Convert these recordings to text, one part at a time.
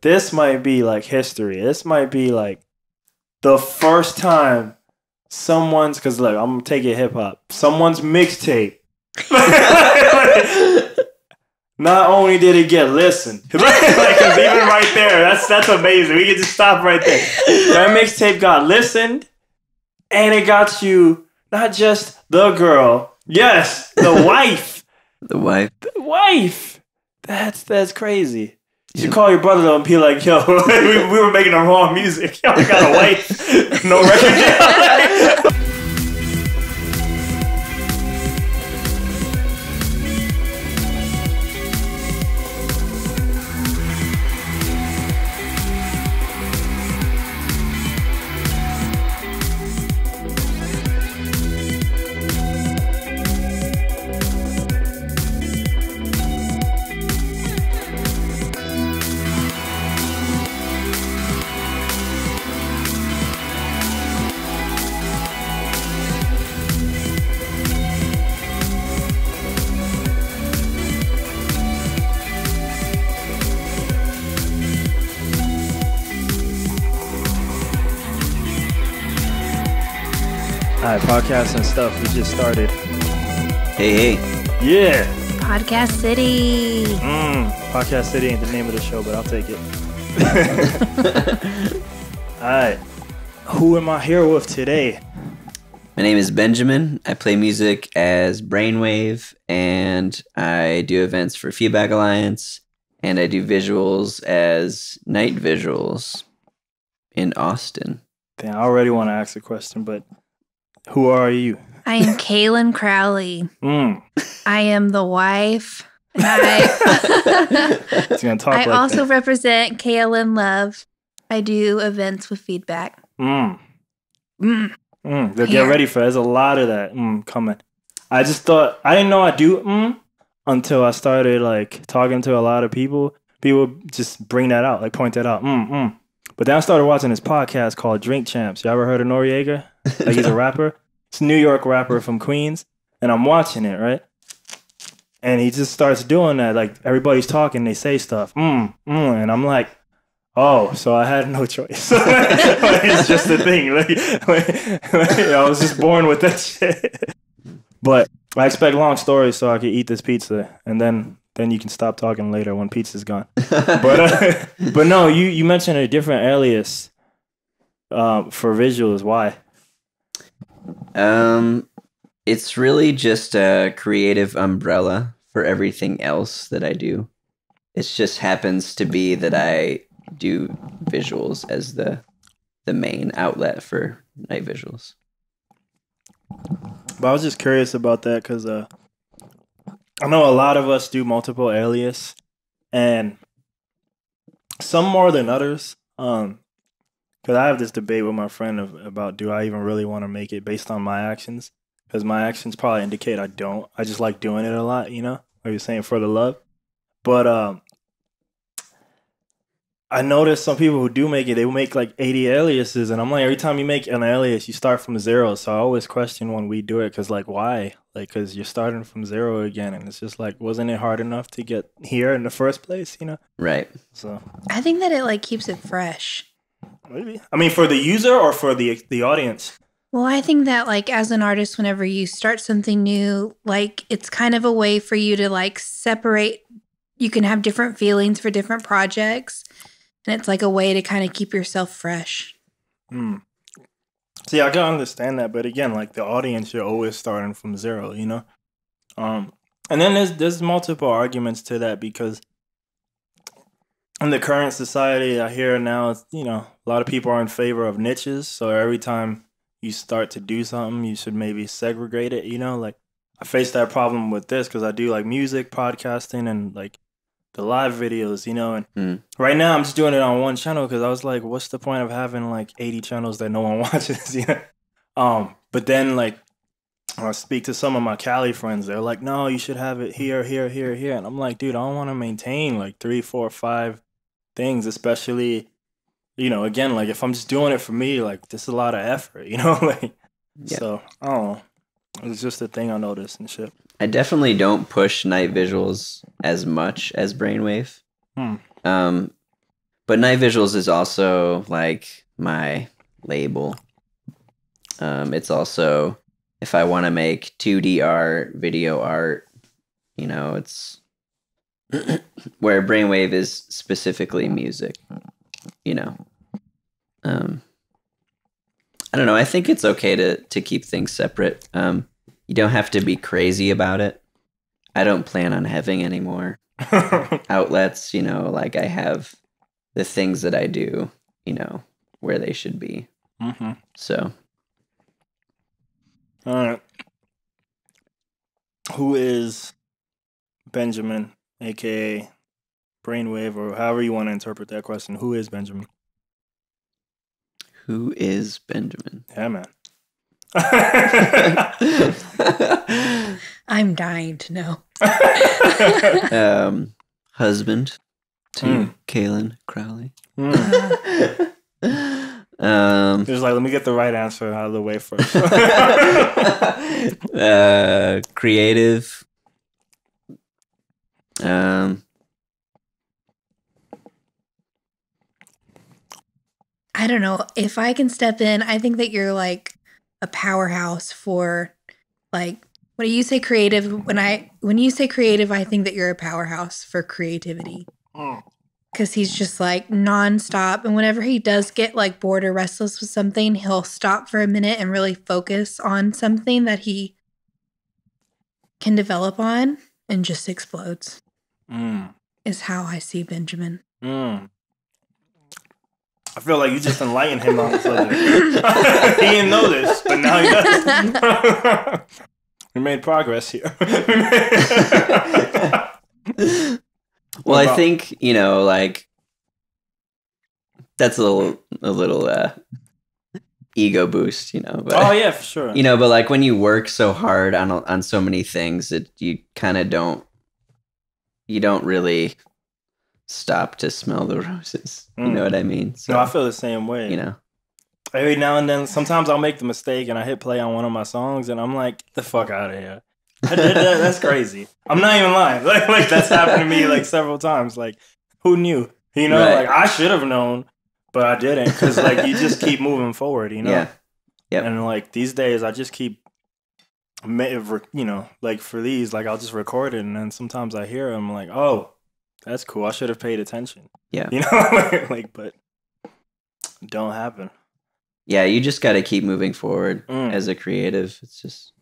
this might be like history. This might be like the first time someone's, because look, I'm gonna take it hip hop. Someone's mixtape. Not only did it get listened, like, cause even right there, that's amazing. We can just stop right there. That mixtape got listened, and it got you not just the girl, yes, the wife. The wife. The wife. That's crazy. You should call your brother though and be like, yo, we were making the wrong music. Yo, I got a wife. No record deal. All right, podcast and stuff. We just started. Hey. Yeah. Podcast City. Podcast City ain't the name of the show, but I'll take it. All right. Who am I here with today? My name is Benjamin. I play music as Brainwavve, and I do events for Feedback Alliance, and I do visuals as Night Visuals in Austin. Damn, I already want to ask a question, but who are you? I am Kaylin Crowley. I am the wife. I also represent KLNLOVE. I do events with Feedback. Get ready for it. There's a lot of that coming. I just thought, I didn't know I do until I started like talking to a lot of people. People just bring that out, like point that out. But then I started watching this podcast called Drink Champs. You ever heard of Noriega? Like he's a rapper. It's a New York rapper from Queens. And I'm watching it, right? And he just starts doing that. Like everybody's talking, they say stuff. And I'm like, oh, so I had no choice. It's just a thing. I was just born with that shit. But I expect long stories so I can eat this pizza. And then you can stop talking later when pizza's gone. But no, you mentioned a different alias for visuals. Why? It's really just a creative umbrella for everything else that I do. It just happens to be that I do visuals as the main outlet for night visuals. But I was just curious about that because I know a lot of us do multiple alias, and some more than others. Because I have this debate with my friend about do I even really want to make it based on my actions? Because my actions probably indicate I don't. I just like doing it a lot, you know? Like you're saying, for the love. But I noticed some people who do make it, they will make like 80 aliases. And I'm like, every time you make an alias, you start from zero. So I always question when we do it because, like, why? Like, because you're starting from zero again. And it's just like, wasn't it hard enough to get here in the first place, you know? Right. So I think that it like keeps it fresh. Maybe. I mean, for the user or for the audience? Well, I think that like as an artist, whenever you start something new, like it's kind of a way for you to like separate. You can have different feelings for different projects. And it's like a way to kind of keep yourself fresh. See, I can understand that. But again, like the audience, you're always starting from zero, you know? And then there's multiple arguments to that because in the current society I hear now, you know, a lot of people are in favor of niches. So every time you start to do something, you should maybe segregate it, you know? Like I face that problem with this because I do like music, podcasting, and like the live videos, you know? And right now I'm just doing it on one channel because I was like, what's the point of having like 80 channels that no one watches, you know? But then like when I speak to some of my Cali friends, they're like, no, you should have it here, here, here, here. And I'm like, dude, I don't want to maintain like 3, 4, 5 things, especially, you know, again, like if I'm just doing it for me, like this is a lot of effort, you know? Like, yeah. So I don't know. It's just a thing I noticed and shit. I definitely don't push night visuals as much as Brainwavve. But Night Visuals is also like my label. It's also if I want to make 2D art, video art, you know, it's where Brainwave is specifically music, you know. I don't know. I think it's okay to keep things separate. You don't have to be crazy about it. I don't plan on having any more outlets, you know, like I have the things that I do, you know, where they should be. Mm-hmm. So. All right. Who is Benjamin, aka Brainwave, or however you want to interpret that question? Who is Benjamin? Who is Benjamin? Yeah, man. I'm dying to know. Husband to Kaylin Crowley. Just like, let me get the right answer out of the way first. Creative. I don't know. If I can step in, I think that you're like a powerhouse for like when you say creative, when you say creative, I think that you're a powerhouse for creativity. Because he's just like nonstop. And whenever he does get like bored or restless with something, he'll stop for a minute and really focus on something that he can develop on and just explodes. Is how I see Benjamin. I feel like you just enlightened him on the subject. He didn't know this, but now he does. We made progress here. Well, I think, you know, like that's a little ego boost, you know. But, oh yeah, for sure. You know, but like when you work so hard on so many things, that you kind of don't really stop to smell the roses. You know what I mean? So, no, I feel the same way. You know, every now and then, sometimes I'll make the mistake and I hit play on one of my songs and I'm like, the fuck out of here. That's crazy. I'm not even lying. Like that's happened to me like several times. Like, who knew? You know, right. Like I should have known, but I didn't, because like you just keep moving forward. You know. Yeah. Yep. And like these days, I just keep, you know, like for these, like I'll just record it, and then sometimes I hear them like, oh, that's cool. I should have paid attention. Yeah. You know, like, but don't happen. Yeah, you just got to keep moving forward as a creative. It's just.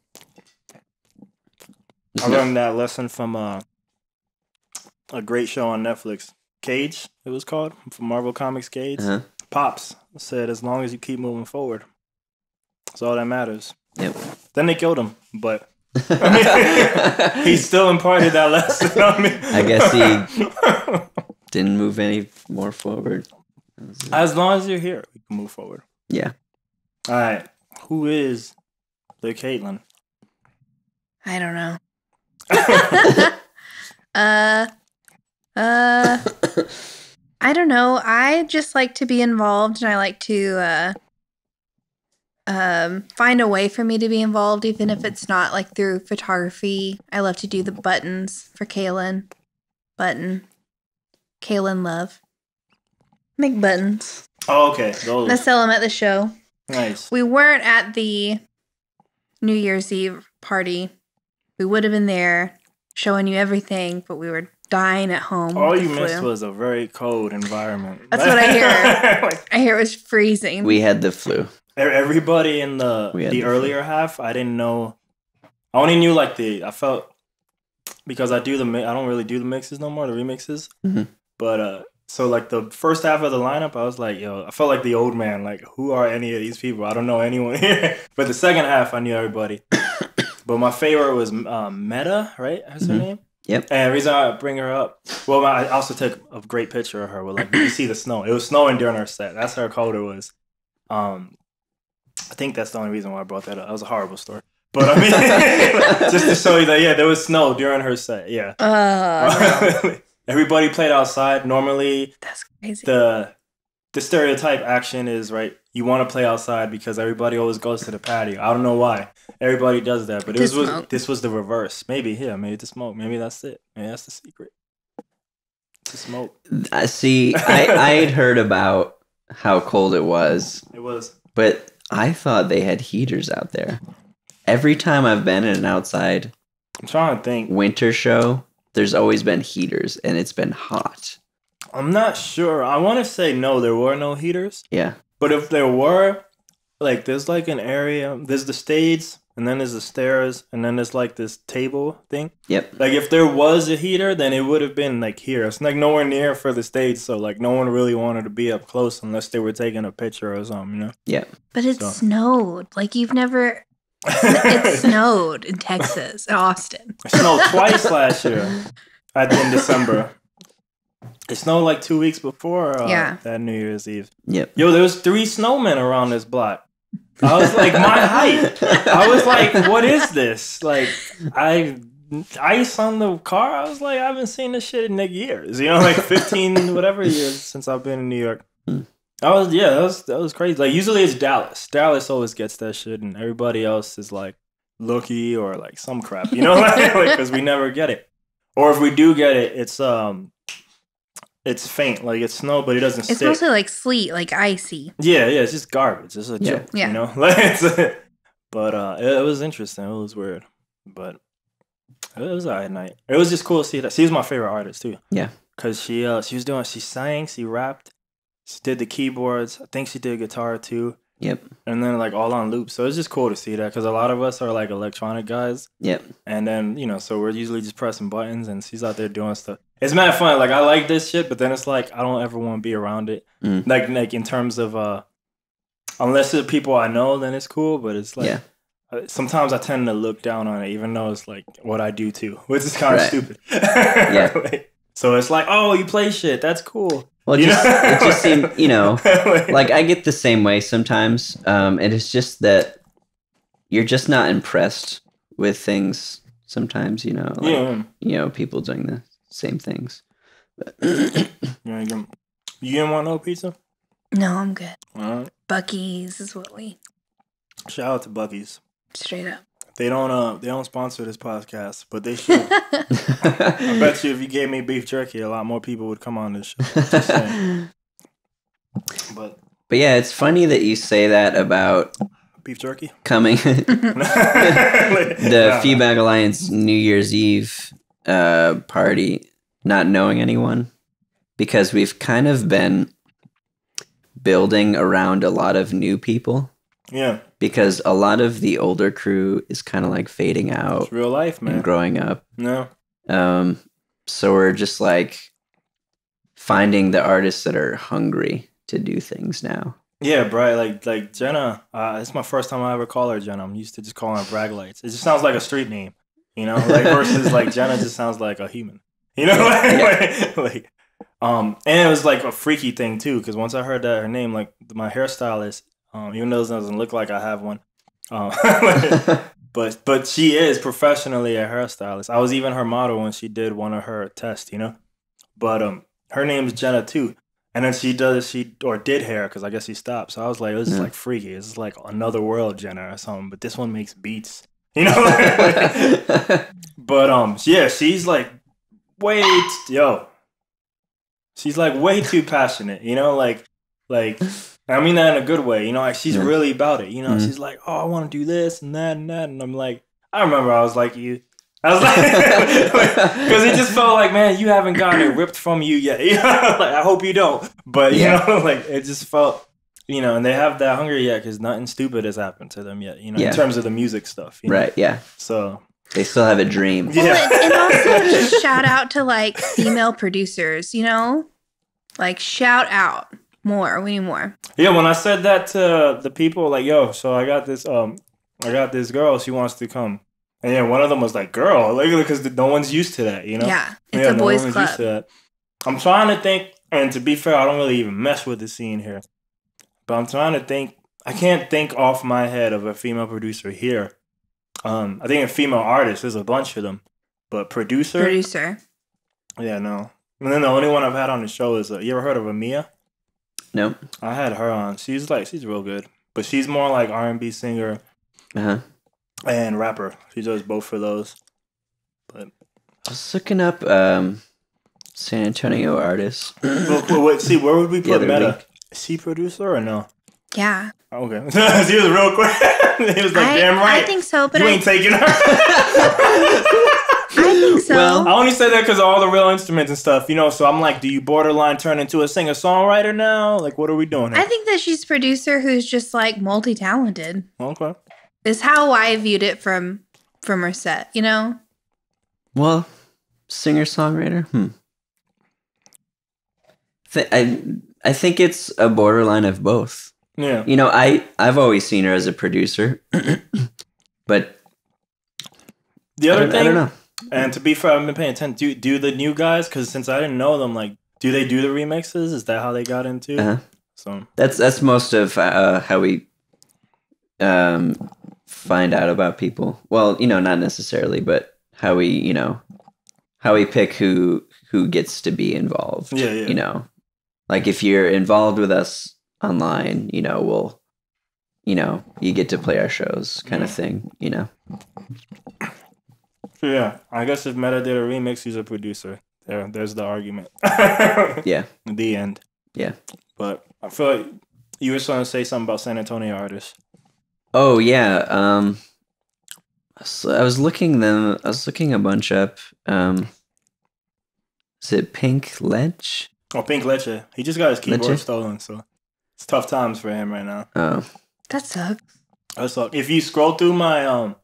I learned that lesson from a great show on Netflix, Cage. It was called, from Marvel Comics Cage. Pops said, as long as you keep moving forward, that's all that matters. Yep. Then they killed him, but I mean, he still imparted that lesson on me. I guess he didn't move any more forward. As long as you're here, we can move forward. Yeah. All right. Who is the Caitlin? I don't know. I don't know. I just like to be involved, and I like to find a way for me to be involved, even if it's not like through photography. I love to do the buttons for KLNLOVE. Make buttons. Oh, okay. Those. I sell them at the show. Nice. We weren't at the New Year's Eve party. We would have been there showing you everything, but we were dying at home. All you missed was a very cold environment. That's what I hear. I hear it was freezing. We had the flu. Everybody in the earlier half, I didn't know. I only knew like I felt, because I don't really do the mixes no more, the remixes. But so like the first half of the lineup, I was like, yo, I felt like the old man. Like, who are any of these people? I don't know anyone here. But the second half, I knew everybody. But my favorite was Meta, right? That's her name. Yep. And the reason I bring her up, well, I also took a great picture of her. Where like you see the snow. It was snowing during her set. That's how cold it was. I think that's the only reason why I brought that up. That was a horrible story. But I mean, just to show you that, yeah, there was snow during her set. Yeah. No. Everybody played outside. Normally, That's crazy. The stereotype action is, right, you want to play outside because everybody always goes to the patio. I don't know why. Everybody does that. But this was the reverse. Maybe, yeah, maybe to smoke. Maybe that's it. Maybe that's the secret. to smoke. See, I had heard about how cold it was. It was. But I thought they had heaters out there. Every time I've been in an outside I'm trying to think. winter show, there's always been heaters, and it's been hot. I'm not sure. I want to say no, there were no heaters. Yeah. But if there were, like, there's like an area, there's the stage, and then there's the stairs, and then there's like this table thing. Yep. Like, if there was a heater, then it would have been like here. It's like nowhere near for the stage, so like no one really wanted to be up close unless they were taking a picture or something, you know? Yeah. But it snowed. Like, you've never. It snowed in Texas, in Austin. It snowed twice last year in December. It snowed like 2 weeks before that New Year's Eve. Yep. Yo, there was 3 snowmen around this block. I was like, my height. I was like, what is this? Like, ice on the car. I was like, I haven't seen this shit in like years. You know, like 15 whatever years since I've been in New York. That was crazy. Like, usually it's Dallas. Dallas always gets that shit, and everybody else is like lucky or like some crap. You know, like because we never get it. Or if we do get it, it's faint, like it's snow, but it doesn't stick. It's mostly like sleet, like icy. Yeah, it's just garbage. It's a joke, Yeah. you know. Like but it was interesting. It was weird, but it was alright night. It was just cool to see that. She was my favorite artist too. Yeah, because she sang, she rapped, she did the keyboards. I think she did guitar too. Yep. And then like all on loop. So it's just cool to see that because a lot of us are like electronic guys. Yep. And then, you know, so we're usually just pressing buttons and she's out there doing stuff. It's mad fun. Like, I like this shit, but then it's like, I don't ever want to be around it. Like in terms of, unless it's people I know, then it's cool. But it's like, sometimes I tend to look down on it, even though it's like what I do too, which is kind of stupid. Yeah. Like, so it's like, oh, you play shit. That's cool. Well, it just seemed, you know, like I get the same way sometimes. And it's just that you're just not impressed with things sometimes, you know, like, you know, people doing the same things. You didn't want no pizza? No, I'm good. All right. Buc-ee's is what we. Shout out to Buc-ee's. Straight up. They don't sponsor this podcast, but they should. I bet you if you gave me beef jerky, a lot more people would come on this show. Just saying. But yeah, it's funny that you say that about beef jerky coming. The Feedback Alliance New Year's Eve party, not knowing anyone, because we've kind of been building around a lot of new people. Yeah. Because a lot of the older crew is kind of like fading out. It's real life, man. And growing up. No. So we're just like finding the artists that are hungry to do things now. Yeah, bro. Like Jenna, it's my first time I ever call her Jenna. I'm used to just calling her Brag Lights. It just sounds like a street name, you know? Like versus like Jenna just sounds like a human. You know? And it was like a freaky thing too, because once I heard that her name, like my hairstylist, even though it doesn't look like I have one, but she is professionally a hairstylist. I was even her model when she did one of her tests, you know. But her name's Jenna too, and then she did hair because I guess she stopped. So I was like, this is like freaky. This is like another world Jenna or something. But this one makes beats, you know. But yeah, she's like she's like way too passionate, you know, like. I mean that in a good way, you know, like she's really about it, you know, she's like, oh, I want to do this and that, and I'm like, I remember I was like you. I was like, because it just felt like, man, you haven't gotten it ripped from you yet, you know, like, I hope you don't, but, you know, like, it just felt, you know, and they have that hunger yet, because nothing stupid has happened to them yet, you know, in terms of the music stuff, you know? Right, yeah. So. They still have a dream. Well, and also just shout out to, like, female producers, you know? Like, shout out. More, we need more. Yeah, when I said that to the people, like, yo, so I got this girl, she wants to come. And yeah, one of them was like, girl, like, because no one's used to that, you know? Yeah, it's a boys' club. Used to that. I'm trying to think, and to be fair, I don't really even mess with the scene here. But I'm trying to think, I can't think off my head of a female producer here. I think a female artist, there's a bunch of them. But producer? Yeah, no. And then the only one I've had on the show is, you ever heard of Amia? No. I had her on. She's real good. But she's more like R&B singer and rapper. She does both of those. But I was looking up San Antonio artist. See, where would we The put other Meta? week. Is he producer or no? Yeah. Okay. He was real quick. He was like, damn right. I think so, but You ain't taking her. I think so. Well, I only say that because of all the real instruments and stuff, you know. So I'm like, do you borderline turn into a singer-songwriter now? Like, what are we doing here? I think that she's a producer who's just like multi-talented. Okay. Is how I viewed it from her set, you know? well, singer-songwriter? I think it's a borderline of both. Yeah. You know, I've always seen her as a producer, but The other thing, I don't know. and to be fair, I've been paying attention. Do the new guys, because since I didn't know them, like, do they do the remixes? Is that how they got into? Uh-huh. So That's most of how we find out about people. Well, you know, not necessarily, but how we pick who gets to be involved. Yeah. You know, like if you're involved with us online, you know, you get to play our shows, kind of thing. You know. So yeah, I guess if Meta did a remix, he's a producer. There's the argument. Yeah. The end. Yeah. But I feel like you were trying to say something about San Antonio artists. Oh yeah. So I was looking a bunch up. Is it Pink Ledge? Oh, Pink Leche. He just got his keyboard Leche? stolen, so it's tough times for him right now. Oh. That sucks. So if you scroll through my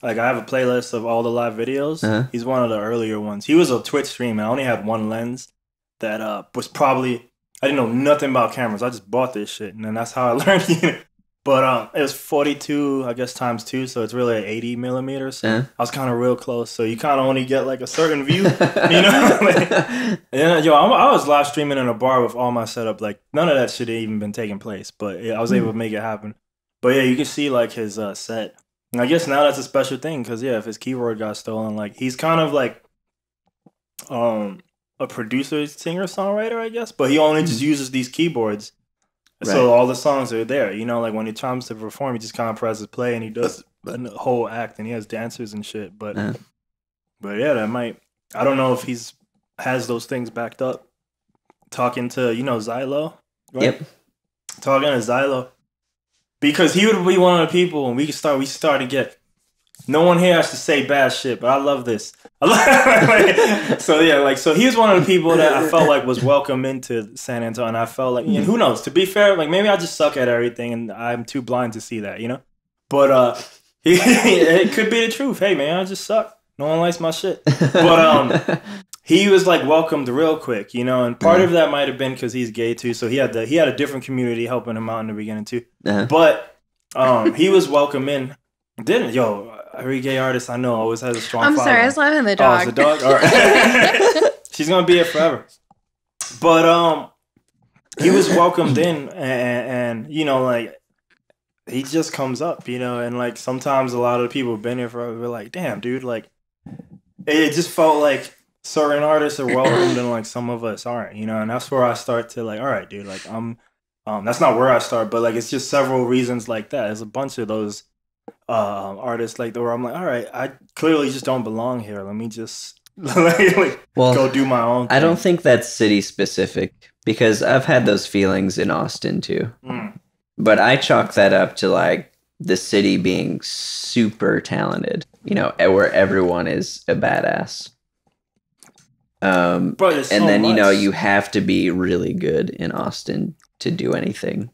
like I have a playlist of all the live videos. Uh-huh. He's one of the earlier ones. He was a Twitch streamer. I only had one lens that was probably I didn't know nothing about cameras. I just bought this shit, and then that's how I learned it. But it was 42, I guess, times 2, so it's really 80 millimeters. So Uh-huh. I was kind of real close, so you kind of only get like a certain view, you know? And I was live streaming in a bar with all my setup. Like none of that shit had even been taking place, but yeah, I was able to make it happen. But yeah, you can see like his set. And I guess now that's a special thing because yeah, if his keyboard got stolen, like he's kind of like a producer, singer, songwriter, I guess. But he only just uses these keyboards. Right. So all the songs are there, you know, like when he comes to perform, he just kind of presses play and he does the whole act and he has dancers and shit. But yeah, that might, I don't know if has those things backed up. Talking to, you know, Xylo, right? Yep. Talking to Xylo. Because he would be one of the people and we start to get, no one here has to say bad shit, but I love this. So yeah, like, so he was one of the people that I felt like was welcome into San Antonio. And I felt like, and who knows, to be fair, like maybe I just suck at everything and I'm too blind to see that, you know? But it could be the truth. Hey man, I just suck. No one likes my shit. But he was like welcomed real quick, you know, and part of that might have been because he's gay too. So he had a different community helping him out in the beginning too. But he was welcome in. Every gay artist I know always has a strong I'm following. sorry, I was laughing at the dog. Oh, it's a dog? All right. She's going to be here forever. But he was welcomed in and, you know, like, he just comes up, you know, and, like, sometimes a lot of the people who've been here forever were like, damn, dude, like, it just felt like certain artists are welcomed and, like, some of us aren't, you know, and that's where I start to, like, all right, dude, like, that's not where I start, but, like, it's just several reasons like that. There's a bunch of those artists like where I'm like, all right, I clearly just don't belong here. Let me just go do my own thing. I don't think that's city specific because I've had those feelings in Austin too. But I chalk that up to like the city being super talented, you know, where everyone is a badass. Bro, and then you know you have to be really good in Austin to do anything.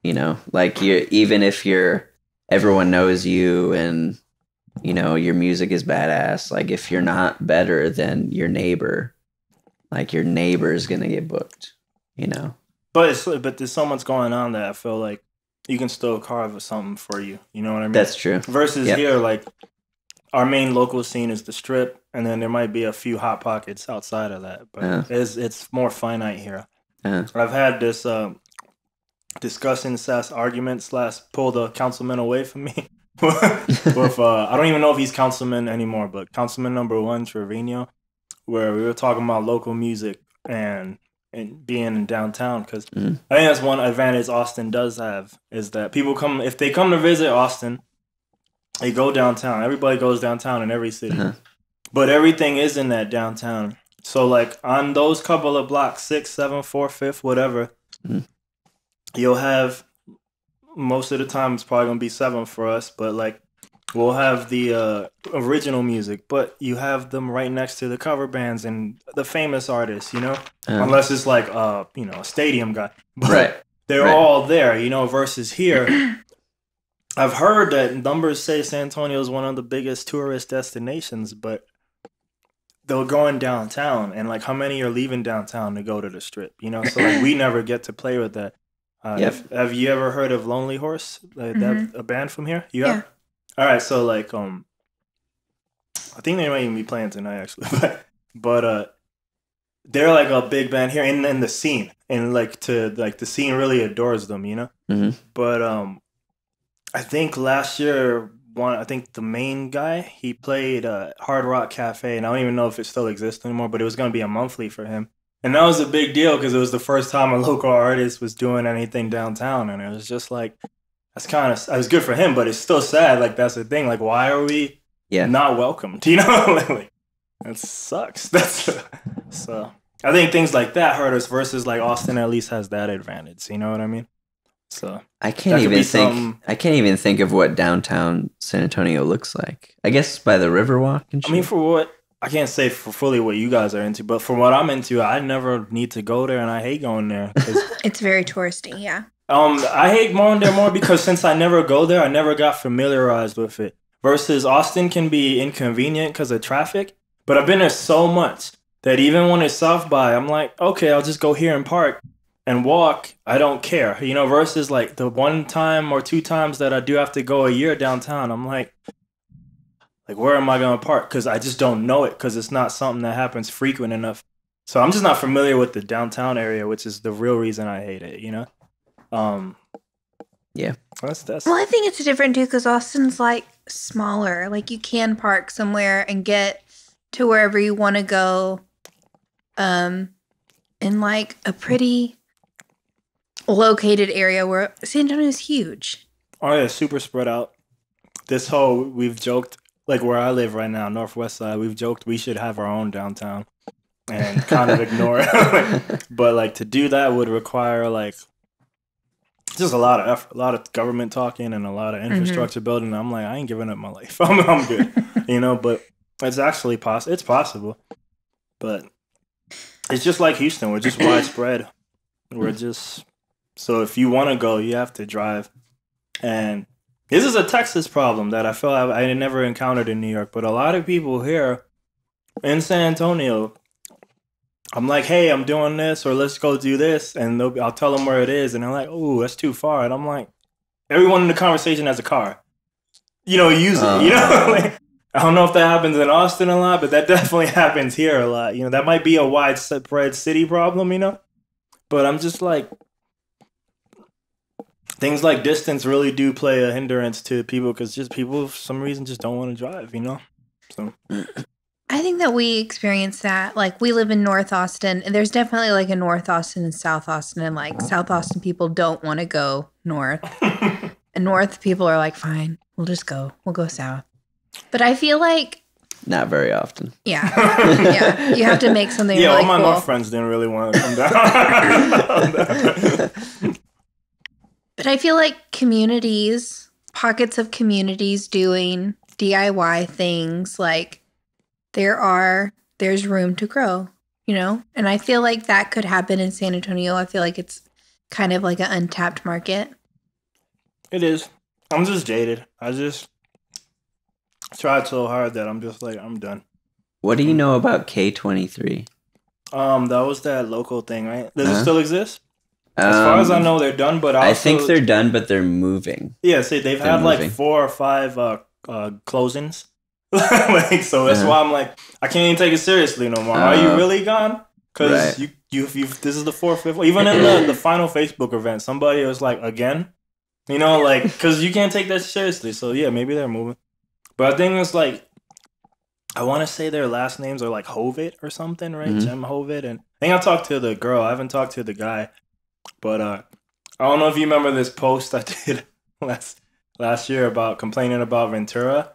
You know, like even if everyone knows you and, you know, your music is badass. Like if you're not better than your neighbor, like your neighbor's going to get booked, you know? But there's so much going on that I feel like you can still carve something for you. You know what I mean? That's true. Versus here, like our main local scene is the Strip. And then there might be a few hot pockets outside of that. But it's more finite here. I've had this discussing argument / pull the councilman away from me. With I don't even know if he's councilman anymore, but councilman #1 Trevino, where we were talking about local music and being in downtown because I think that's one advantage Austin does have is that people if they come to visit Austin, they go downtown. Everybody goes downtown in every city. but everything is in that downtown. So like on those couple of blocks, 6, 7, 4, 5th, whatever, you'll have most of the time it's probably gonna be 7 for us, but like we'll have the original music, but you have them right next to the cover bands and the famous artists, you know, unless it's like you know, a stadium guy, but they're all there, you know. Versus here, I've heard that numbers say San Antonio is one of the biggest tourist destinations, but they're going downtown, and like how many are leaving downtown to go to the strip, you know? So like we never get to play with that. Have you ever heard of Lonely Horse? Like that, a band from here? You have? Yeah. All right, so like I think they might even be playing tonight actually, but they're like a big band here in the scene, and like the scene really adores them, you know. But I think last year I think the main guy, he played Hard Rock Cafe, and I don't even know if it still exists anymore, but it was gonna be a monthly for him. And that was a big deal because it was the first time a local artist was doing anything downtown. And it was just like, it was good for him, but it's still sad. Like, that's the thing. Like, why are we not welcomed? You know? Like, that sucks. So I think things like that hurt us versus like Austin at least has that advantage. You know what I mean? So I can't even think of what downtown San Antonio looks like. I guess by the Riverwalk and shit. I mean, I can't say for fully what you guys are into, but for what I'm into, I never need to go there, and I hate going there. It's very touristy, yeah. I hate going there more because since I never go there, I never got familiarized with it. Versus Austin can be inconvenient because of traffic, but I've been there so much that even when it's South by, I'm like, okay, I'll just go here and park and walk. I don't care, you know. Versus like the 1 time or 2 times that I do have to go a year downtown, I'm like, where am I going to park? Because I just don't know it because it's not something that happens frequent enough. So I'm just not familiar with the downtown area, which is the real reason I hate it, you know? Yeah. That's Well, I think it's different too because Austin's like smaller. Like you can park somewhere and get to wherever you want to go in like a pretty located area where San Antonio is huge. Oh, yeah, super spread out. We've joked, like where I live right now, Northwest Side, we've joked we should have our own downtown and kind of ignore it. But like to do that would require like just a lot of effort, a lot of government talking and a lot of infrastructure building. I'm like, I ain't giving up my life. I'm good, you know, but it's actually possible. It's possible, but it's just like Houston. We're just widespread. So if you want to go, you have to drive. And this is a Texas problem that I feel I never encountered in New York, but a lot of people here in San Antonio, I'm like, hey, I'm doing this, or let's go do this, and I'll tell them where it is, and they're like, oh, that's too far, and I'm like, everyone in the conversation has a car, you know, use it, you know. Like, I don't know if that happens in Austin a lot, but that definitely happens here a lot. You know, that might be a widespread city problem, you know, but I'm just like, things like distance really do play a hindrance to people because just people for some reason just don't want to drive, you know? So I think that we experience that. Like we live in North Austin, and there's definitely like a North Austin and South Austin, and like South Austin people don't want to go north. And North people are like, fine, we'll go south. But I feel like not very often. Yeah. Yeah. You have to make something really all my cool. North friends didn't really want to come down. But I feel like pockets of communities doing DIY things, like there's room to grow, you know? And I feel like that could happen in San Antonio. I feel like it's kind of like an untapped market. It is. I'm just jaded. I just tried so hard that I'm just like, I'm done. What do you know about K23? That was that local thing, right? Does it still exist? As far as I know, they're done, but also, I think they're done, but they're moving. Yeah, see, they've had like 4 or 5 closings. Like, so that's why I'm like, I can't even take it seriously no more. Are you really gone? Because you this is the 4th, 5th. Even in the final Facebook event, somebody was like, again? You know, like, because you can't take that seriously. So yeah, maybe they're moving. But I think it's like, I want to say their last names are like Hovitt or something, right? Jem Hovitt. And I think I talked to the girl. I haven't talked to the guy. But I don't know if you remember this post I did last year about complaining about Ventura.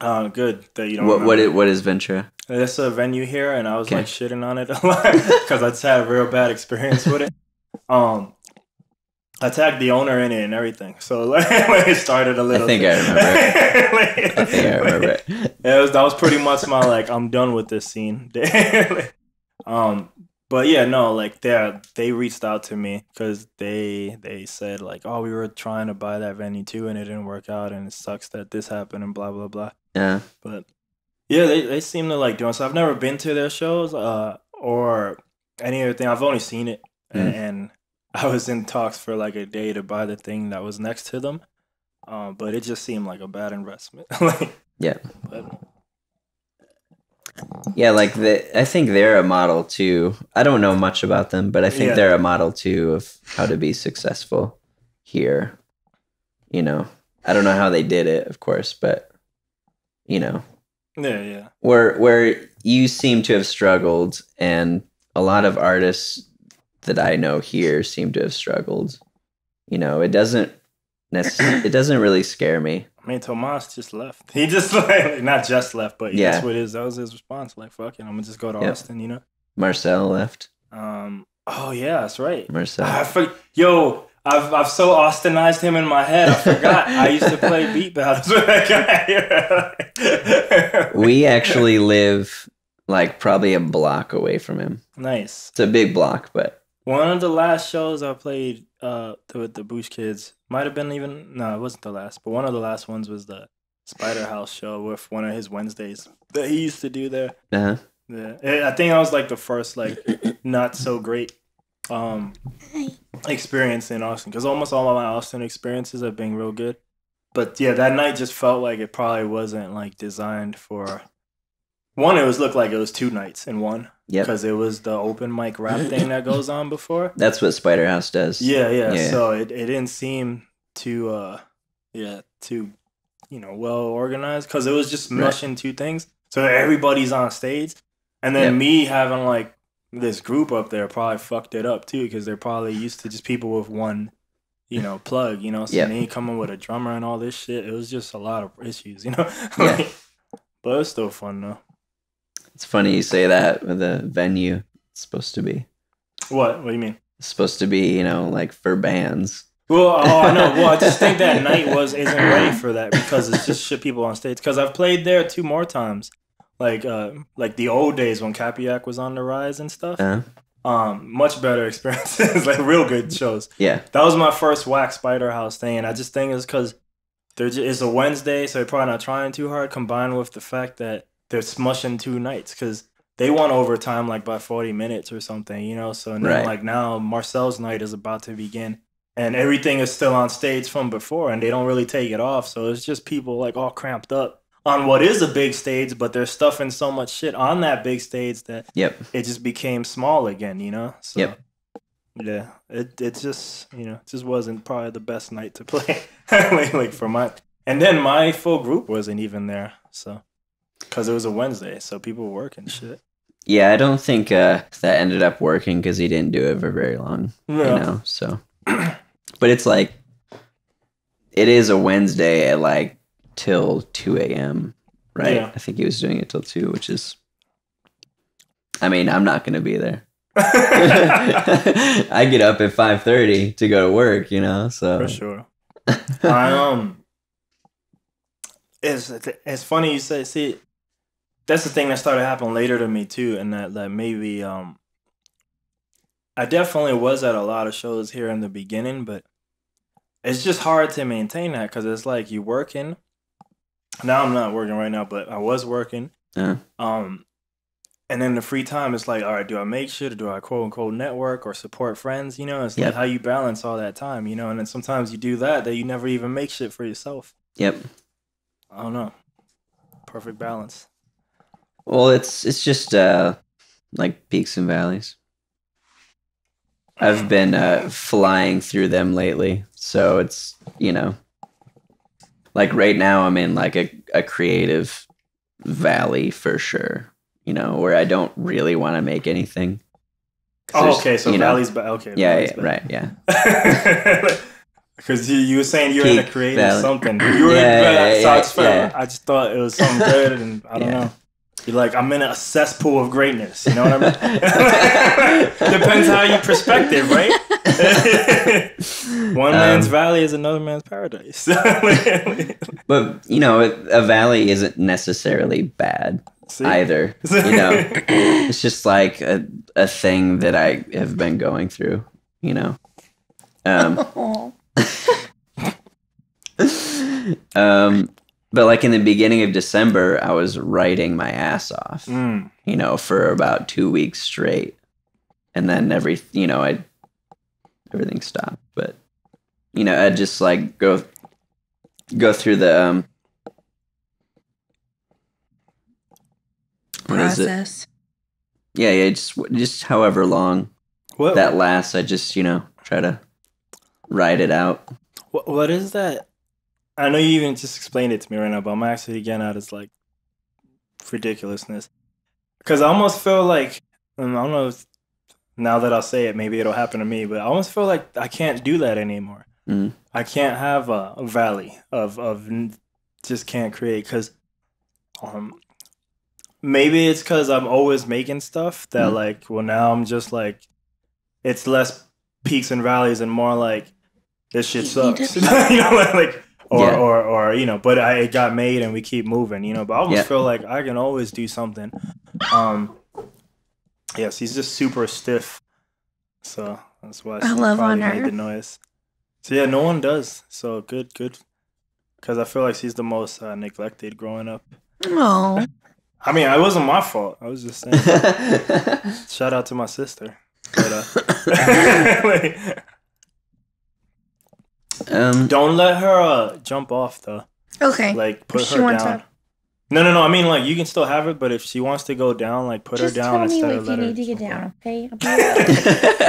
Good that you don't. What is Ventura? It's a venue here, and I was like shitting on it a lot because I just had a real bad experience with it. I tagged the owner in it and everything, so like it started a little. I think I remember it. That was pretty much my like I'm done with this scene. But yeah, no, like they reached out to me because they said like, oh, we were trying to buy that venue too, and it didn't work out, and it sucks that this happened and blah blah blah. Yeah, but yeah, they seem to like doing so. I've never been to their shows or any other thing. I've only seen it, and I was in talks for like a day to buy the thing that was next to them, but it just seemed like a bad investment. Yeah. But, yeah, like I think they're a model too. I don't know much about them, but I think they're a model too of how to be successful here. You know, I don't know how they did it, of course, but you know, yeah. Where you seem to have struggled, and a lot of artists that I know here seem to have struggled. You know, it doesn't really scare me. I mean, Tomas just left. He just like not just left, but that's what that was his response. Like, fuck it, I'm gonna just go to Austin. You know. Marcel left. Oh yeah, that's right. Marcel. I've so Austinized him in my head. I forgot. I used to play beat battles with that guy. We actually live like probably a block away from him. Nice. It's a big block, but one of the last shows I played with the Boosh kids might have been it wasn't the last, but one of the last ones was the Spider House show with one of his Wednesdays that he used to do there. Uh-huh. Yeah, I think that was like the first like not so great experience in Austin, because almost all of my Austin experiences have been real good. But yeah, that night just felt like it probably wasn't like designed for one. It looked like it was 2 nights in one. Yeah, because it was the open mic rap thing that goes on before. That's what Spider House does. Yeah. So it didn't seem too well organized, because it was just mushing 2 things. So everybody's on stage, and then me having like this group up there probably fucked it up too, because they're probably used to just people with one plug, so me coming with a drummer and all this shit, it was just a lot of issues, but it's still fun though. It's funny you say that with a venue. It's supposed to be. What do you mean? It's supposed to be, like for bands. Well, I know. Well, I just think that night isn't ready for that, because it's just shit people on stage. Because I've played there 2 more times, like the old days when Capiac was on the rise and stuff. Much better experiences, like real good shows. Yeah, that was my first whack Spider House thing, and I just think it's because it's a Wednesday, so they're probably not trying too hard, combined with the fact that they're smushing 2 nights, because they won overtime like by 40 minutes or something, so then like now Marcel's night is about to begin, and everything is still on stage from before, and they don't really take it off, so it's just people like all cramped up on what is a big stage, but they're stuffing so much shit on that big stage that it just became small again, so yeah, it just it just wasn't probably the best night to play. like for my, and then my full group wasn't even there, so because it was a Wednesday, so people were working shit. Yeah, I don't think that ended up working because he didn't do it for very long. So but it's like it is a Wednesday at like till 2 a.m. right? I think he was doing it till 2, which is, I mean, I'm not gonna be there. I get up at 5:30 to go to work, so for sure. It's funny you say. See, that's the thing that started happening later to me too, and that maybe I definitely was at a lot of shows here in the beginning, but it's just hard to maintain that, because it's like you working. Now I'm not working right now, but I was working. And then the free time, it's like, all right, do I make shit, or do I quote unquote network or support friends? It's like how you balance all that time, and then sometimes you do that you never even make shit for yourself. Yep. I don't know. Perfect balance. Well, it's just like peaks and valleys. I've been flying through them lately, so it's like right now I'm in like a creative valley for sure. Where I don't really want to make anything. Oh, okay. So valley's bad. Okay. Yeah, right. Yeah. Because you were saying you're in a Peak creative valley. something. You were I just thought it was something good, and I don't know. You're like, I'm in a cesspool of greatness. You know what I mean? Depends how you perspective, right? One man's valley is another man's paradise. But, you know, a valley isn't necessarily bad either. You know, it's just like a thing that I have been going through, you know. But like in the beginning of December, I was writing my ass off, you know, for about 2 weeks straight. And then everything stopped. But, you know, I'd just like go through the, process. Yeah, just however long that lasts, I just, you know, try to ride it out. What is that? I know you even just explained it to me right now, but I'm actually getting at it's like ridiculousness. Because I almost feel like, I don't know if now that I'll say it, maybe it'll happen to me, but I almost feel like I can't do that anymore. I can't have a valley of just can't create because maybe it's because I'm always making stuff that like, well, now I'm just like, it's less peaks and valleys and more like, this shit sucks. You know, like, or you know, but it got made and we keep moving, you know. But I almost feel like I can always do something. Yes, he's just super stiff, so that's why she probably made the noise. So yeah, no one does. So good, because I feel like she's the most neglected growing up. Oh, I mean, it wasn't my fault. I was just saying. Shout out to my sister. But, don't let her jump off though. Okay. Like put her down. No. I mean, like you can still have it, but if she wants to go down, like put her down instead of let her. Just tell me if you need to get down, okay?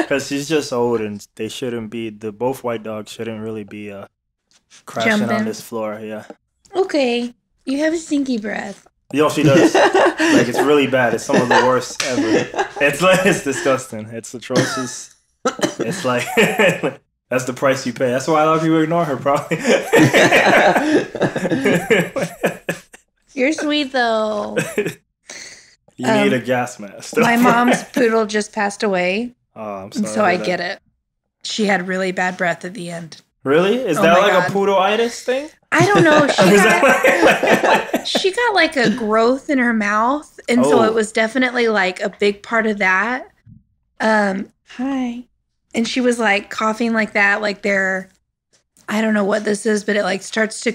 Because she's just old, and they shouldn't be. Both white dogs shouldn't really be crashing on this floor. Yeah. Okay. You have a stinky breath. Yo, she does. Like it's really bad. It's some of the worst ever. It's disgusting. It's atrocious. It's like. That's the price you pay. That's why a lot of people ignore her, probably. You're sweet, though. You need a gas mask. My mom's poodle just passed away. Oh, I'm sorry. So I get it. She had really bad breath at the end. Really? Is that like a poodle-itis thing? I don't know. She got like a growth in her mouth. And so it was definitely like a big part of that. Hi. And she was like coughing like that, like I don't know what this is, but it like starts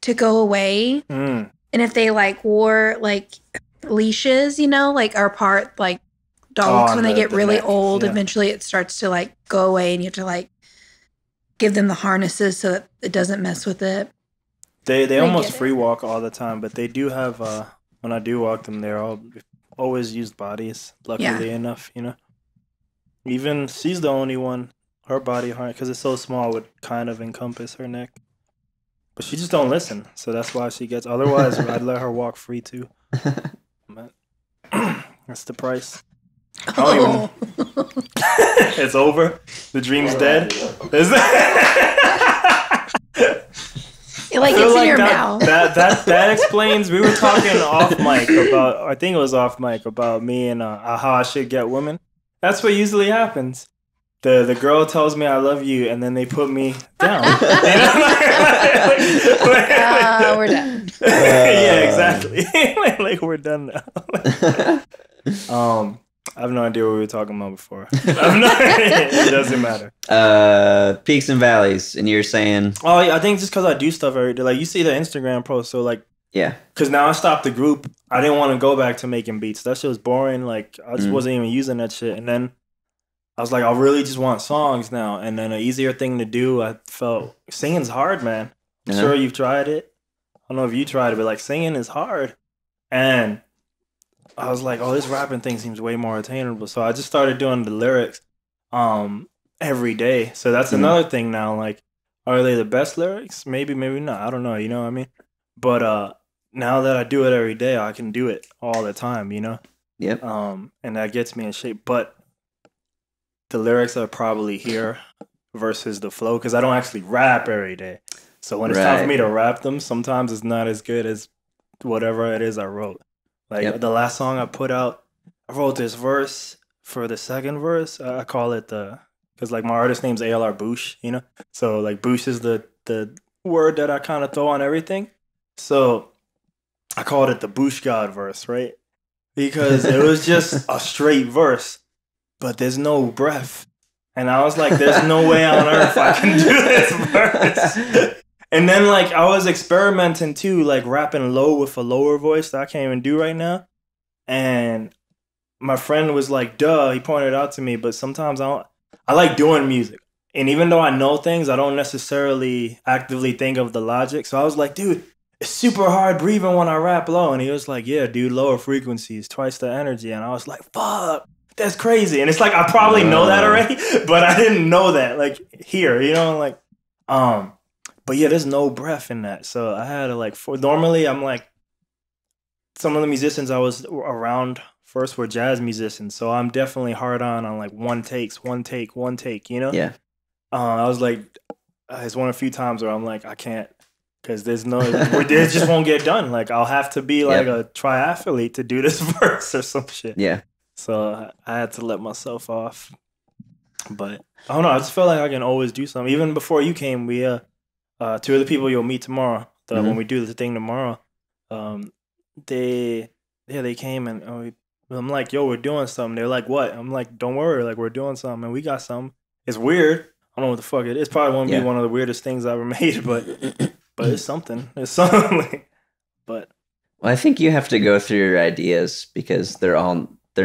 to go away. And if they like wore like leashes, you know, like our part, like dogs when they get really old, eventually it starts to like go away and you have to like give them the harnesses so that it doesn't mess with it. They almost free walk all the time, but they do have, when I do walk them, they're always used bodies, luckily enough, you know. Even she's the only one, her body harness, because it's so small, would kind of encompass her neck. But she just don't listen, so that's why she gets. Otherwise, I'd let her walk free too. But that's the price. It's over. The dream's dead. Like it's in your mouth. That explains. We were talking off mic about. I think it was off mic about me and how I should get women. That's what usually happens. The girl tells me I love you, and then they put me down. We're done. Yeah, exactly. Like we're done now. I have no idea what we were talking about before. It doesn't matter. Peaks and valleys, and you're saying? Oh, yeah, I think just because I do stuff every day. Like you see the Instagram post, so like. Yeah. Because now I stopped the group. I didn't want to go back to making beats. That shit was boring. Like, I just wasn't even using that shit. And then I was like, I really just want songs now. And then an easier thing to do, I felt, singing's hard, man. I'm sure you've tried it. I don't know if you tried it, but like singing is hard. And I was like, oh, this rapping thing seems way more attainable. So I just started doing the lyrics every day. So that's another thing now. Like, are they the best lyrics? Maybe, maybe not. I don't know. You know what I mean? But now that I do it every day, I can do it all the time, you know? Yep. And that gets me in shape. But the lyrics are probably here versus the flow because I don't actually rap every day. So when it's time for me to rap them, sometimes it's not as good as whatever it is I wrote. Like the last song I put out, I wrote this verse for the second verse. I call it because like my artist name's ALR Boosh, you know? So like Boosh is the word that I kind of throw on everything. So I called it the Boosh God verse, right? Because it was just a straight verse, but there's no breath. And I was like, there's no way on earth I can do this verse. And then like I was experimenting too, like rapping low with a lower voice that I can't even do right now. And my friend was like, duh, he pointed it out to me, but sometimes I like doing music. And even though I know things, I don't necessarily actively think of the logic. So I was like, dude, it's super hard breathing when I rap low. And he was like, yeah, dude, lower frequencies, twice the energy. And I was like, fuck, that's crazy. And it's like, I probably know that already, but I didn't know that like here, you know, like, but yeah, there's no breath in that. So I had to like, normally I'm like, some of the musicians I was around first were jazz musicians. So I'm definitely hard on like one take, you know? Yeah. I was like, it's one of a few times where I'm like, I can't, because there's no, it just won't get done. Like I'll have to be like a triathlete to do this verse or some shit. Yeah. So I had to let myself off. But I don't know. I just feel like I can always do something. Even before you came, we two of the people you'll meet tomorrow. When we do the thing tomorrow, they came and I'm like, yo, we're doing something. They're like, what? I'm like, don't worry, like we're doing something and we got something. It's weird. I don't know what the fuck it is. Probably won't be one of the weirdest things I ever made, but it's something. It's something. But well, I think you have to go through your ideas because they're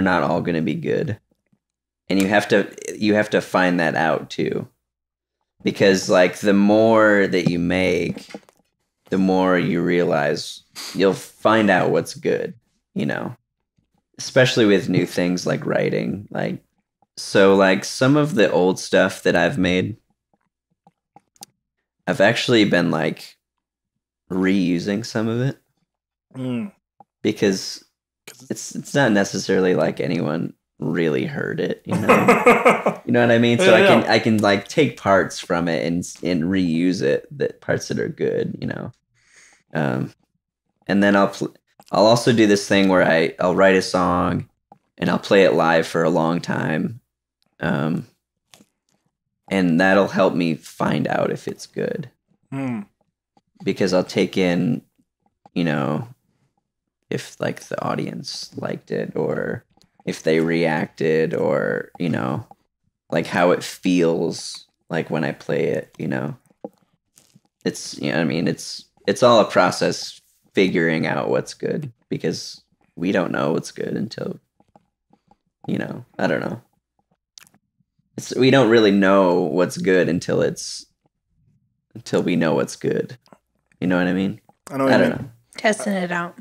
not all going to be good, and you have to find that out too, because like the more that you make, the more you realize you'll find out what's good, you know, especially with new things like writing. Like, so like some of the old stuff that I've made, I've actually been like reusing some of it because it's not necessarily like anyone really heard it, you know. You know what I mean? So I can like take parts from it and reuse it, that parts that are good, you know. And then I'll also do this thing where I'll write a song and I'll play it live for a long time, and that'll help me find out if it's good, because I'll take in, you know, if like the audience liked it or if they reacted, or, you know, like how it feels like when I play it, you know. It's, you know, I mean, it's all a process figuring out what's good, because we don't know what's good until, you know, I don't know. We don't really know what's good until we know what's good. You know what I mean? I don't know. Testing it out.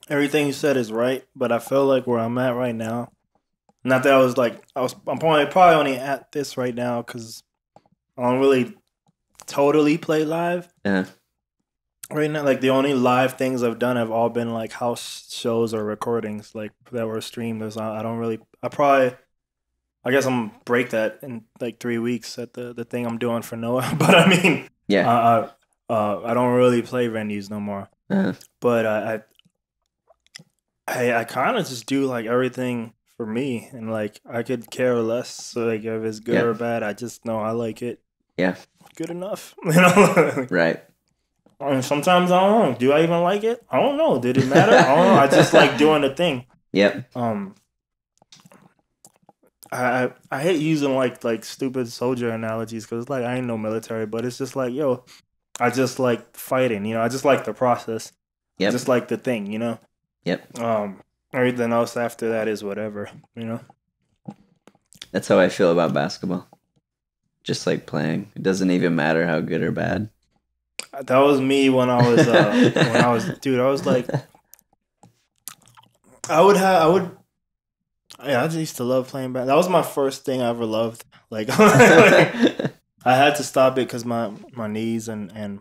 Everything you said is right, but I feel like where I'm at right now, not that I'm probably only at this right now because I don't really totally play live. Right now, like the only live things I've done have all been like house shows or recordings like that were streamed. I don't really. I guess I'm gonna break that in like 3 weeks at the thing I'm doing for Noah. But I mean, I don't really play venues no more. But I kind of just do like everything for me, and like I could care less. So like if it's good or bad, I just know I like it. Yeah, good enough. You know, right? And sometimes I don't know. Do I even like it? I don't know. Did it matter? I don't know. I just like doing the thing. Yep. I hate using like stupid soldier analogies because like I ain't no military, but it's just like, yo, I just like fighting, you know. I just like the process. Yep. I just like the thing, you know. Yep. Everything else after that is whatever, you know. That's how I feel about basketball. Just like playing, it doesn't even matter how good or bad. That was me when I was dude. I was like, I just used to love playing basketball. That was my first thing I ever loved. Like, I had to stop it because my knees and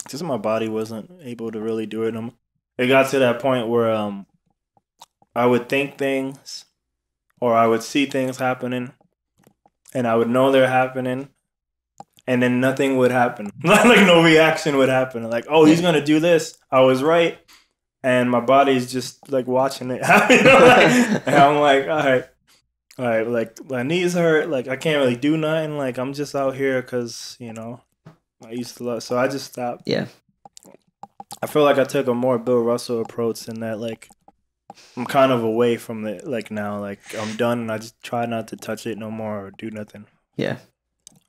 just my body wasn't able to really do it. It got to that point where I would think things or I would see things happening and I would know they're happening, and then nothing would happen. Like no reaction would happen. Like, oh, he's gonna do this. I was right, and my body's just like watching it happen. And I'm like, all right. Like my knees hurt. Like I can't really do nothing. Like I'm just out here because I used to love. So I just stopped. Yeah. I feel like I took a more Bill Russell approach in that, like, I'm kind of away from it, like, now. Like, I'm done, and I just try not to touch it no more or do nothing. Yeah.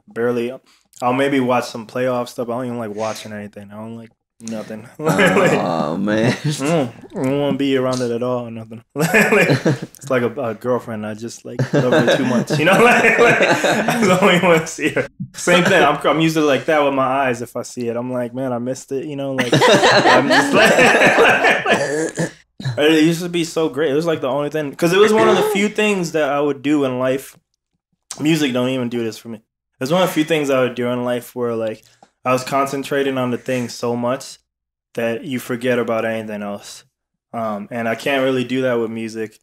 Barely. I'll maybe watch some playoff stuff. I don't even like watching anything. I don't like nothing. Oh, man. I don't want to be around it at all or nothing. It's like a girlfriend. I just, like, love her too much. You know? I don't even want to see her. Same thing. I'm usually like that with my eyes if I see it. I'm like, man, I missed it. Like, I'm just like... It used to be so great. It was like the only thing... Because it was one of the few things that I would do in life. Music don't even do this for me. It was one of the few things I would do in life where, like, I was concentrating on the thing so much that you forget about anything else. And I can't really do that with music.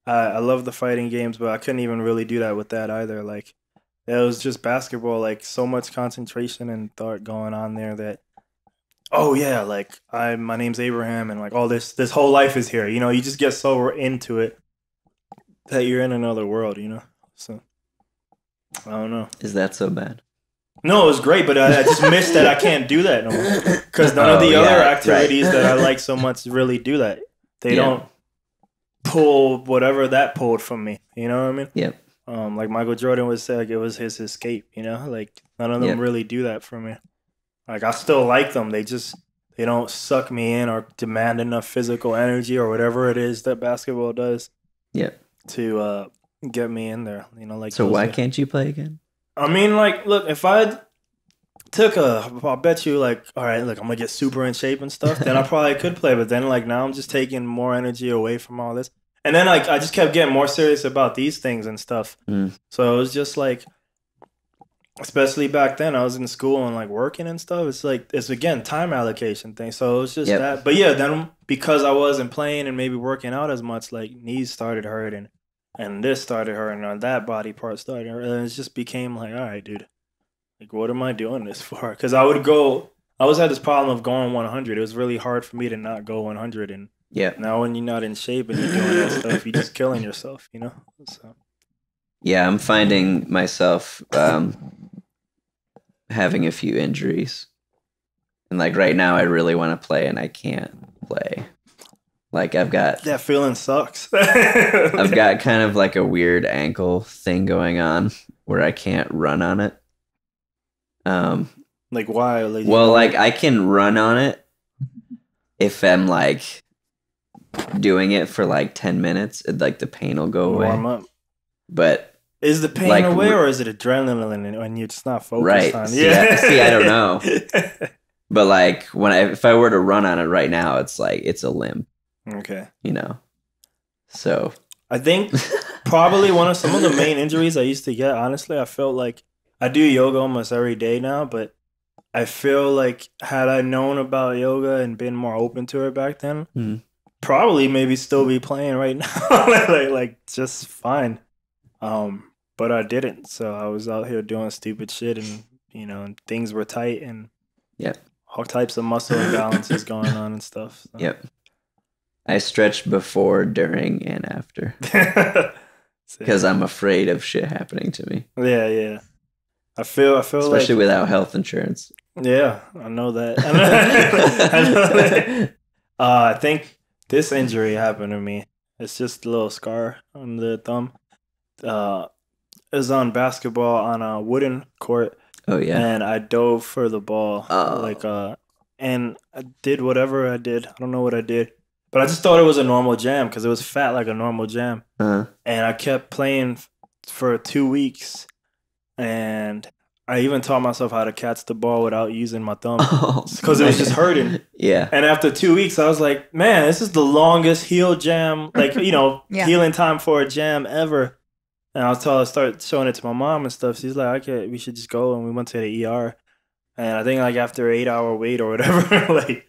I love the fighting games, but I couldn't even really do that with that either. Like, it was just basketball, like, so much concentration and thought going on there that, oh, yeah, like, my name's Abraham, and, like, all this whole life is here. You just get so into it that you're in another world, So, I don't know. Is that so bad? No, it was great, but I just missed that I can't do that no more. Because none of the other activities that I like so much really do that. They don't pull whatever that pulled from me. You know what I mean? Yep. Like Michael Jordan would say, like, it was his escape, Like, none of them really do that for me. Like, I still like them. They don't suck me in or demand enough physical energy or whatever it is that basketball does. Yep. To get me in there, like. So why can't you play again? I mean, like, look, if I I'll bet you, like, all right, look, I'm gonna get super in shape and stuff, then I probably could play. But then, like, now I'm just taking more energy away from all this. And then, like, I just kept getting more serious about these things and stuff. So it was just like, especially back then, I was in school and, like, working and stuff. It's like, it's again, time allocation thing. So it was just that. But yeah, then because I wasn't playing and maybe working out as much, like, knees started hurting. And this started hurting, and that body part started hurting. And it just became like, all right, dude, like, what am I doing this for? Because I always had this problem of going 100. It was really hard for me to not go 100. And now when you're not in shape and you're doing that stuff, you're just killing yourself, So. Yeah, I'm finding myself having a few injuries. And, like, right now I really want to play, and I can't play. Like, I've got... That feeling sucks. I've got kind of like a weird ankle thing going on where I can't run on it. Like, why? Well, like, I can run on it if I'm, like, doing it for, like, 10 minutes. Like, the pain will go away. Warm up. But... Is the pain away, or is it adrenaline when you're just not focused on it? See, I don't know. But, like, if I were to run on it right now, it's like, it's a limp. Okay. So I think probably some of the main injuries I used to get, honestly, I felt like I do yoga almost every day now, but I feel like had I known about yoga and been more open to it back then, probably maybe still be playing right now, like just fine. But I didn't, so I was out here doing stupid shit, and and things were tight, and all types of muscle imbalances going on and stuff. So. Yep. I stretched before, during, and after. Because I'm afraid of shit happening to me. Yeah. I feel especially like, without health insurance. Yeah, I know that. I know that. I think this injury happened to me. It's just a little scar on the thumb. It was on basketball on a wooden court. Oh yeah. And I dove for the ball. And I did whatever I did. I don't know what I did. But I just thought it was a normal jam because it was fat like a normal jam. And I kept playing for 2 weeks. And I even taught myself how to catch the ball without using my thumb because it was just hurting. Yeah. And after 2 weeks, I was like, man, this is the longest heel jam, like, healing time for a jam ever. And I started showing it to my mom and stuff. She's like, okay, we should just go. And we went to the ER. And I think like after 8-hour wait or whatever, like,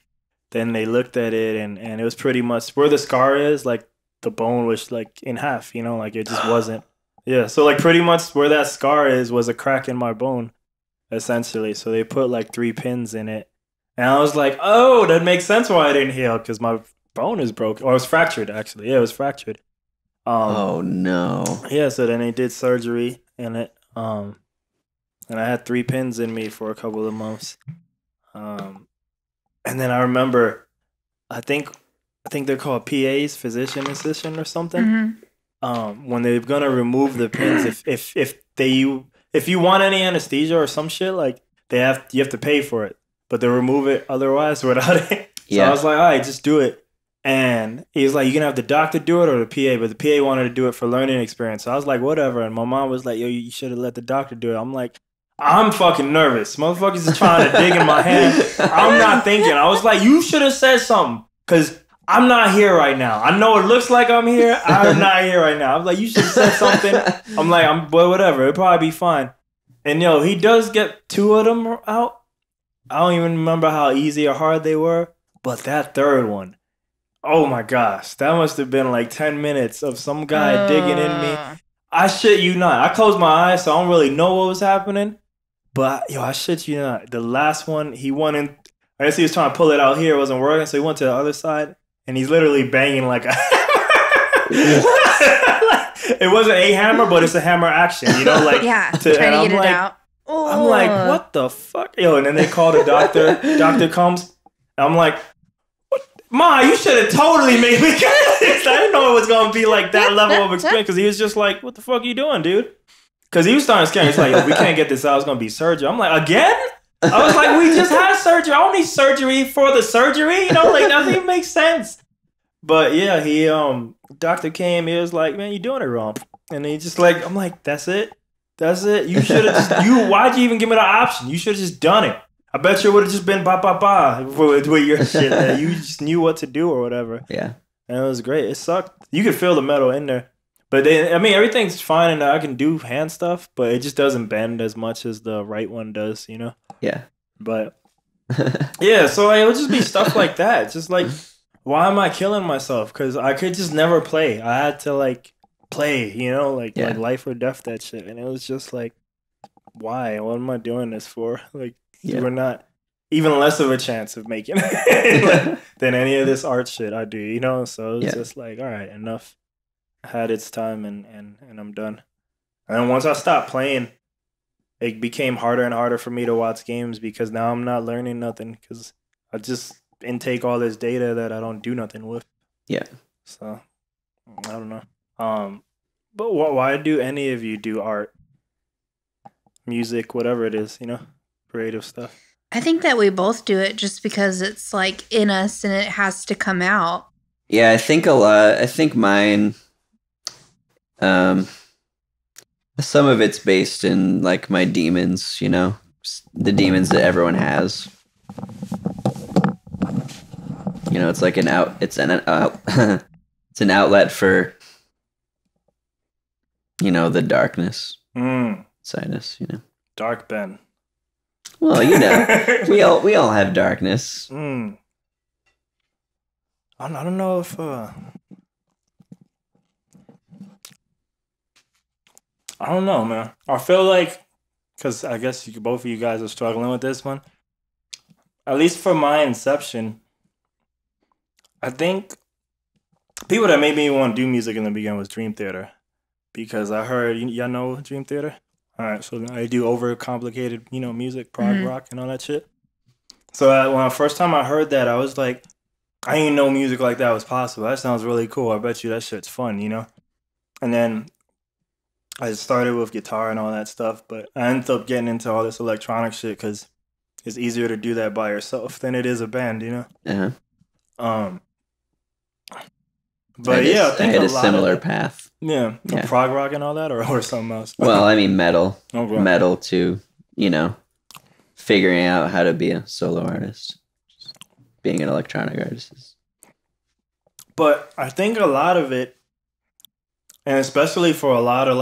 then they looked at it, and it was pretty much where the scar is, like the bone was like in half, like it just wasn't Yeah, so like pretty much where that scar is was a crack in my bone, essentially. So they put like 3 pins in it. And I was like, oh, that makes sense why I didn't heal, because my bone is broken. Or it was fractured, actually. Yeah, it was fractured. Oh no. Yeah, so then they did surgery in it. And I had 3 pins in me for a couple of months. And then I remember, I think they're called PAs, physician assistant or something. When they're gonna remove the pins, if you want any anesthesia or some shit, like you have to pay for it, but they remove it otherwise without it. So I was like, all right, just do it. And he was like, you can have the doctor do it or the PA, but the PA wanted to do it for learning experience. So I was like, whatever. And my mom was like, yo, you should have let the doctor do it. I'm like, I'm fucking nervous. Motherfuckers are trying to dig in my hand. I'm not thinking. I was like, you should have said something, because I'm not here right now. I know it looks like I'm here. I'm not here right now. I was like, you should have said something. I'm like, but whatever. It'll probably be fine. And yo, he does get 2 of them out. I don't even remember how easy or hard they were. But that third one, oh my gosh. That must have been like 10 minutes of some guy digging in me. I shit you not. I closed my eyes, so I don't really know what was happening. But yo, I shit you not. The last one, he went in. I guess he was trying to pull it out here. It wasn't working, so he went to the other side. And he's literally banging like a it wasn't a hammer, but it's a hammer action, you know, like trying to get it out. I'm like, what the fuck, yo? And then they call the doctor. Doctor comes. I'm like, what? Ma, you should have totally made me. I didn't know it was gonna be like that level of experience, because he was just like, what the fuck are you doing, dude? Because he was starting to scare me. He's like, if we can't get this out, it's gonna be surgery. I'm like, again? I was like, we just had surgery. I don't need surgery for the surgery. You know, like, that doesn't even make sense. But yeah, he doctor came, he was like, man, you're doing it wrong. And he just like, I'm like, that's it? That's it? You should have just, why'd you even give me the option? You should have just done it. I bet you it would have just been ba with your shit. That you just knew what to do or whatever. Yeah. And it was great. It sucked. You could feel the metal in there. But I mean, everything's fine and I can do hand stuff, but it just doesn't bend as much as the right one does, you know? Yeah. But yeah, so like, it would just be stuff like that. It's just like, why am I killing myself? Because I could just never play. I had to like play, you know, like life or death, that shit. And it was just like, why? What am I doing this for? Like, we're not even less of a chance of making it than any of this art shit I do, you know? So it's just like, all right, enough. Had its time and I'm done. And once I stopped playing, it became harder and harder for me to watch games, because now I'm not learning nothing, because I just intake all this data that I don't do nothing with. Yeah. So I don't know. But why do any of you do art, music, whatever it is, you know, creative stuff? I think that we both do it just because it's like in us and it has to come out. Yeah, I think a lot. I think mine. Some of it's based in like my demons, you know, the demons that everyone has. You know, it's like it's an outlet for, you know, the darkness inside us, you know. Dark Ben. Well, you know, we all have darkness. I don't know if I don't know, man. I feel like, because I guess both of you guys are struggling with this one. At least for my inception, I think people that made me want to do music in the beginning was Dream Theater. Because I heard, y'all know Dream Theater? All right, so I do overcomplicated, you know, music, prog rock and all that shit. So when the first time I heard that, I was like, I didn't know music like that was possible. That sounds really cool. I bet you that shit's fun, you know? And then I started with guitar and all that stuff, but I ended up getting into all this electronic shit because it's easier to do that by yourself than it is a band, you know? Uh-huh. But I think I had a similar path. Yeah. Prog rock and all that, or something else? Well, I mean, metal. Okay. Metal to, you know, figuring out how to be a solo artist. Being an electronic artist. But I think a lot of it, and especially for a lot of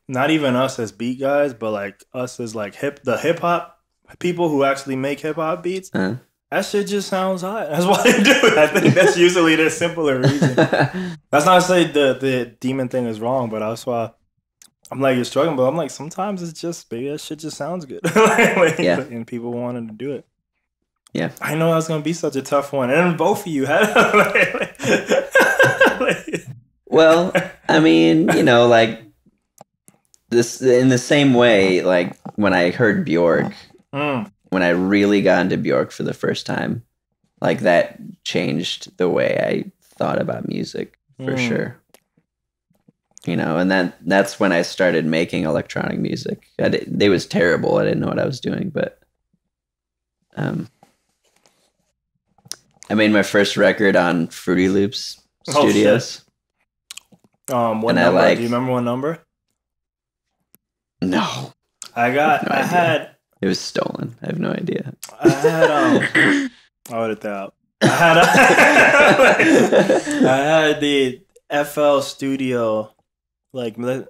not even us as beat guys, but like us as like the hip hop people who actually make hip hop beats, that shit just sounds hot. That's why they do it. I think that's usually the simpler reason. That's not to say the demon thing is wrong, but that's why I'm like, you're struggling, but I'm like, sometimes it's just, baby, that shit just sounds good. Like, Yeah. And people wanted to do it. Yeah. I know that was going to be such a tough one. And then both of you had Well, I mean, you know, like this in the same way, like when I heard Bjork, when I really got into Bjork for the first time, like that changed the way I thought about music for sure. You know, and that's when I started making electronic music. It was terrible. I didn't know what I was doing, but I made my first record on Fruity Loops Studios. What And number? Do you remember what number? No. It was stolen. I have no idea. I had I'll edit that out. I had the FL Studio. Like, I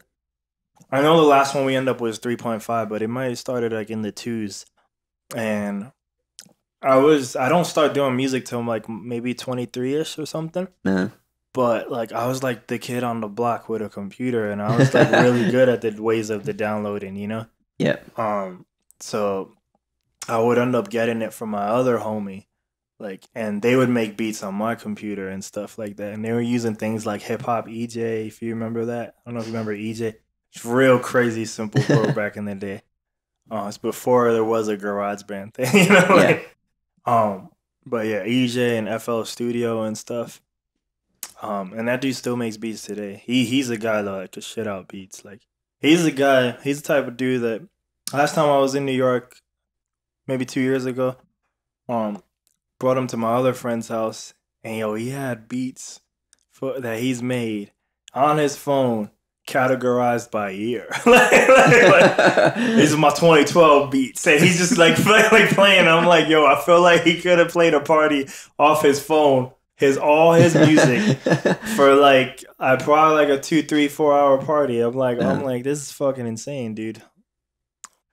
know the last one we ended up was 3.5, but it might have started like in the 2s. And I don't start doing music till like maybe 23-ish or something. But like I was like the kid on the block with a computer, and I was like really good at the ways of the downloading, you know? Yeah. So I would end up getting it from my other homie, like, and they would make beats on my computer and stuff like that. And they were using things like Hip Hop EJ, if you remember that. I don't know if you remember EJ. It's real crazy simple code back in the day. It's before there was a GarageBand thing, you know? Like, but yeah, EJ and FL Studio and stuff. And that dude still makes beats today. He's a guy that like to shit out beats. Like he's the type of dude that last time I was in New York, maybe 2 years ago, brought him to my other friend's house, and he had beats that he's made on his phone, categorized by year. like, these are my 2012 beats, and he's just like playing. I'm like, yo, I feel like he could have played a party off his phone. All his music for like probably like a 2, 3, 4 hour party. I'm like, this is fucking insane, dude.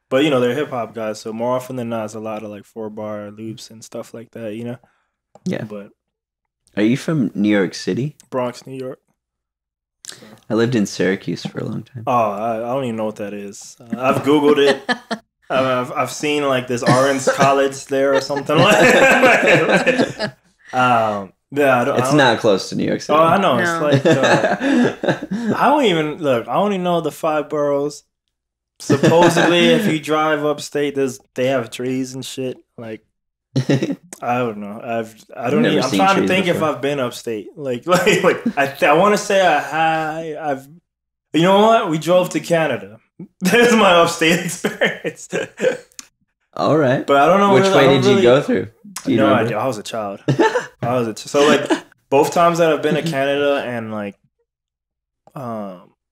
But you know, they're hip hop guys, so more often than not, it's a lot of like 4-bar loops and stuff like that, you know. Yeah. But are you from New York City? Bronx, New York. So. I lived in Syracuse for a long time. Oh, I don't even know what that is. I've Googled it. I've seen like this Orange College there or something like. Yeah, it's not close to New York City. Oh, I know. No. It's like I don't even I only know the 5 boroughs. Supposedly, if you drive upstate, they have trees and shit. Like, I don't know. I'm trying to think if I've been upstate. Like I want to say I've. You know what? We drove to Canada. There's my upstate experience. All right, but I don't know which way did you go through. No idea. I was a child. So like both times that I've been to Canada and like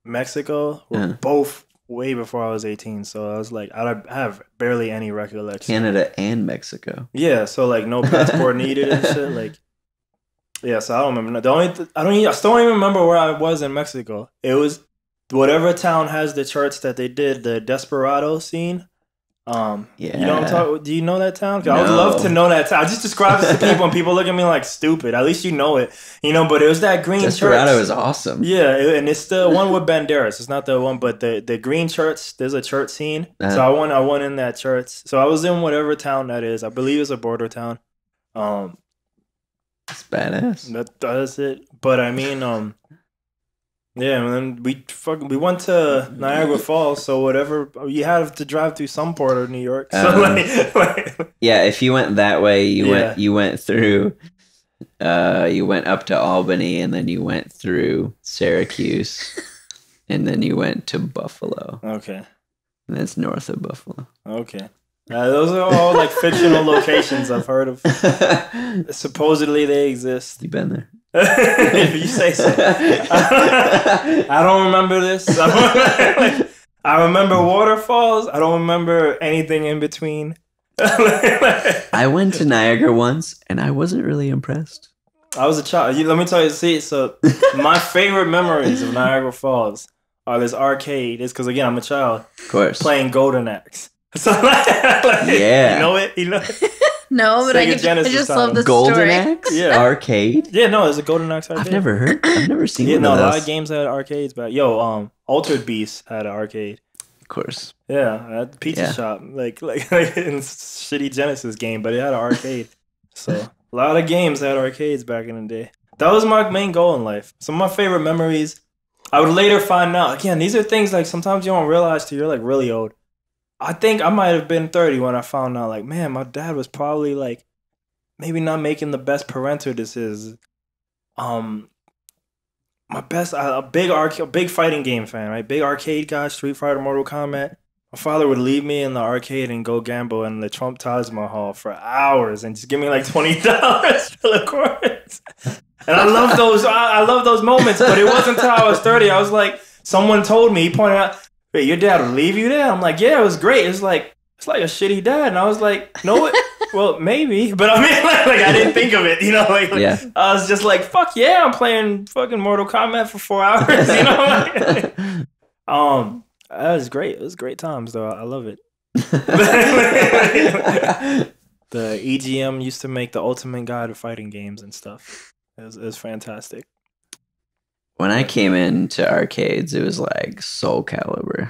Mexico were both way before I was 18. So I was like, I have barely any recollection. Canada and Mexico. Yeah. So like no passport needed and shit. Like, yeah. So I don't remember. I still don't even remember where I was in Mexico. It was whatever town has the church that they did the Desperado scene. Yeah. You know what I'm talking? Do you know that town? No. I would love to know that town. I just describe it to people, and people look at me like stupid. At least you know it, you know. But it was that green Desperado church. is awesome. Yeah, and it's the one with Banderas. It's not the one, but the green church. There's a church scene. So I went in that church. So I was in whatever town that is. I believe it's a border town. It's badass. That does it. But I mean, yeah, and then we went to Niagara Falls, so whatever you have to drive through some part of New York. So yeah, if you went that way, you went through, you went up to Albany, and then you went through Syracuse, and then you went to Buffalo. Okay, and that's north of Buffalo. Okay, those are all like fictional locations I've heard of. Supposedly they exist. You've been there. If you say so. I don't remember this. I remember waterfalls. I don't remember anything in between. I went to Niagara once, and I wasn't really impressed. I was a child. Let me tell you. See, so my favorite memories of Niagara Falls are this arcade. It's because, again, I'm a child. Of course. Playing Golden Axe. So, yeah. You know it? You know it? No, but I Sega Genesis just title. love the Golden story. Axe Yeah. arcade. Yeah, no, it's a Golden Axe arcade. I've never seen Yeah, one no, of a those. lot of games had arcades back. Yo, Altered Beast had an arcade. Of course. Yeah, at the pizza Yeah. shop, like in shitty Genesis game, but it had an arcade. So a lot of games had arcades back in the day. That was my main goal in life. Some of my favorite memories. I would later find out. Again, these are things like sometimes you don't realize till you're like really old. I think I might have been 30 when I found out. Like, man, my dad was probably like maybe not making the best parental decisions. My best, a big fighting game fan, right? Big arcade guy, Street Fighter, Mortal Kombat. My father would leave me in the arcade and go gamble in the Trump Taj Mahal for hours and just give me like $20 for the coins. And I love those. I love those moments. But it wasn't until I was 30. I was like, someone told me, he pointed out, "Wait, your dad would leave you there?" I'm like, "Yeah, it was great. It's like a shitty dad." And I was like, "No, well, maybe." But I mean, like I didn't think of it. You know, like Yeah. I was just like, "Fuck yeah, I'm playing fucking Mortal Kombat for 4 hours." You know, like, that was great. It was great times, though. I love it. The EGM used to make the ultimate guide to fighting games and stuff. It was fantastic. When I came into arcades, it was like Soul Calibur.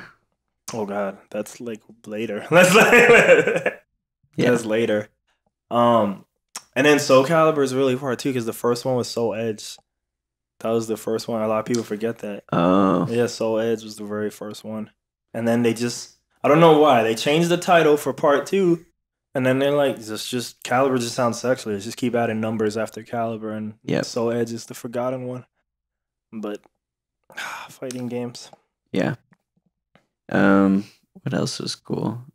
Oh God, that's like later. That's later. And then Soul Calibur is really hard too because the first one was Soul Edge. That was the first one. A lot of people forget that. Oh. Yeah, Soul Edge was the very first one. And then they just, I don't know why, they changed the title for part 2. And then they're like, just Calibur just sounds sexual. Just keep adding numbers after Calibur. And Soul Edge is the forgotten one. But fighting games. Yeah. What else was cool?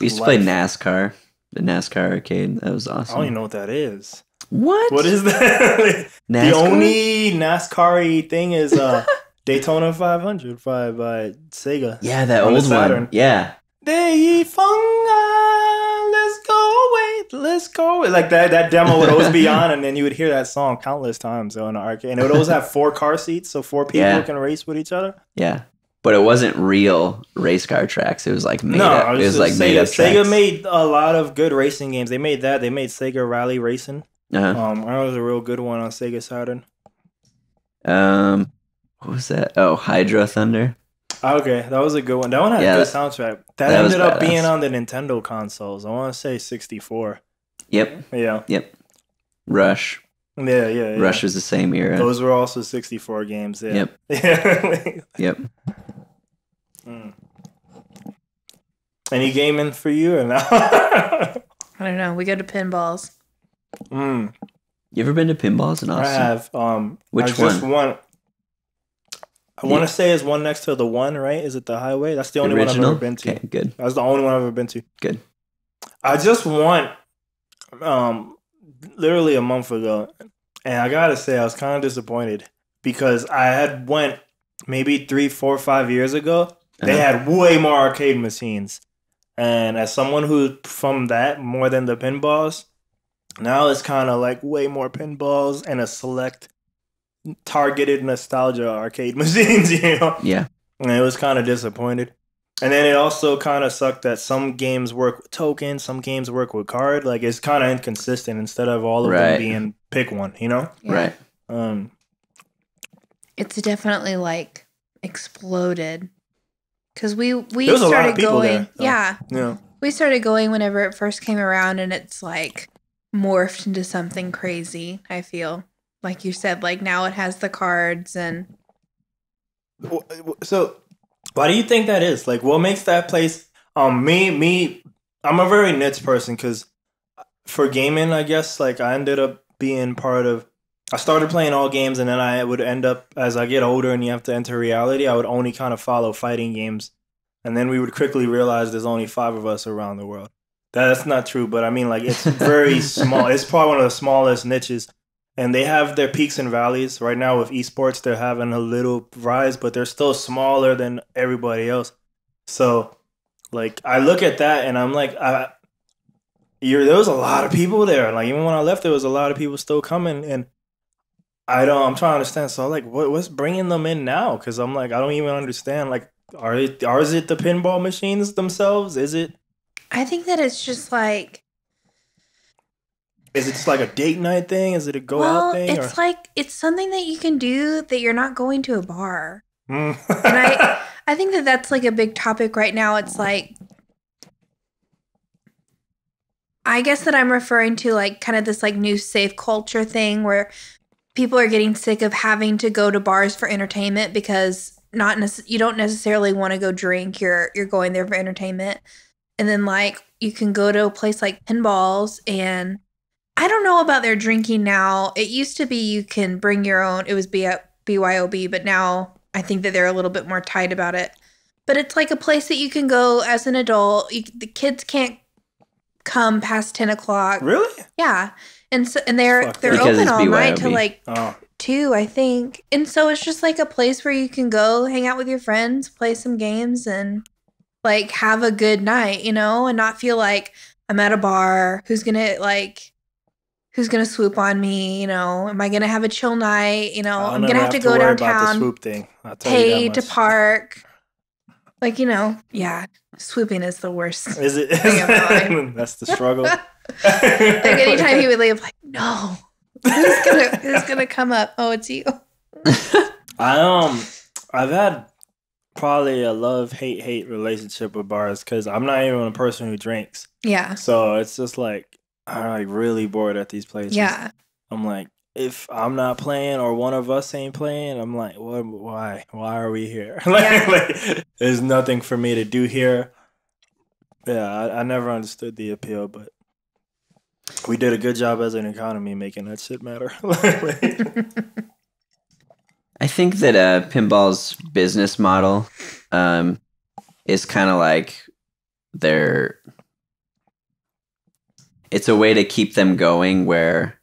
We used to play NASCAR. The NASCAR arcade. That was awesome. I don't even know what that is. What? What is that? NASCAR? The only NASCAR-y thing is Daytona 500 by Sega. Yeah, that on the old Saturn. one. Yeah. Let's go. Like that demo would always be on, and then you would hear that song countless times on the arcade. And it would always have 4 car seats, so 4 people can race with each other. Yeah. But it wasn't real race car tracks. It was like made up. It was like made up tracks. Sega made a lot of good racing games. They made that. They made Sega Rally Racing. Uh-huh. That was a real good one on Sega Saturn. What was that? Oh, Hydro Thunder. Okay, that was a good one. That one had a good soundtrack. That ended up being on the Nintendo consoles. I want to say 64. Yep. Yeah. Yep. Rush. Yeah. Rush was the same era. Those were also 64 games. Yeah. Yep. Yep. Any gaming for you or no? I don't know. We go to pinballs. You ever been to pinballs in Austin? I have. Which one? I want to say it's one next to the one, right? Is it the Highway? That's the only one I've ever been to. Okay, good. That's the only one I've ever been to. Good. I just went literally a month ago, and I gotta say I was kind of disappointed because I had went maybe 3, 4, 5 years ago. They had way more arcade machines, and as someone who's from that more than the pinballs, now it's kind of like way more pinballs and a select targeted nostalgia arcade machines, you know? Yeah. And it was kind of disappointed. And then it also kind of sucked that some games work with tokens, some games work with card. Like, it's kind of inconsistent instead of all of them being pick one, you know? Yeah. Right. It's definitely, like, exploded. Because we There was a lot started of people going. there, Yeah. We started going whenever it first came around, and it's, like, morphed into something crazy, I feel. Like you said, like now it has the cards and. So, why do you think that is? Like, what makes that place? Me, I'm a very niche person because for gaming, I guess, like I ended up being part of. I started playing all games, and then I would end up as I get older and you have to enter reality. I would only kind of follow fighting games, and then we would quickly realize there's only 5 of us around the world. That's not true, but I mean, like it's very small. It's probably one of the smallest niches. And they have their peaks and valleys. Right now with esports, they're having a little rise, but they're still smaller than everybody else. So, like, I look at that and I'm like, there was a lot of people there. Like, even when I left, there was a lot of people still coming. And I'm trying to understand. So, like, what's bringing them in now? Because I'm like, I don't even understand. Like, is it the pinball machines themselves? Is it? I think that it's just like Is it just like a date night thing? Is it a go out thing? It's like it's something that you can do that you're not going to a bar. And I think that that's like a big topic right now. It's like, I guess that I'm referring to like kind of this like new safe culture thing where people are getting sick of having to go to bars for entertainment because you don't necessarily want to go drink. You're going there for entertainment. And then like you can go to a place like Pinballs, and I don't know about their drinking now. It used to be you can bring your own. It was BYOB, but now I think that they're a little bit more tight about it. But it's like a place that you can go as an adult. The kids can't come past 10 o'clock. Really? Yeah. And they're open all night till like 2, I think. And so it's just like a place where you can go hang out with your friends, play some games, and like have a good night, and not feel like I'm at a bar. Who's gonna swoop on me? Am I gonna have a chill night? I'm gonna have to go downtown, swoop thing. pay to park. Like, yeah, swooping is the worst. Is it? That's the struggle. Like anytime he would leave, like, no, who's gonna come up? Oh, it's you. I've had probably a love-hate relationship with bars because I'm not even a person who drinks. Yeah. So it's just like I'm like really bored at these places. Yeah. I'm like, if I'm not playing or one of us ain't playing, I'm like, what? Why are we here? like, there's nothing for me to do here. Yeah, I never understood the appeal, but we did a good job as an economy making that shit matter. I think that Pinball's business model is kind of like it's a way to keep them going where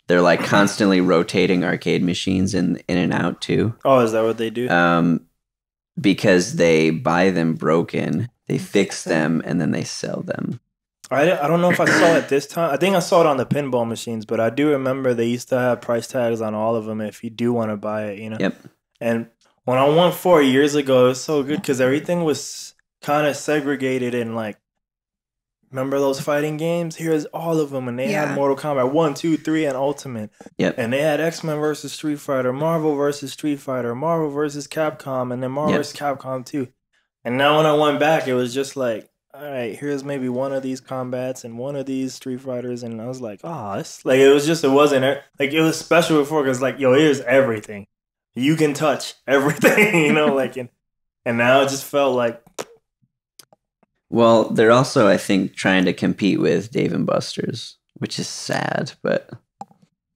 they're like constantly rotating arcade machines in and out too. Oh, is that what they do? Because they buy them broken, they fix them, and then they sell them. I don't know if I saw it this time. I think I saw it on the pinball machines, but I do remember they used to have price tags on all of them if you do want to buy it, Yep. And when I won 4 years ago, it was so good because everything was kind of segregated in like, remember those fighting games? Here's all of them, and they had Mortal Kombat 1, 2, 3, and Ultimate. Yep. And they had X-Men versus Street Fighter, Marvel versus Street Fighter, Marvel versus Capcom, and then Marvel versus Capcom 2. And now when I went back, it was just like, all right, here's maybe one of these combats and one of these Street Fighters, and I was like, it's like it wasn't like it was special before because like, yo, here's everything, you can touch everything, like, and now it just felt like. Well, they're also, I think, trying to compete with Dave & Buster's, which is sad, but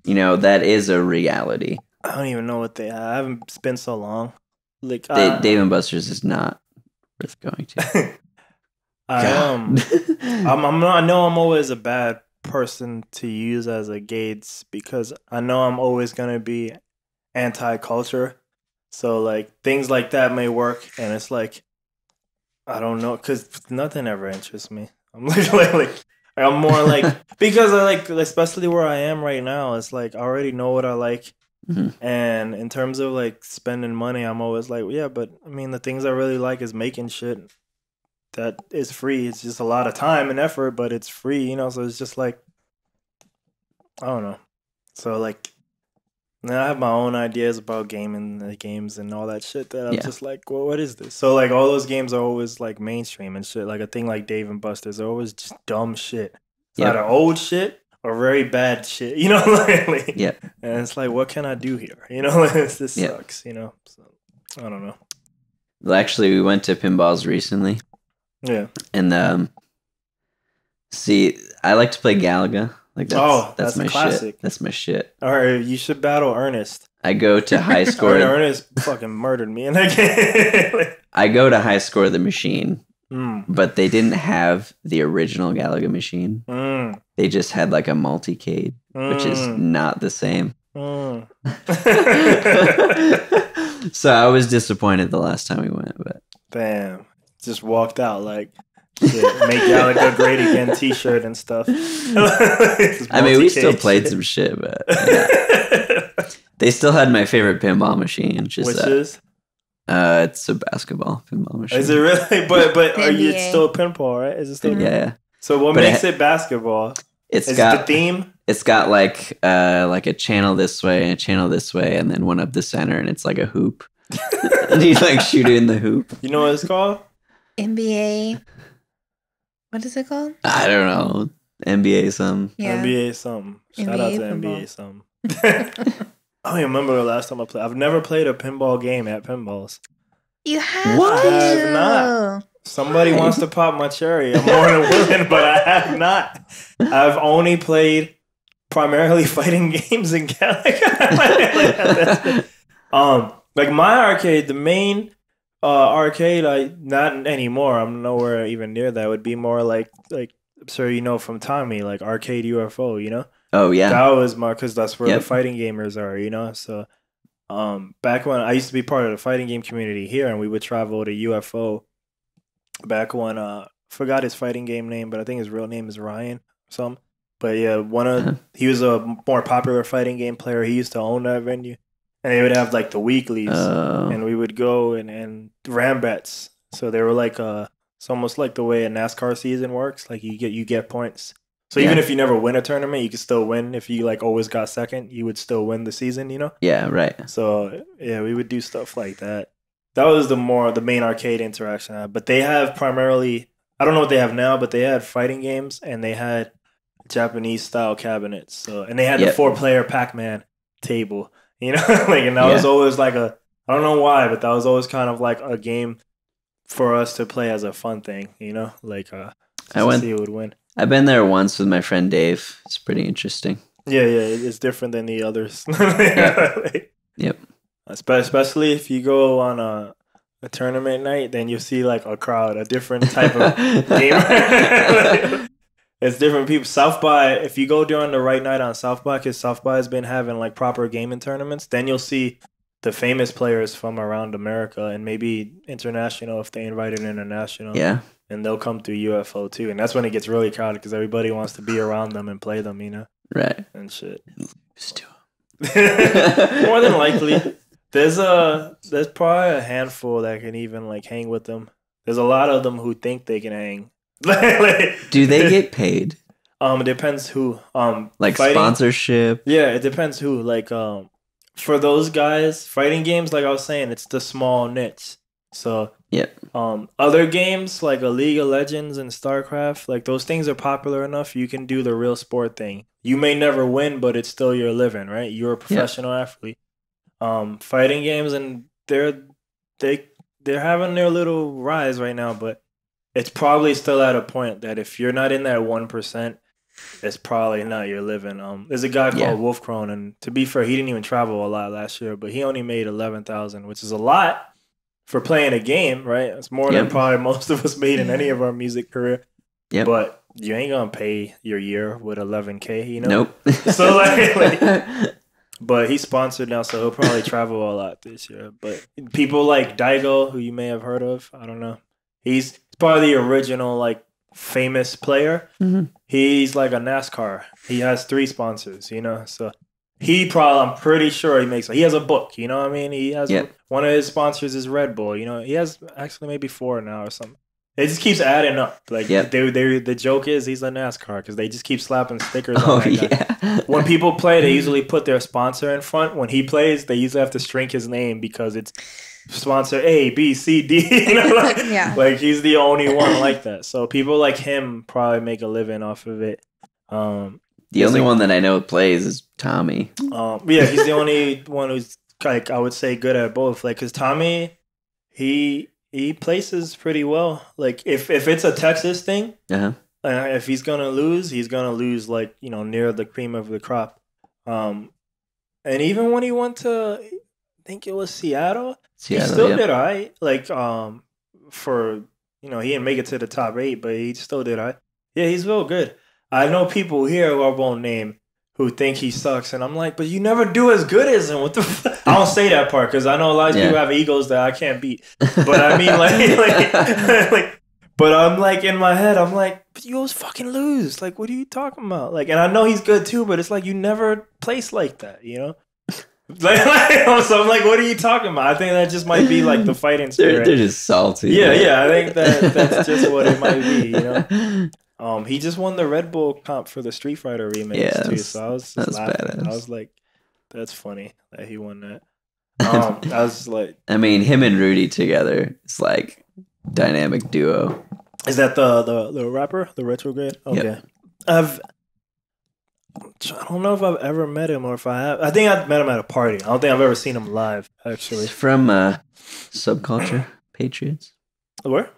that is a reality. I don't even know what they have. I haven't been so long. Like Dave & Buster's is not worth going to. I know I'm always a bad person to use as a gauge because I know I'm always gonna be anti-culture. So like things like that may work, and it's like I don't know because nothing ever interests me. I'm like I'm more like because I like especially where I am right now. It's like I already know what I like. Mm-hmm. And in terms of like spending money, I'm always like, yeah, but I mean the things I really like is making shit that is free. It's just a lot of time and effort, but it's free, so it's just like I don't know. So like now I have my own ideas about gaming the games and all that shit that I'm just like, well, what is this? So like all those games are always like mainstream and shit. Like a thing like Dave & Buster's are always just dumb shit. It's either old shit or very bad shit, like, and it's like, what can I do here? This sucks, So I don't know. Well, actually, we went to Pinballs recently. Yeah. And see, I like to play Galaga. Like that's my classic. Shit. That's my shit. All right, you should battle Ernest. I go to high score. Ernest fucking murdered me in that game. I go to high score the machine, but they didn't have the original Galaga machine. They just had like a multicade, which is not the same. So I was disappointed the last time we went, but damn, just walked out like. Make Galaga great again t-shirt and stuff. I mean, we still played some shit, but they still had my favorite pinball machine, which is it's a basketball pinball machine. Is it really? But are you? It's still a pinball, right? Is it still? Yeah. So what makes it basketball? It's Is got it the theme? It's got like a channel this way and a channel this way, and then one up the center, and it's like a hoop. And you like shoot it in the hoop. You know what it's called? NBA. What is it called? I don't know. NBA some. Yeah. NBA something. Shout out NBA to pinball. NBA something. I don't even remember the last time I played. I've never played a pinball game at pinballs. You have What? to. I have not. Somebody Why? wants to pop my cherry. I'm more than willing, but I have not. I've only played primarily fighting games in California. Like my arcade, the main arcade, not anymore. I'm nowhere even near that. Would be more like I'm sure you know from Tommy, like Arcade UFO. You know, Oh yeah. that was my because that's where Yep. the fighting gamers are. You know, so back when I used to be part of the fighting game community here, and we would travel to UFO. Back when forgot his fighting game name, but I think his real name is Ryan. Some, but yeah, he was a more popular fighting game player. He used to own that venue, and they would have like the weeklies, Oh. and we would go and ram bets. So they were like it's almost like the way a NASCAR season works. Like you get points. So even Yeah. if you never win a tournament, you could still win. If you like always got second, you would still win the season. You know. Yeah. Right. So yeah, we would do stuff like that. That was the main arcade interaction. But they have primarily, I don't know what they have now, but they had fighting games and they had Japanese style cabinets. So and they had the Yep. 4-player Pac-Man table. You know, like and that was Yeah. always like I don't know why, but that was always kind of like a game for us to play as a fun thing. You know, like I to went. see who would win. I've been there once with my friend Dave. It's pretty interesting. Yeah, it's different than the others. Yep. Especially if you go on a tournament night, then you see like a crowd, a different type of gamer. It's different people. South by, if you go during the right night on South by, because South by has been having like proper gaming tournaments, then you'll see the famous players from around America and maybe international if they invited international. Yeah. And they'll come through UFO too. And that's when it gets really crowded because everybody wants to be around them and play them, you know, Right. and shit. Lose to him. More than likely. There's probably a handful that can even like hang with them. There's a lot of them who think they can hang. Do they get paid? It depends who. Like fighting- sponsorship? Yeah, it depends who. Like for those guys, fighting games, like I was saying, it's the small niche. So Yep. Other games like a League of Legends and StarCraft, like those things are popular enough. You can do the real sport thing. You may never win, but it's still your living, right? You're a professional athlete. Fighting games, and they're having their little rise right now, but it's probably still at a point that if you're not in that 1%, it's probably not your living. There's a guy called Wolf Crone, and to be fair, he didn't even travel a lot last year, but he only made 11,000, which is a lot for playing a game, right? It's more than probably most of us made in any of our music career. Yep. But you ain't gonna pay your year with 11K, you know. Nope. So like but he's sponsored now, so he'll probably travel a lot this year. But people like Daigo, who you may have heard of, I don't know. He's probably the original like famous player. Mhm. He's like a NASCAR. He has 3 sponsors, you know. So I'm pretty sure he has a book, you know what I mean? He has one of his sponsors is Red Bull, you know. He has actually maybe 4 now or something. It just keeps adding up. Like the joke is he's a NASCAR because they just keep slapping stickers on that guy. When people play, they usually put their sponsor in front. When he plays, they usually have to shrink his name because it's sponsor A, B, C, D. You know, like he's the only one like that. So people like him probably make a living off of it. The only one that I know plays is Tommy. Yeah, he's the only one who's like I would say good at both. Like, cause Tommy, he places pretty well. Like if it's a Texas thing, if he's gonna lose like, you know, near the cream of the crop. And even when he went to, I think it was Seattle, he still did all right. Like for, you know, he didn't make it to the top 8, but he still did all right. Yeah, he's real good. I know people here who I won't name who think he sucks, and I'm like, but you never do as good as him. What the fuck? I don't say that part because I know a lot of people have egos that I can't beat. But I mean, like, but I'm like in my head, I'm like, but you always fucking lose. Like, what are you talking about? Like, and I know he's good too, but it's like you never place like that, you know? So I'm like, what are you talking about? I think that just might be like the fighting spirit. They're just salty. Yeah, I think that's just what it might be, you know? He just won the Red Bull comp for the Street Fighter remakes Yeah, too. So I was just laughing. badass. I was like, "That's funny that he won that." I was like, I mean, him and Rudy together is like dynamic duo. "Is that the rapper, the Retrograde?" Okay, I don't know if I've ever met him or if I have. I think I met him at a party. I don't think I've ever seen him live. Actually, He's from Subculture Patriots. Where?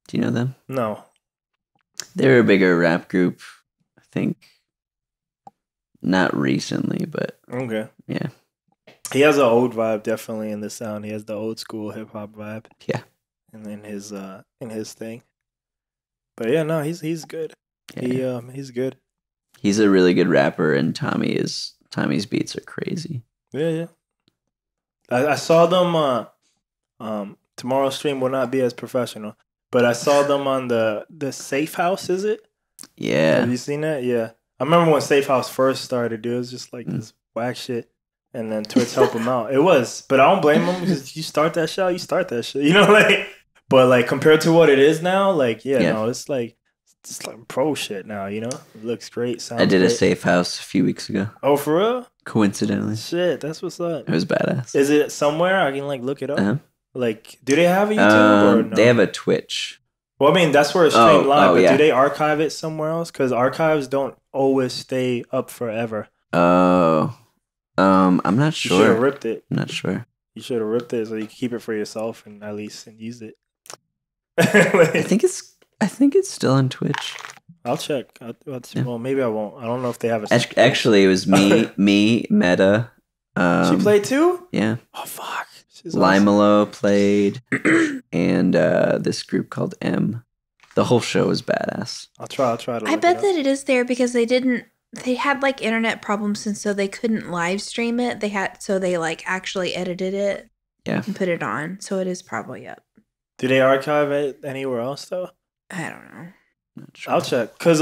Do you know them? No. They're a bigger rap group. I think not recently, but Okay. yeah. He has an old vibe, definitely in the sound. He has the old school hip hop vibe. Yeah. And in his thing. But yeah, no, he's good. Yeah. He's good. He's a really good rapper, and Tommy's beats are crazy. Yeah. I saw them. Tomorrow's stream will not be as professional, but I saw them on the Safe House. Is it? Yeah. Have you seen that? Yeah. I remember when Safe House first started, dude. It was just like this whack shit. And then Twitch helped him out. It was. But I don't blame him because you start that shit. You know, like, but like compared to what it is now, like, no, it's like pro shit now, you know? It looks great. Sounds I did great. a Safe House a few weeks ago. Oh, for real? Coincidentally. Shit, that's what's up. It was badass. Is it somewhere I can like look it up? Uh-huh. Like, do they have a YouTube or no? They have a Twitch. Well, I mean, that's where it's streamed live, but yeah. do they archive it somewhere else? Because archives don't always stay up forever. Oh. I'm not You sure. should have ripped it. I'm not sure. You should have ripped it so you can keep it for yourself and at least use it. I think it's still on Twitch. I'll check. Well, maybe I won't. I don't know if they have a. Actually, it was me, Meta. She played too? Yeah. Oh fuck. She's Limelo played, and this group called M. The whole show was badass. I'll try to. I bet that it is there because they had like internet problems and so they couldn't live stream it. They like actually edited it. Yeah. And put it on. So it is probably up. Do they archive it anywhere else though? I don't know. Not sure. I'll check. Cause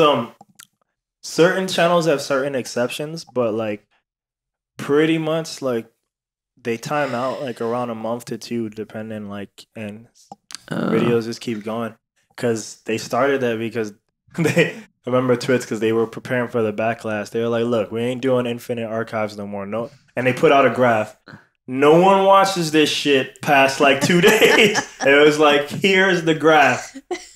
certain channels have certain exceptions, but like pretty much like they time out like around a month to two, depending like, and videos just keep going. Cause they started that because I remember Twitch because they were preparing for the backlash. They were like, "Look, we ain't doing infinite archives no more." No, and they put out a graph. No one watches this shit past like 2 days. And it was like, here's the graph.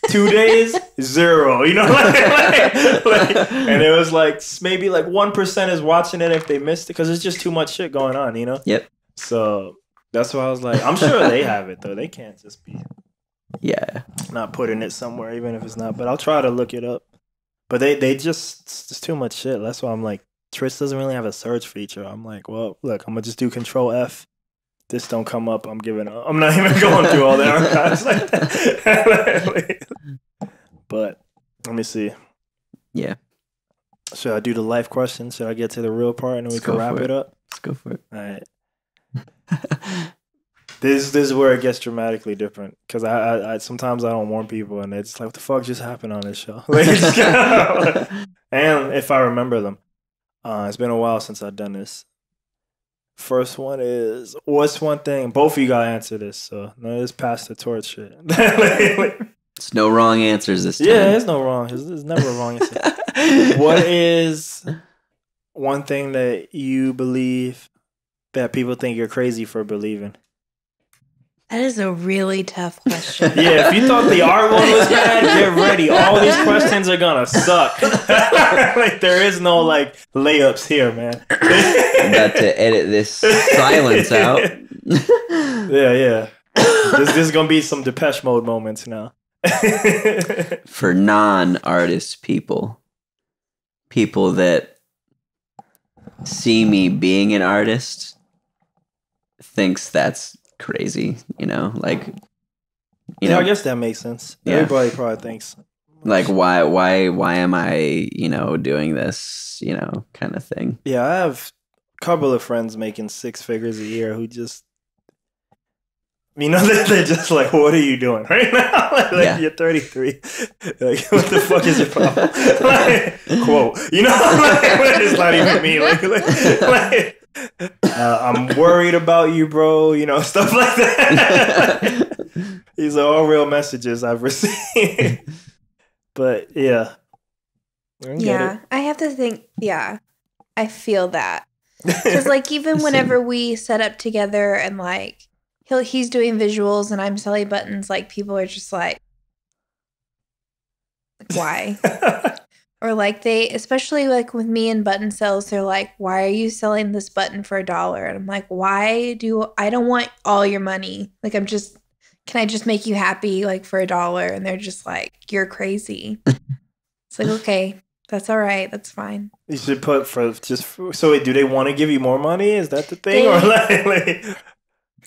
2 days, 0. You know, and it was like maybe like 1% is watching it if they missed it because it's just too much shit going on. You know. Yep. So that's why I was like, I'm sure they have it though. They can't just be not putting it somewhere, even if it's not. But I'll try to look it up. But they just it's too much shit. That's why I'm like, Twitch doesn't really have a search feature. I'm like, well, look, I'm gonna just do Control F. This don't come up. I'm giving up. I'm not even going through all the archives like that. But let me see. Yeah. Should I do the life question? Should I get to the real part and then we can wrap it up? Let's go for it. All right. This is where it gets dramatically different because I sometimes I don't warn people and it's like, what the fuck just happened on this show? Like, and if I remember them, it's been a while since I've done this. First one is, what's one thing? Both of you gotta answer this, so no, this pass the torch shit. It's no wrong answers this time. Yeah, there's no wrong. There's never a wrong answer. What is one thing that you believe that people think you're crazy for believing? That is a really tough question. Yeah, if you thought the art one was bad, get ready. All these questions are gonna suck. Like there is no like layups here, man. I'm about to edit this silence out. Yeah. This is gonna be some Depeche Mode moments now. For non-artist people that see me being an artist thinks that's crazy, you know, like, you know, I guess that makes sense. Yeah. Everybody probably thinks, like, why am I, you know, doing this, you know, kind of thing. Yeah, I have a couple of friends making 6 figures a year who just, you know, they're just like, what are you doing right now? Like you're 33. Like, what the fuck is your problem? Like, quote, you know, like, it's not even me. Like I'm worried about you, bro. You know, stuff like that. These are all real messages I've received. But yeah. Yeah, I have to think. Yeah, I feel that. Because, like, even whenever we set up together and, like, he's doing visuals and I'm selling buttons, like, people are just like, why? Or, like, especially, like, with me and button sales, they're like, why are you selling this button for $1? And I'm like, I don't want all your money. Like, can I just make you happy, like, for $1? And they're just like, you're crazy. It's like, okay. That's all right. That's fine. You should put so wait, do they want to give you more money? Is that the thing?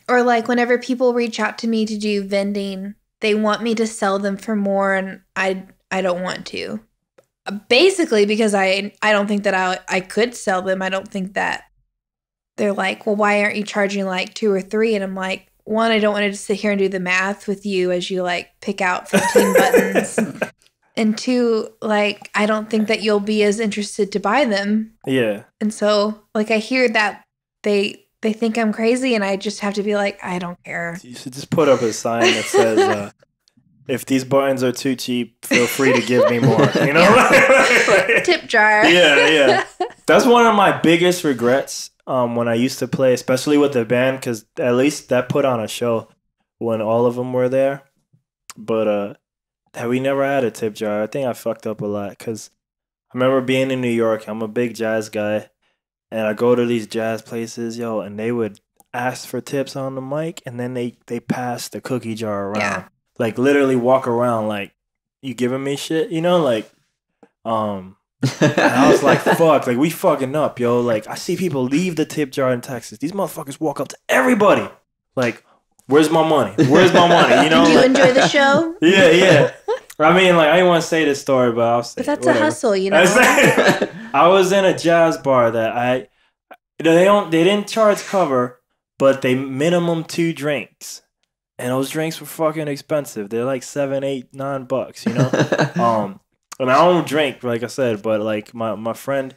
Or like whenever people reach out to me to do vending, they want me to sell them for more and I don't want to. Basically because I don't think that I could sell them. I don't think that they're like, well, why aren't you charging like 2 or 3? And I'm like, one, I don't want to sit here and do the math with you as you like pick out 15 buttons. And 2, like, I don't think that you'll be as interested to buy them. Yeah. And so, like, I hear that they think I'm crazy, and I just have to be like, I don't care. You should just put up a sign that says, if these buttons are too cheap, feel free to give me more. You know? Tip jar. Yeah. That's one of my biggest regrets when I used to play, especially with the band, because at least that put on a show when all of them were there. But, that we never had a tip jar. I think I fucked up a lot because I remember being in New York. I'm a big jazz guy, and I go to these jazz places, and they would ask for tips on the mic, and then they pass the cookie jar around. Yeah. Like, literally walk around like, you giving me shit? You know, like, and I was like, fuck, like, we fucking up, yo. Like, I see people leave the tip jar in Texas. These motherfuckers walk up to everybody. Like, where's my money? Where's my money? You know? Did you enjoy the show? Yeah. I mean, like, I didn't want to say this story, but I'll say But that's whatever. a hustle, you know? I was in a jazz bar that they didn't charge cover, but they minimum 2 drinks. And those drinks were fucking expensive. They're like $7, $8, $9, you know? And I don't drink, like I said, but like my friend,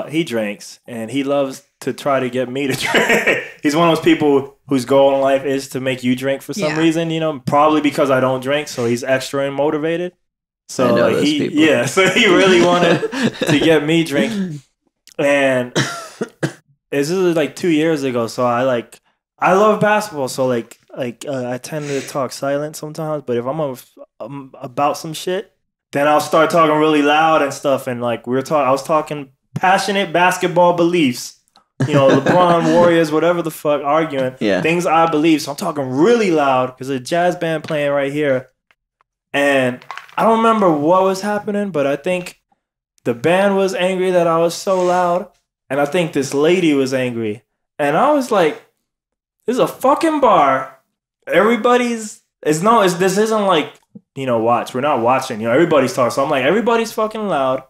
he drinks and he loves to try to get me to drink. He's one of those people whose goal in life is to make you drink for some reason, you know, probably because I don't drink, so he's extra motivated. So like so he really wanted to get me drink. And this is like 2 years ago, so I love basketball, so I tend to talk silent sometimes, but if I'm about some shit, then I'll start talking really loud and stuff, and like I was talking passionate basketball beliefs. You know, LeBron, Warriors, whatever the fuck, arguing. Yeah. Things I believe. So I'm talking really loud because there's a jazz band playing right here. And I don't remember what was happening, but I think the band was angry that I was so loud. And I think this lady was angry. And I was like, this is a fucking bar. This isn't like, you know, watch. We're not watching. You know, everybody's talking. So I'm like, everybody's fucking loud.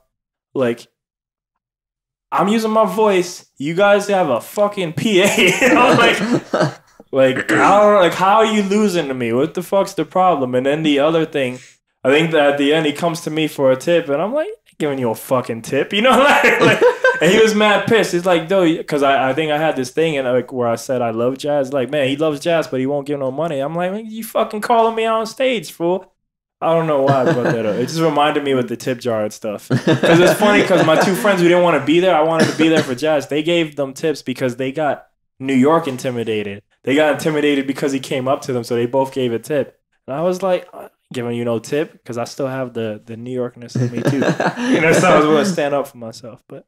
Like, I'm using my voice. You guys have a fucking PA. You know, like I don't know, like, how are you losing to me? What the fuck's the problem? And then the other thing, I think that at the end he comes to me for a tip, and I'm like, giving you a fucking tip, you know? like, and he was mad pissed. He's like, dude, because I think I had this thing and like where I said I love jazz. Like, man, he loves jazz, but he won't give no money. I'm like, you fucking calling me out on stage, fool. I don't know why I brought that up. It just reminded me with the tip jar and stuff. Because it's funny because my 2 friends who didn't want to be there, I wanted to be there for jazz. They gave them tips because they got New York intimidated. They got intimidated because he came up to them, so they both gave a tip. And I was like, giving you no tip because I still have the New Yorkness in me too. You know, so I was willing to stand up for myself. But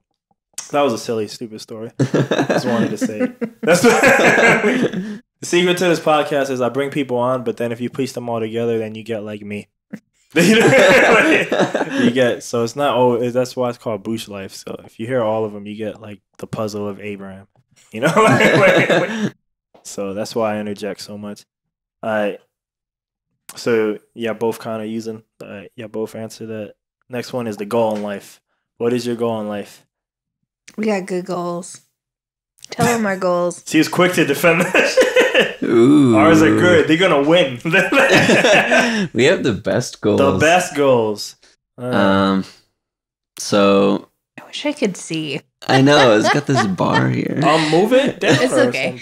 that was a silly, stupid story. I just wanted to say it. That's the secret to this podcast is I bring people on, but then if you piece them all together, then you get like me. You get, so it's not that's why it's called Boosh life. So if you hear all of them, you get like the puzzle of Abraham, you know. So that's why I interject so much. So yeah, both kind of using both answer that. Next one is the goal in life. What is your goal in life? We got good goals. Tell them our goals. She was quick to defend that shit. Ooh. Ours are good. They're gonna win. We have the best goals. The best goals. So I wish I could see. I know it's got this bar here. I'll move it down. It's okay.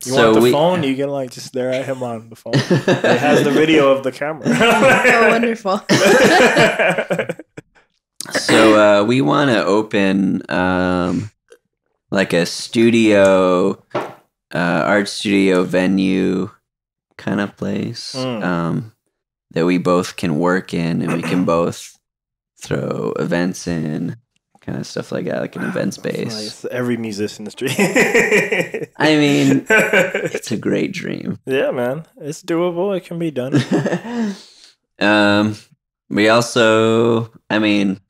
You want the phone? You can like just stare at him on the phone. It has the video of the camera. Oh, wonderful. So we want to open like a studio, art studio venue kind of place that we both can work in, and we can both throw events in, kind of stuff like that, like an event space. Nice. Every musician's dream. I mean, it's a great dream. Yeah, man, it's doable. It can be done. We also, I mean,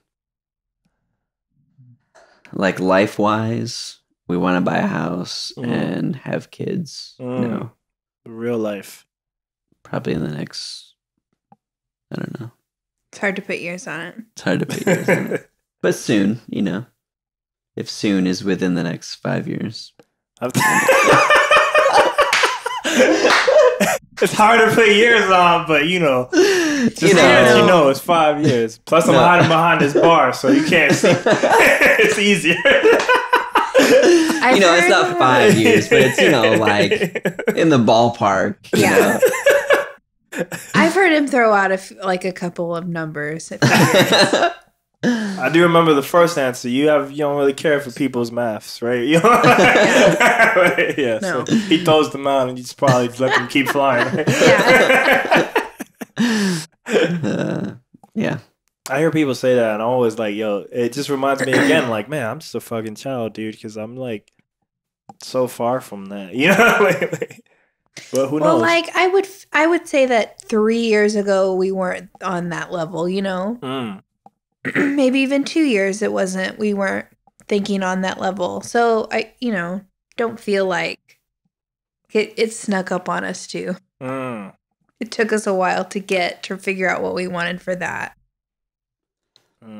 like life-wise, we want to buy a house and have kids. You know, real life. Probably in the next, I don't know. It's hard to put years on it. It's hard to put years on it. But soon, you know. If soon is within the next 5 years. It's hard to put years on, but you know, just you know, it's 5 years. Plus, I'm hiding behind this bar, so you can't see. It's easier. You know, it's not 5 years, but it's, you know, like in the ballpark. You know? I've heard him throw out a couple of numbers. I do remember the first answer. You don't really care for people's maths, right? You know? Yeah. No. So he throws them out, and you just probably let them keep flying. Right? Yeah. I hear people say that, and I'm always like, "Yo," it just reminds me again, like, man, I'm just a fucking child, dude, because I'm like so far from that, you know. But who knows? Well, like I would say that 3 years ago we weren't on that level, you know. Maybe even 2 years we weren't thinking on that level. So I, you know, don't feel like it snuck up on us too. It took us a while to figure out what we wanted for that.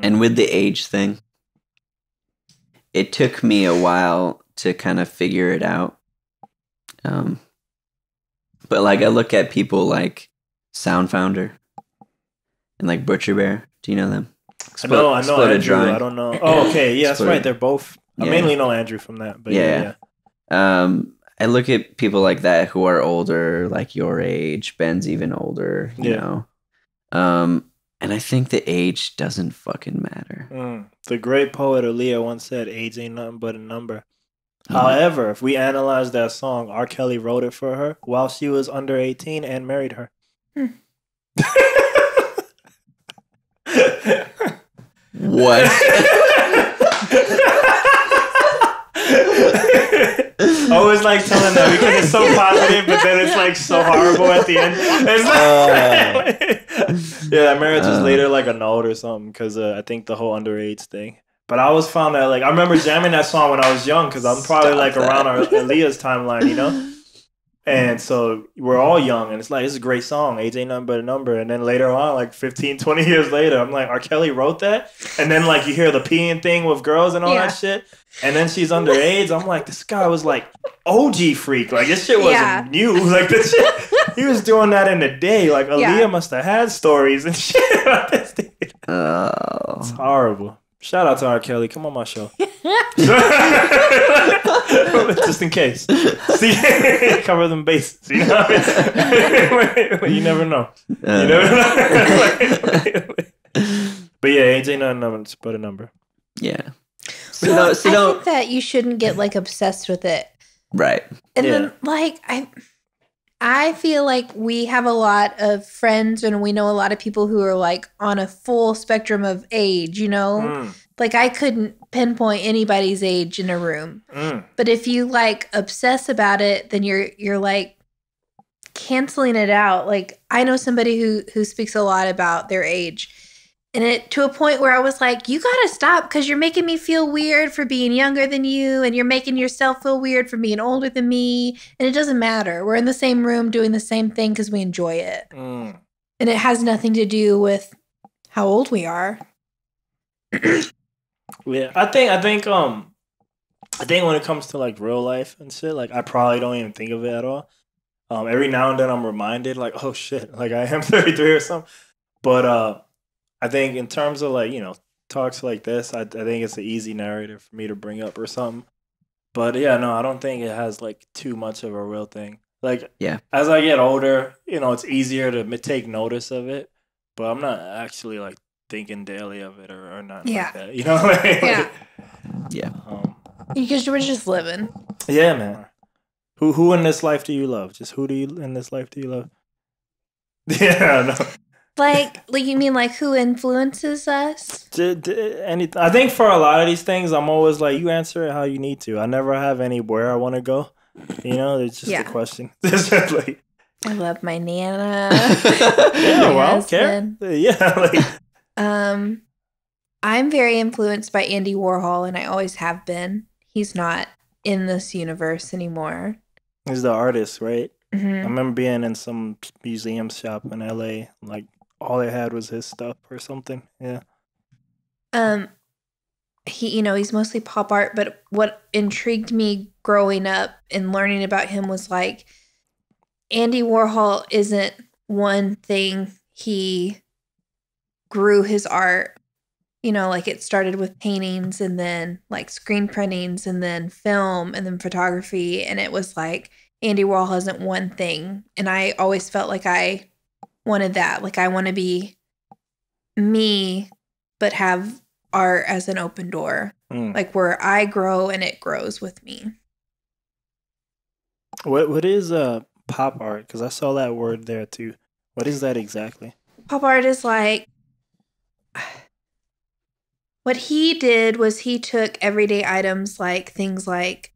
And with the age thing, it took me a while to kind of figure it out. But like I look at people like Sound Founder and like Butcher Bear. Do you know them? I know Andrew. I don't know. Oh, okay. Yeah, that's right. They're both. I mainly know Andrew from that. But yeah. I look at people like that who are older, like your age. Ben's even older, you know. And I think the age doesn't fucking matter. The great poet Aaliyah once said, "Age ain't nothing but a number." However, if we analyze that song, R. Kelly wrote it for her while she was under 18 and married her. What? I always like telling that because it's so positive, but then it's like so horrible at the end. It's like, that marriage was later like annulled or something because I think the whole underage thing. But I always found that, like, I remember jamming that song when I was young because I'm probably like around Aaliyah's timeline, you know? And so we're all young, and it's like, it's a great song. Age ain't nothing but a number. And then later on, like 15, 20 years later, I'm like, R. Kelly wrote that? And then, like, you hear the peeing thing with girls and all that shit. And then she's underage. I'm like, this guy was like OG freak. Like, this shit wasn't new. Like, this shit, he was doing that in the day. Like, Aaliyah must have had stories and shit about this dude. Oh. It's horrible. Shout out to R. Kelly. Come on my show. Just in case. See, cover them bases. You know what I mean? You never know. You never know. But yeah, age ain't nothing but a number. Yeah. I think that you shouldn't get like obsessed with it. Right. And then like I feel like we have a lot of friends and we know a lot of people who are like on a full spectrum of age, you know? Like I couldn't pinpoint anybody's age in a room. But if you like obsess about it, then you're like canceling it out. Like I know somebody who speaks a lot about their age. And it to a point where I was like, you got to stop because you're making me feel weird for being younger than you. And you're making yourself feel weird for being older than me. And it doesn't matter. We're in the same room doing the same thing because we enjoy it. And it has nothing to do with how old we are. Yeah, I think when it comes to like real life and shit, like I probably don't even think of it at all. Every now and then I'm reminded like, oh shit, like I am 33 or something. But I think in terms of like, you know, talks like this, I think it's an easy narrative for me to bring up or something. But yeah, no, I don't think it has like too much of a real thing. Like, Yeah. as I get older, it's easier to take notice of it, but I'm not actually like thinking daily of it or nothing like that. You know? Yeah. Yeah. Because we're just living. Yeah, man. Who in this life do you love? Just who in this life do you love? Yeah, no. Like you mean like who influences us? Anything. I think for a lot of these things, I'm always like, you answer it how you need to. I never have anywhere I want to go. It's just a question. It's just like, I love my Nana. yeah, well, I don't care. Yeah, like, I'm very influenced by Andy Warhol, and I always have been. He's not in this universe anymore. he's the artist, right? Mm-hmm. I remember being in some museum shop in LA, like all they had was his stuff or something. Yeah. He's mostly pop art, but what intrigued me growing up and learning about him was like Andy Warhol isn't one thing. He grew his art, like it started with paintings and then like screen printings and then film and then photography. And it was like Andy Warhol isn't one thing. And I always felt like I wanted that. Like I want to be me, but have art as an open door, like where I grow and it grows with me. What is pop art? Because I saw that word there too. What is that exactly? Pop art is like, what he did was he took everyday items like things like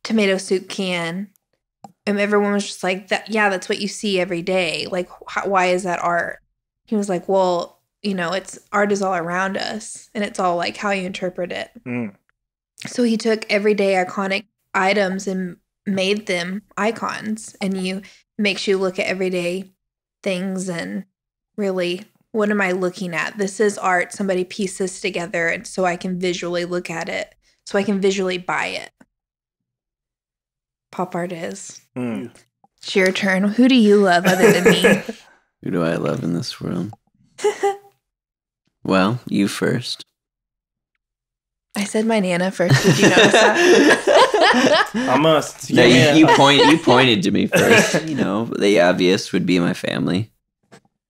tomato soup can, and everyone was just like, "That, yeah, that's what you see every day. Like, why is that art?" He was like, "Well, it's art is all around us, and it's all like how you interpret it." So he took everyday iconic items and made them icons, and makes you look at everyday things and really, what am I looking at? This is art. Somebody pieced this together, and so I can visually look at it, so I can visually buy it. Pop art is. It's your turn. Who do you love other than me? Who do I love in this world? Well, you first. I said my Nana first. Did you notice that? I must. No, you pointed to me first. The obvious would be my family.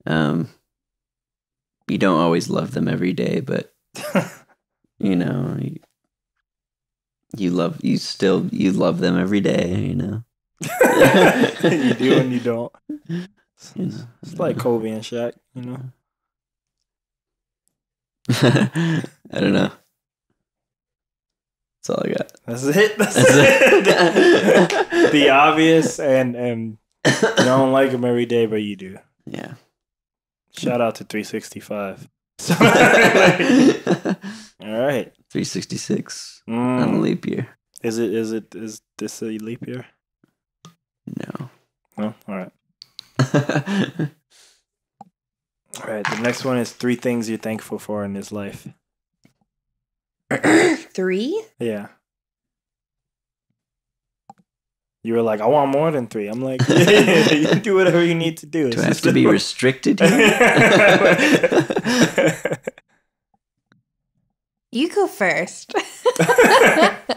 You don't always love them every day, but you love them every day. You do and you don't. It's like Kobe and Shaq. I don't know. That's all I got. That's it. The obvious, and you don't like them every day, but you do. Yeah. Shout out to 365. All right. 366 on a leap year. Is this a leap year? No. No? All right. All right. The next one is 3 things you're thankful for in this life. 3? Yeah. You were like, I want more than 3. I'm like, yeah, you can do whatever you need to do. Do I have to be restricted here? You go first.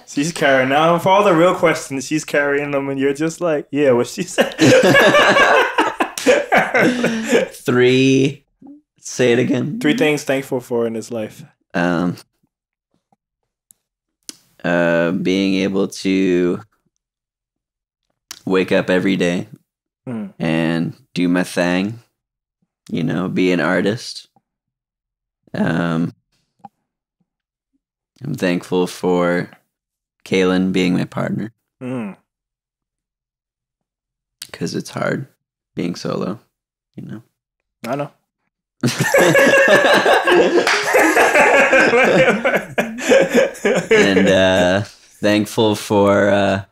She's carrying now. For all the real questions, she's carrying them, and you're just like, yeah, what she said. 3. Say it again. 3 things thankful for in his life. Being able to wake up every day and do my thing, be an artist. I'm thankful for Kaylin being my partner. Because it's hard being solo, I know. And thankful for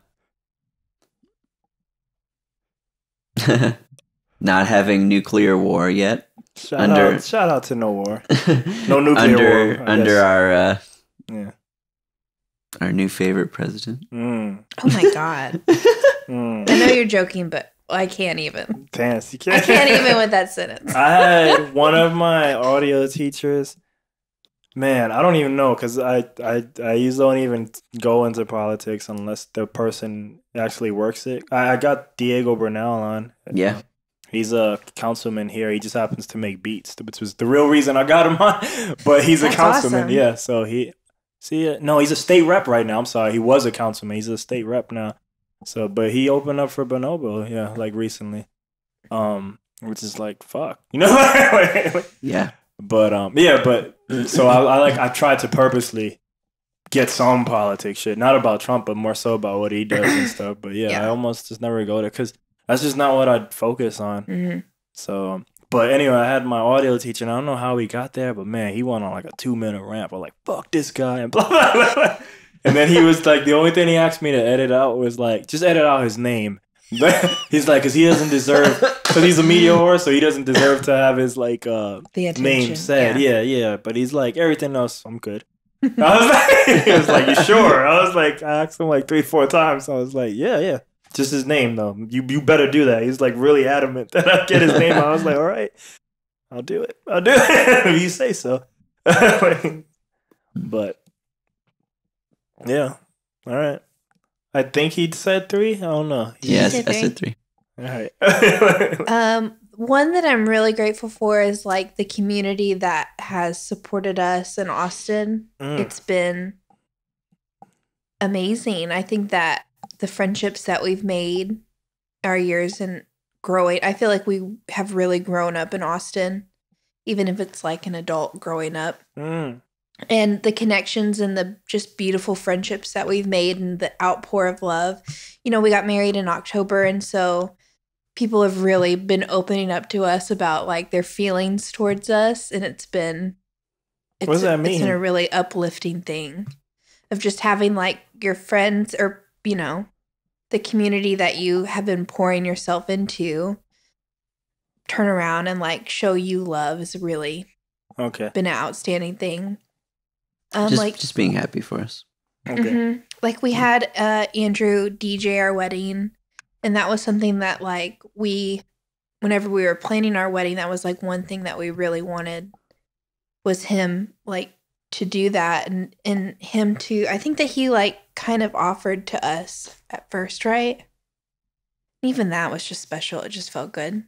not having nuclear war yet. Shout out to no war. No nuclear war. Under our our new favorite president. Oh my God. I know you're joking, but I can't even. Dance, you I can't even with that sentence. I had one of my audio teachers Man, I don't even know because I usually don't even go into politics unless the person actually works it. I got Diego Bernal on. Yeah. He's a councilman here. He just happens to make beats, which was the real reason I got him on. But he's a That's councilman, awesome. yeah. So no, he's a state rep right now. I'm sorry, he was a councilman. He's a state rep now. So, but he opened up for Bonobo, yeah, like recently, which is like fuck, you know. Yeah. But so I tried to purposely get some politics shit, not about Trump, but more so about what he does and stuff. But yeah, I almost just never go there because that's just not what I'd focus on. Mm-hmm. So, but anyway, I had my audio teacher, and I don't know how he got there, but man, he went on like a 2-minute rant. I'm like, fuck this guy, and blah, blah, blah, blah. And then he was like, the only thing he asked me to edit out was like, just edit out his name. He's like, because he doesn't deserve, because he's a media whore, so he doesn't deserve to have his like name said. Yeah. But he's like, everything else, I'm good. I was like, he was like, you sure? I was like, I asked him like 3-4 times. I was like, yeah. Just his name though. You better do that. He's like really adamant that I get his name. I was like, all right, I'll do it if you say so. But yeah, all right. I think he said 3. I don't know. Yes, said I said 3. All right. One that I'm really grateful for is like the community that has supported us in Austin. It's been amazing. I think that the friendships that we've made our years and growing, I feel like we have really grown up in Austin, even if it's like an adult growing up. And the connections and the just beautiful friendships that we've made and the outpour of love. You know, we got married in October, and so people have really been opening up to us about like their feelings towards us, and what does that mean? It's been a really uplifting thing of just having like your friends or, you know, the community that you have been pouring yourself into turn around and like show you love is really been an outstanding thing. Just being happy for us. Like we had Andrew DJ our wedding, and that was something that like whenever we were planning our wedding, that was like one thing that we really wanted was him like to do that, and him to, I think that he like kind of offered to us at first, right? Even that was just special. It just felt good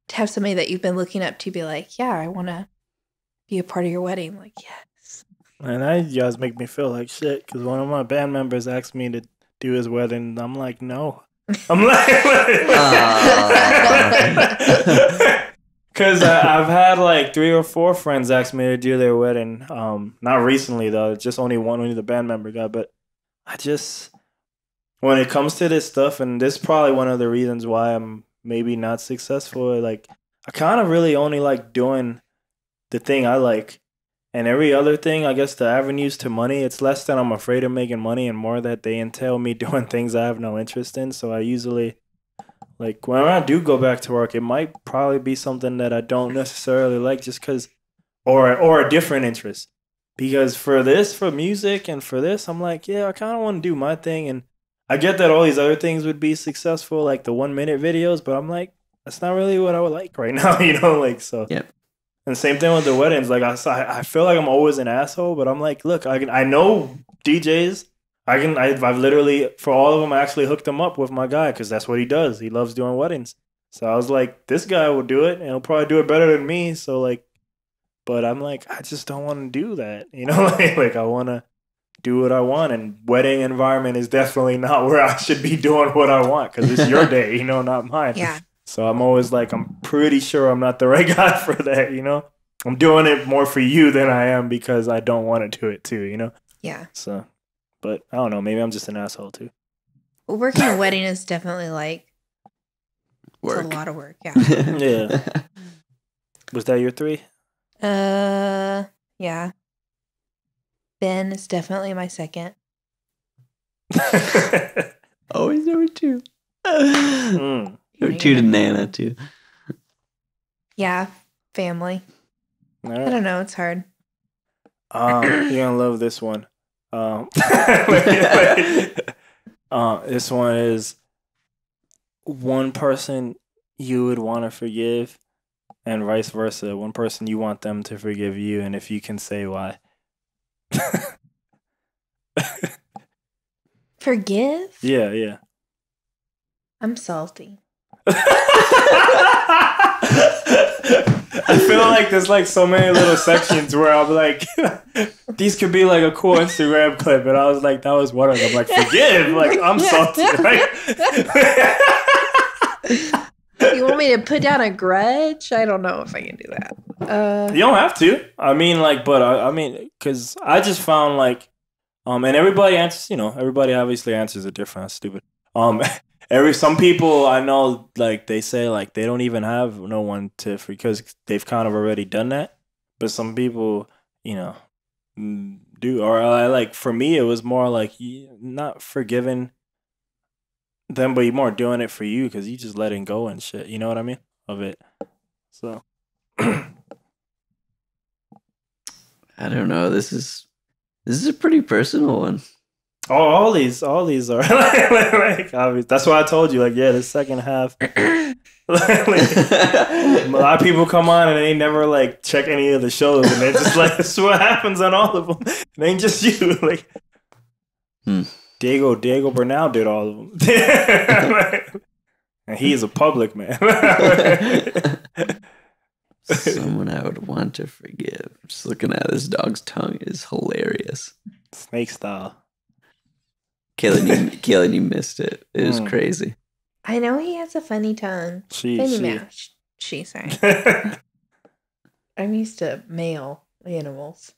to have somebody that you've been looking up to be like, yeah, I want to be a part of your wedding. Like, yes. And you guys make me feel like shit because one of my band members asked me to do his wedding. And I'm like, no. I'm like, because I've had like 3 or 4 friends ask me to do their wedding. Not recently though, just only the band member got. But I just, when it comes to this stuff, and this is probably one of the reasons why I'm maybe not successful. Like, I kind of really only like doing the thing I like. And every other thing, I guess the avenues to money, it's less that I'm afraid of making money and more that they entail me doing things I have no interest in. So I usually, like, when I do go back to work, it might probably be something that I don't necessarily like just because, or a different interest. Because for music and for this, I'm like, yeah, I kind of want to do my thing. And I get that all these other things would be successful, like the 1-minute videos, but I'm like, that's not really what I would like right now, you know? Like, so. Yep. And same thing with the weddings. Like I feel like I'm always an asshole, but I'm like, look, I know DJs. I've literally, for all of them, I actually hooked them up with my guy because that's what he does. He loves doing weddings. So I was like, this guy will do it, and he'll probably do it better than me. So like, but I'm like, I just don't want to do that, you know? Like I want to do what I want, and wedding environment is definitely not where I should be doing what I want because it's your day, you know, not mine. Yeah. So I'm always like, I'm pretty sure I'm not the right guy for that, you know? I'm doing it more for you than I am because I don't want to do it too, you know? Yeah. So, but I don't know. Maybe I'm just an asshole too. Well, working a wedding is definitely like Work. It's a lot of work, yeah. Yeah. Was that your 3? Yeah. Ben is definitely my second. Always number 2. Number 2 to Nana too. Yeah, family. All right. I don't know. It's hard. You're gonna love this one. This one is one person you would want to forgive and vice versa. One person you want them to forgive you, and if you can say why. Forgive? Yeah. I'm salty. I feel like there's like so many little sections where I'm like, these could be like a cool Instagram clip, and I was like, that was one of them. Like, forgive, like I'm salty. You want me to put down a grudge? I don't know if I can do that. You don't have to. I mean, like, but I mean, because I just found like, and everybody answers. Everybody obviously answers it different. That's stupid. Some people I know, like, they say like they don't even have no one to, because they've kind of already done that. But some people, do. Or like, for me, it was more like not forgiving them, but you're more doing it for you because you just letting go and shit. You know what I mean? Of it. So. I don't know. This is a pretty personal one. Oh, all these are like obvious. That's why I told you, like, yeah, the second half. A lot of people come on and they never like check any of the shows, and they're just like, this is what happens on all of them. It ain't just you. Like, Diego Bernal did all of them, and he is a public man. Someone I would want to forgive. Just looking at this dog's tongue is hilarious. Snake style. Kaylin, you missed it. It was crazy. I know he has a funny tongue. She, sorry. I'm used to male animals.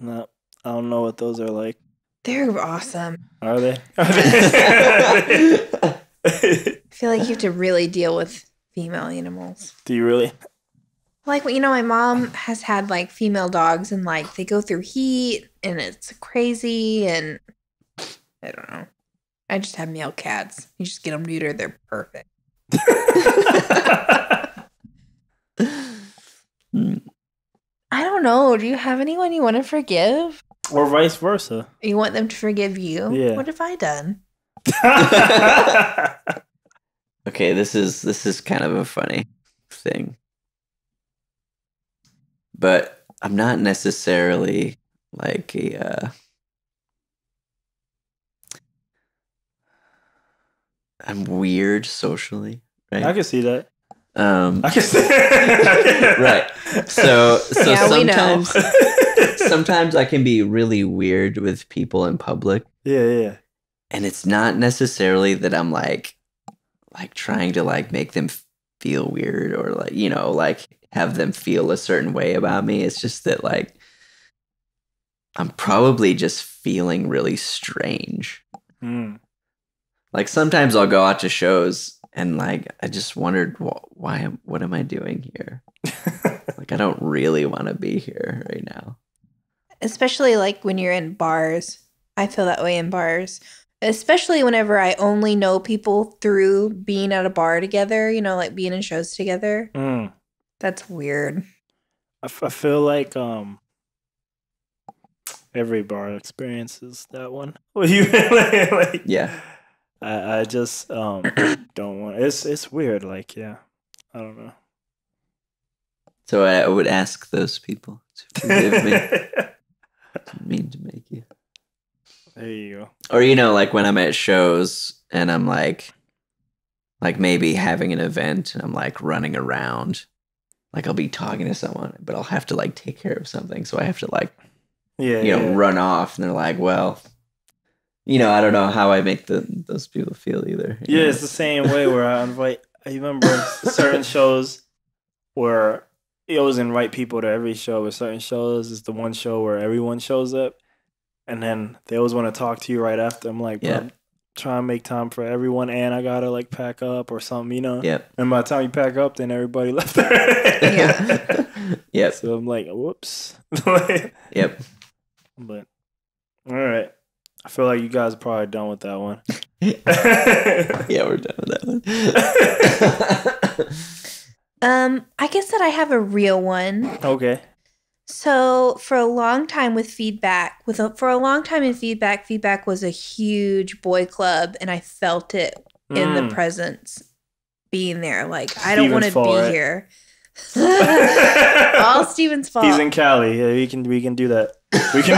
No, I don't know what those are like. They're awesome. Are they? I feel like you have to really deal with female animals. Do you really? Like, my mom has had like female dogs, and like they go through heat and it's crazy, and I don't know. I just have male cats. You just get them neutered, they're perfect. I don't know. Do you have anyone you want to forgive? Or vice versa. You want them to forgive you? Yeah. What have I done? Okay, this is kind of a funny thing. But I'm not necessarily like I'm weird socially, right? I can see that. I can see that. Right. So yeah, sometimes I can be really weird with people in public. Yeah. And it's not necessarily that I'm like trying to like make them feel weird or like, like have them feel a certain way about me. It's just that like I'm probably just feeling really strange. Like sometimes I'll go out to shows and like I just wondered what am I doing here? Like I don't really want to be here right now. Especially like when you're in bars. I feel that way in bars. Especially whenever I only know people through being at a bar together, like being in shows together. That's weird. I feel like every bar experiences that one. Like, yeah. I just don't want. It's weird. Like, yeah, I don't know. So I would ask those people to forgive me. Didn't mean to make you. There you go. Or like when I'm at shows and I'm like maybe having an event and I'm like running around, like I'll be talking to someone, but I'll have to like take care of something, so I have to like run off, and they're like, well. I don't know how I make those people feel either. Yeah, it's the same way where I remember certain shows where you always invite people to every show, but certain shows is the one show where everyone shows up, and then they always want to talk to you right after. I'm like, bro, try and make time for everyone, and I gotta like pack up or something, Yep. And by the time you pack up, then everybody left there. Yeah. Yep. So I'm like, whoops. Yep. But all right. I feel like you guys are probably done with that one. Yeah, we're done with that one. I guess that I have a real one. Okay. So for a long time with feedback, feedback was a huge boy club, and I felt it in the presence being there. Like, I don't want to be here. All Steven's fault. He's in Cali. Yeah, we can do that. We can.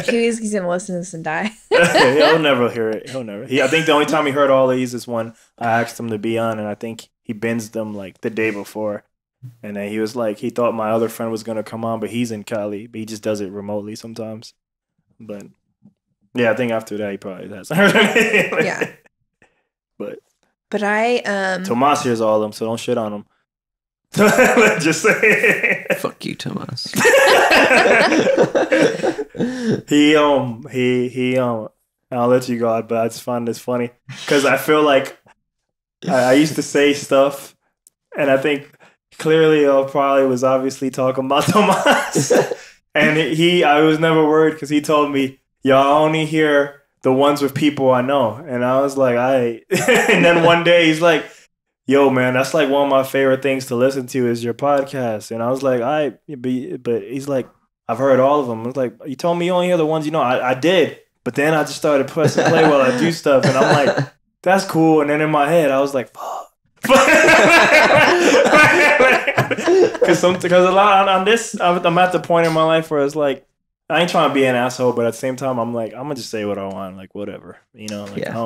He's gonna listen to this and die. He'll never hear it. He'll never. I think the only time he heard all these is when I asked him to be on, and I think he binged them like the day before, and then he was like, he thought my other friend was gonna come on, but he's in Cali, but he just does it remotely sometimes. But yeah, I think after that he probably hasn't heard anything. Yeah. But I Tomas hears all of them, so don't shit on him. Just say Fuck you, Tomas. he I'll let you go, but I just find this funny because I feel like I used to say stuff, and I think clearly I probably was obviously talking about Tomas, and I was never worried because he told me, y'all only hear the ones with people I know, and I was like, and then one day he's like, yo, man, that's like one of my favorite things to listen to is your podcast. And I was like, but he's like, I've heard all of them. I was like, you told me you only hear the ones you know. I did, but then I just started pressing play while I do stuff, and I'm like, that's cool. And then in my head, I was like, fuck. Because a lot on this, I'm at the point in my life where it's like, I ain't trying to be an asshole, but at the same time, I'm like, I'm gonna just say what I want, like whatever, you know. Like I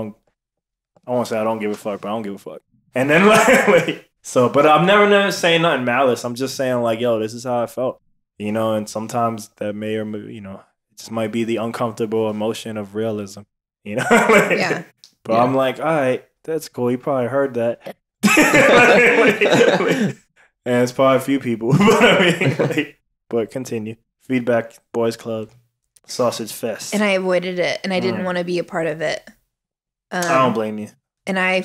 won't say I don't give a fuck, but I don't give a fuck. And then but I'm never saying nothing malice. I'm just saying like, yo, this is how I felt, you know. And sometimes that may or it just might be the uncomfortable emotion of realism, you know. Yeah. But I'm like, all right, that's cool. You probably heard that, and it's probably a few people. But but continue. Feedback Boys Club, Sausage Fest. And I avoided it, and I didn't want to be a part of it. I don't blame you. And I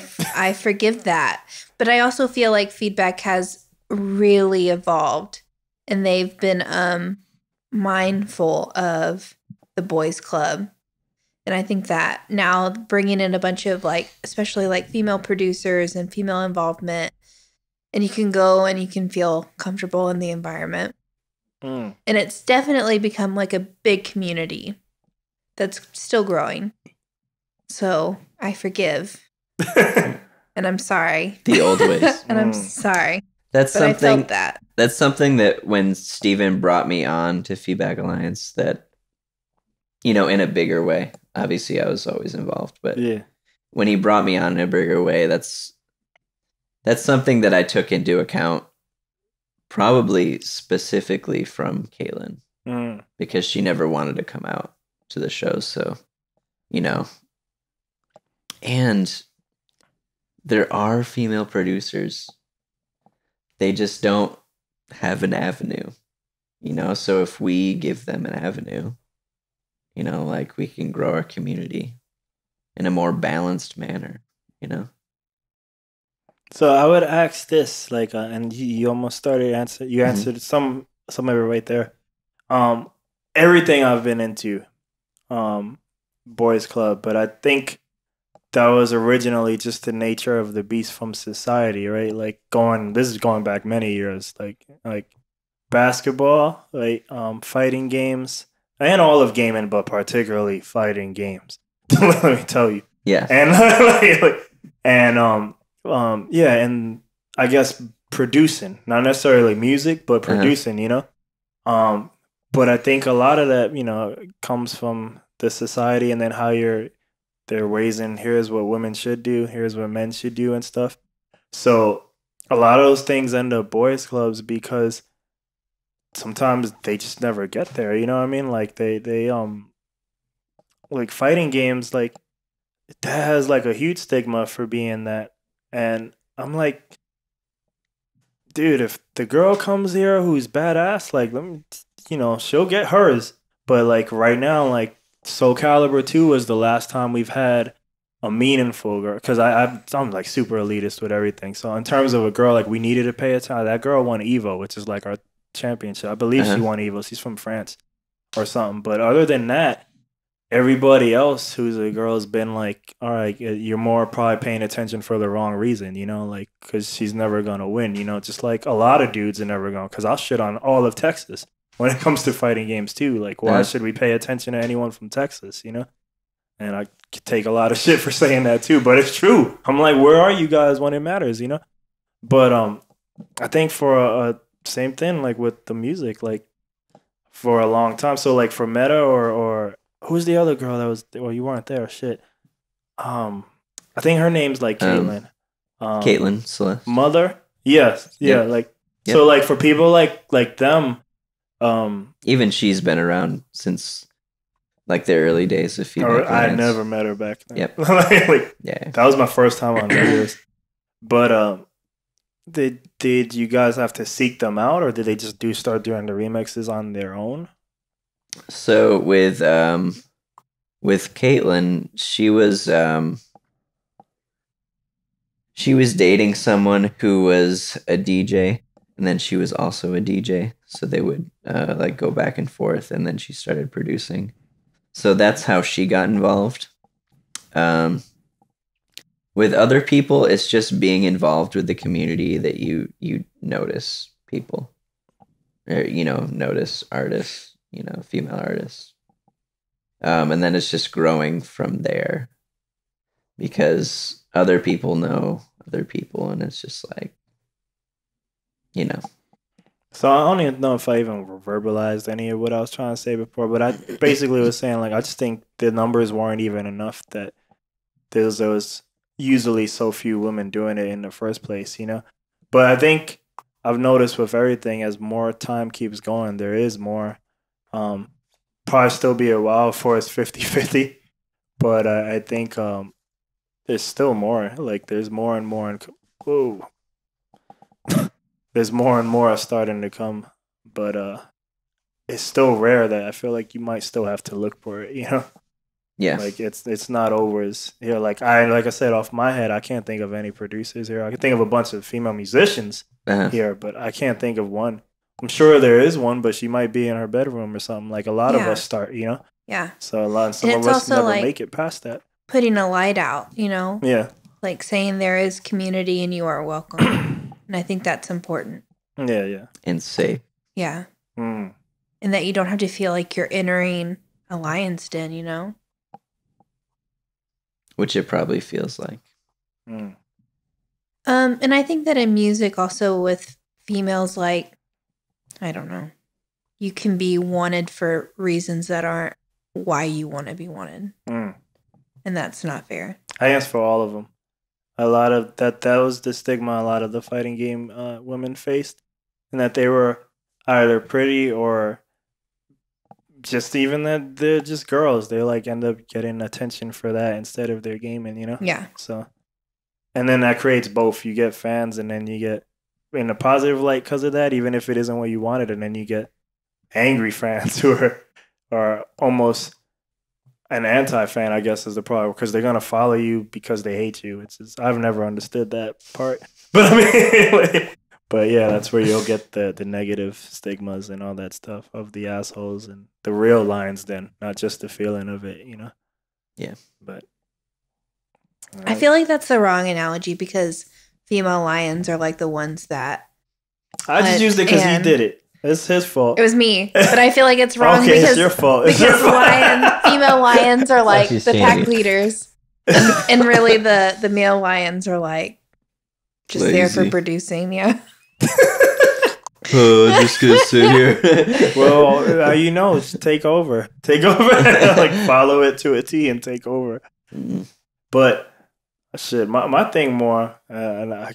forgive that. But I also feel like feedback has really evolved, and they've been mindful of the Boys Club. And I think that now bringing in a bunch of especially female producers and female involvement, and you can go and you can feel comfortable in the environment. And it's definitely become like a big community that's still growing. So I forgive. And I'm sorry. The old ways. And I'm sorry. That's but something I felt that. That's something that when Steven brought me on to Feedback Alliance, that, in a bigger way. Obviously I was always involved, but when he brought me on in a bigger way, that's something that I took into account. Probably specifically from Kaylin, because she never wanted to come out to the show. So, and there are female producers. They just don't have an avenue, so if we give them an avenue, we can grow our community in a more balanced manner, So I would ask this, and you almost started answer. You answered some of it right there. Everything I've been into, Boys Club, but I think that was originally just the nature of the beast from society, right? This is going back many years, like basketball, fighting games, and all of gaming, but particularly fighting games. Let me tell you. Yeah. And and I guess producing, not necessarily music, but producing, but I think a lot of that, comes from the society, and then how they're raising, here's what women should do, here's what men should do and stuff. So a lot of those things end up boys clubs because sometimes they just never get there, you know what I mean? They fighting games, that has a huge stigma for being that. And I'm like, dude, if the girl comes here who's badass, let me, she'll get hers. But right now, Soul Calibur 2 was the last time we've had a meaningful girl. Because I'm super elitist with everything. So in terms of a girl, we needed to pay attention. That girl won Evo, which is our championship. I believe she won Evo. She's from France or something. But other than that, everybody else who's a girl has been all right, you're more probably paying attention for the wrong reason, because she's never going to win, just a lot of dudes are never going to, because I'll shit on all of Texas when it comes to fighting games too. Why should we pay attention to anyone from Texas, And I could take a lot of shit for saying that too, but it's true. I'm like, where are you guys when it matters, But I think for a same thing like with the music, like for a long time. So like for Meta or who's the other girl that was? Well, you weren't there. Shit. I think her name's like Caitlyn. Caitlyn Celeste. Mother. Yes. Yeah. Yep. Like Yep. so. Like for people like them. Even she's been around since like the early days of female. I never met her back then. Yep. Like, Yeah. that was my first time on videos. But did you guys have to seek them out, or did they just start doing the remixes on their own? So with Caitlyn, she was dating someone who was a DJ, and then she was also a DJ. So they would like go back and forth, and then she started producing. So that's how she got involved. With other people, it's just being involved with the community that you notice people, or notice artists, female artists, and then it's just growing from there because other people know other people, and it's just like, So I don't even know if I even verbalized any of what I was trying to say before, but I basically was saying like I just think the numbers weren't even enough that there was usually so few women doing it in the first place, But I think I've noticed with everything, as more time keeps going, there is more. Probably still be a while before it's 50-50, but I think there's still more. Like there's more and more. Whoa. There's more and more starting to come, but it's still rare that I feel like you might still have to look for it, Yeah. Like it's not always here. Like I said off my head, I can't think of any producers here. I can think of a bunch of female musicians here, but I can't think of one. I'm sure there is one, but she might be in her bedroom or something. Like a lot of us start, Yeah. So some of us never make it past that. Putting a light out, Yeah. Like saying there is community and you are welcome. And I think that's important. Yeah, yeah. And safe. Yeah. Mm. And that you don't have to feel like you're entering a lion's den, Which it probably feels like. Mm. And I think that in music also with females, like, I don't know, you can be wanted for reasons that aren't why you want to be wanted. Mm. And that's not fair. I answer for all of them. A lot of that was the stigma a lot of the fighting game women faced, and that they were either pretty or just even that they're just girls. They like end up getting attention for that instead of their gaming, Yeah. So, and then that creates both. You get fans, and then you get in a positive light because of that, even if it isn't what you wanted, and then you get angry fans who are almost an anti-fan, I guess, is the problem, because they're gonna follow you because they hate you. I've never understood that part, but I mean, but yeah, that's where you'll get the negative stigmas and all that stuff of the assholes and the real lions, then not just the feeling of it, Yeah, but I feel like that's the wrong analogy because female lions are like the ones that I just used it because he did it. It's his fault. It was me, but I feel like it's wrong Okay, because it's your fault. because female lions are like the pack leaders, and really the male lions are like just there for producing. Yeah. Just gonna sit here. Well, just take over, like follow it to a T and take over. Mm. But shit, my thing more, and I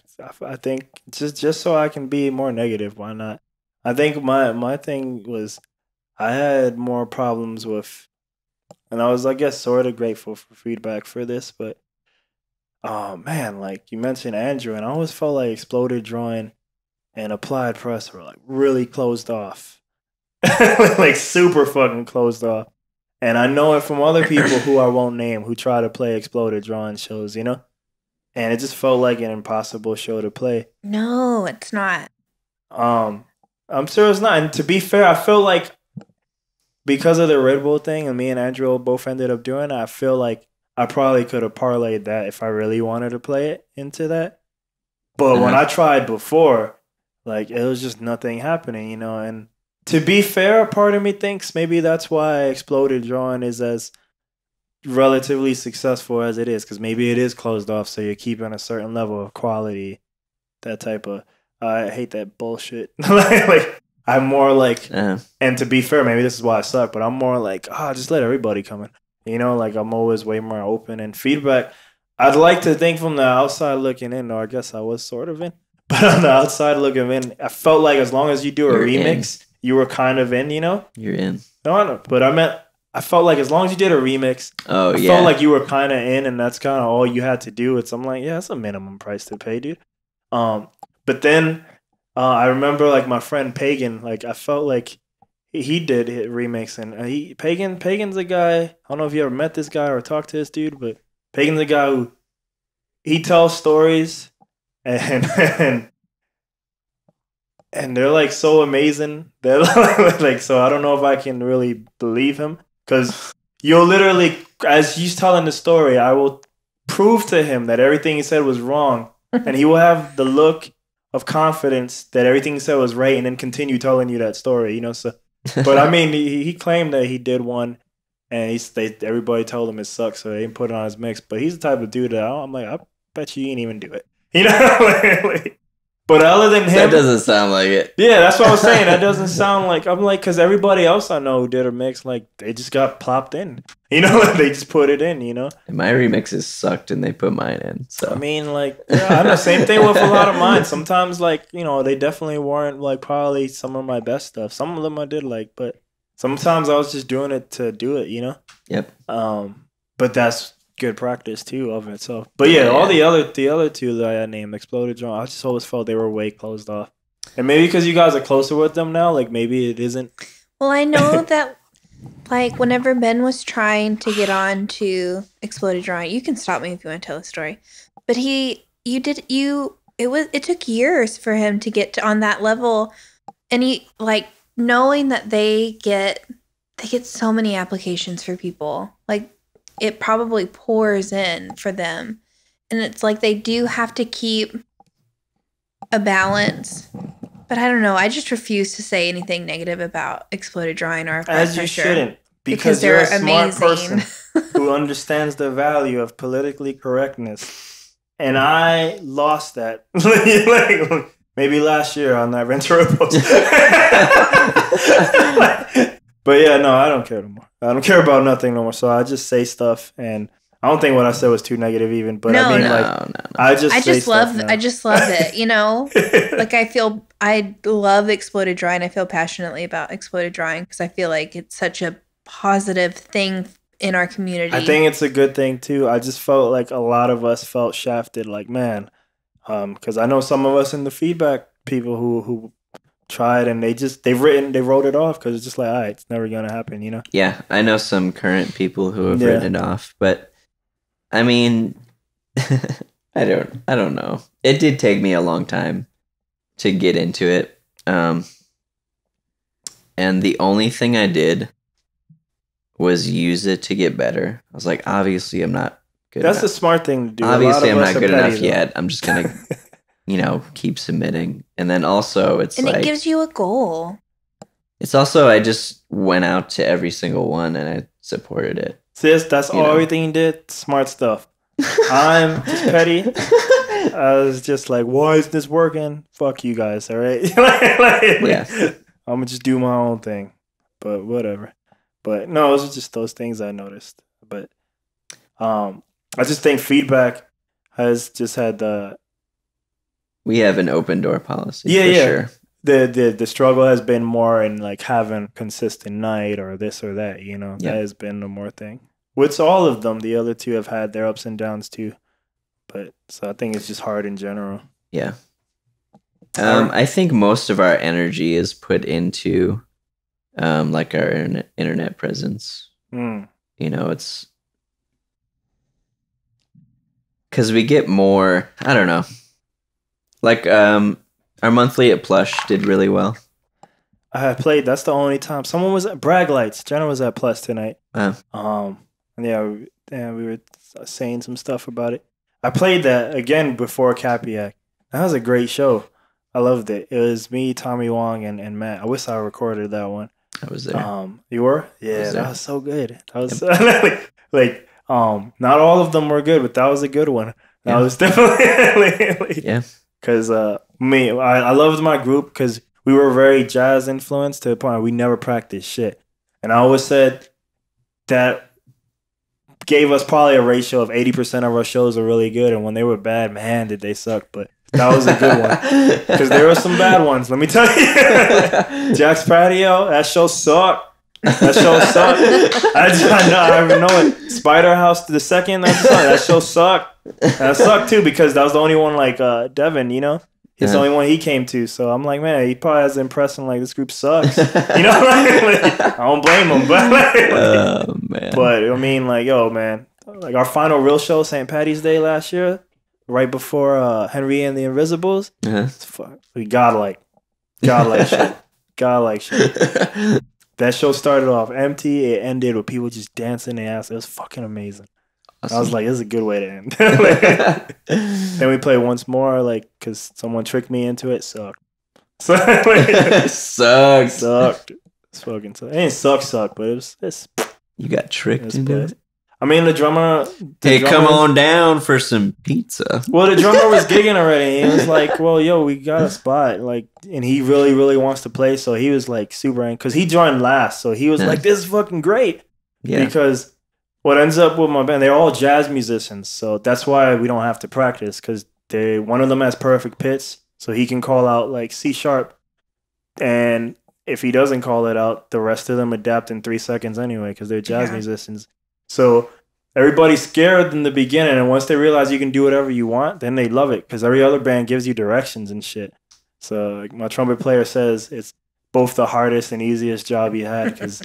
think just so I can be more negative, why not? I think my thing was I had more problems with, and I was, I guess, sort of grateful for feedback for this, but oh man, like you mentioned Andrew, and I always felt like Exploded Drawing and Applied Press were like really closed off. Like super fucking closed off. And I know it from other people who I won't name who try to play Exploded Drawing shows, And it just felt like an impossible show to play. No, it's not. I'm sure it's not. And to be fair, I feel like because of the Red Bull thing and me and Andrew both ended up doing it, I feel like I probably could have parlayed that if I really wanted to play it into that. But when I tried before, like it was just nothing happening, And to be fair, a part of me thinks maybe that's why Exploded Drawing is as relatively successful as it is, because maybe it is closed off, so you're keeping a certain level of quality that type of. I hate that bullshit. Like I'm more like, and to be fair, maybe this is why I suck, but I'm more like, just let everybody come in. You know, like I'm always way more open and feedback. I'd like to think from the outside looking in, or I guess I was sort of in, but on the outside looking in, I felt like as long as you do a remix, you were kind of in. You know, you're in. No, but I felt like as long as you did a remix, I felt like you were kind of in, and that's kind of all you had to do. I'm like, yeah, that's a minimum price to pay, dude. But then I remember like my friend Pagan, like I felt like he did hit remix, and Pagan's a guy. I don't know if you ever met this guy or talked to this dude, but Pagan's a guy who he tells stories, and they're like so amazing. They're like so. I don't know if I can really believe him because you'll literally, as he's telling the story, I will prove to him that everything he said was wrong, and he will have the look of confidence that everything he said was right, and then continue telling you that story. You know, so. But I mean, he claimed that he did one, and everybody told him it sucked, so they didn't put it on his mix. But he's the type of dude that I'm like, I bet you didn't even do it. You know. But other than him, that doesn't sound like it. Yeah, that's what I was saying. That doesn't sound like. I'm like, because everybody else I know who did a mix, like they just got plopped in. You know, they just put it in. You know, and my remixes sucked, and they put mine in. So I mean, like, I know. Same thing with a lot of mine. Sometimes, like, you know, they definitely weren't like probably some of my best stuff. Some of them I did like, but sometimes I was just doing it to do it. You know. Yep. But that's good practice too of itself. But yeah, all the other two that I named, Exploded Drone, I just always felt they were way closed off. And maybe because you guys are closer with them now, like maybe it isn't. Well, I know that like whenever Ben was trying to get on to Exploded Drone, you can stop me if you want to tell a story. But it took years for him to get on that level, and he like knowing that they get so many applications for people, like it probably pours in for them, and it's like they do have to keep a balance. But I don't know. I just refuse to say anything negative about Exploded Drawing or As you shouldn't, because you're a smart person who understands the value of politically correctness. And I lost that like, maybe last year on that Ventura post. But yeah, no, I don't care no more. I don't care about nothing no more. So I just say stuff, and I don't think what I said was too negative even. But I mean, no. I just love it. You know, like I love Exploded Drawing. I feel passionately about Exploded Drawing because I feel like it's such a positive thing in our community. I think it's a good thing too. I just felt like a lot of us felt shafted. Like, man, because I know some of us in the feedback people who tried and they wrote it off because it's just like, all right, it's never gonna happen, you know. Yeah, I know some current people who have written it off, but I mean, I don't know. It did take me a long time to get into it, and the only thing I did was use it to get better. I was like, obviously, I'm not good. That's the smart thing to do. Obviously, I'm not good enough yet. I'm just gonna. Keep submitting. And then also it gives you a goal. It's also, I just went out to every single one and I supported it. Sis, that's everything you did. Smart stuff. I'm just petty. I was just like, why is this working? Fuck you guys, all right? Yeah. I'm going to just do my own thing. But whatever. But no, it was just those things I noticed. But I just think feedback has just had the... We have an open door policy. Yeah, sure. The struggle has been more in like having consistent night or this or that, you know. That has been the more thing. With all of them, the other two have had their ups and downs too. But so I think it's just hard in general. Yeah. I think most of our energy is put into like our internet presence. You know, it's because we get more, I don't know. Like, our monthly at Plush did really well. I played. That's the only time. Someone was at Bragg Lights. Jenna was at Plus tonight. We were saying some stuff about it. I played that again before Capiac. That was a great show. I loved it. It was me, Tommy Wong, and Matt. I wish I recorded that one. I was there. You were? Yeah, that was so good. That was not all of them were good, but that was a good one. That was definitely yeah. Because I loved my group because we were very jazz influenced to the point where we never practiced shit. And I always said that gave us probably a ratio of 80% of our shows were really good. And when they were bad, man, did they suck. But that was a good one. Because there were some bad ones, let me tell you. Jack's Patio, that show sucked. That show sucked. I know it. Spider House, the second episode, that show sucked. That sucked too because that was the only one like Devin, you know? He's the only one he came to. So I'm like, man, he probably has the impression like this group sucks. You know? Like, I don't blame him. But, Oh, man. But I mean, like, yo, man. Like our final real show, St. Patty's Day last year, right before Henry and the Invisibles. We godlike shit. Godlike shit. That show started off empty. It ended with people just dancing their ass. It was fucking amazing. Awesome. I was like, this is a good way to end. Then we played once more, like, because someone tricked me into it. Sucked. Sucked. It's fucking sucked. It ain't suck, but it's you got tricked into it? I mean, the drummer... come on down for some pizza. Well, the drummer was gigging already. He was like, well, yo, we got a spot. Like, and he really, really wants to play. So he was like super... Because he joined last. So he was like, this is fucking great. Yeah. Because what ends up with my band, they're all jazz musicians. So that's why we don't have to practice. Because one of them has perfect pitch. So he can call out like C sharp. And if he doesn't call it out, the rest of them adapt in 3 seconds anyway. Because they're jazz musicians. So everybody's scared in the beginning, and once they realize you can do whatever you want, then they love it because every other band gives you directions and shit. So like, my trumpet player says it's both the hardest and easiest job he had because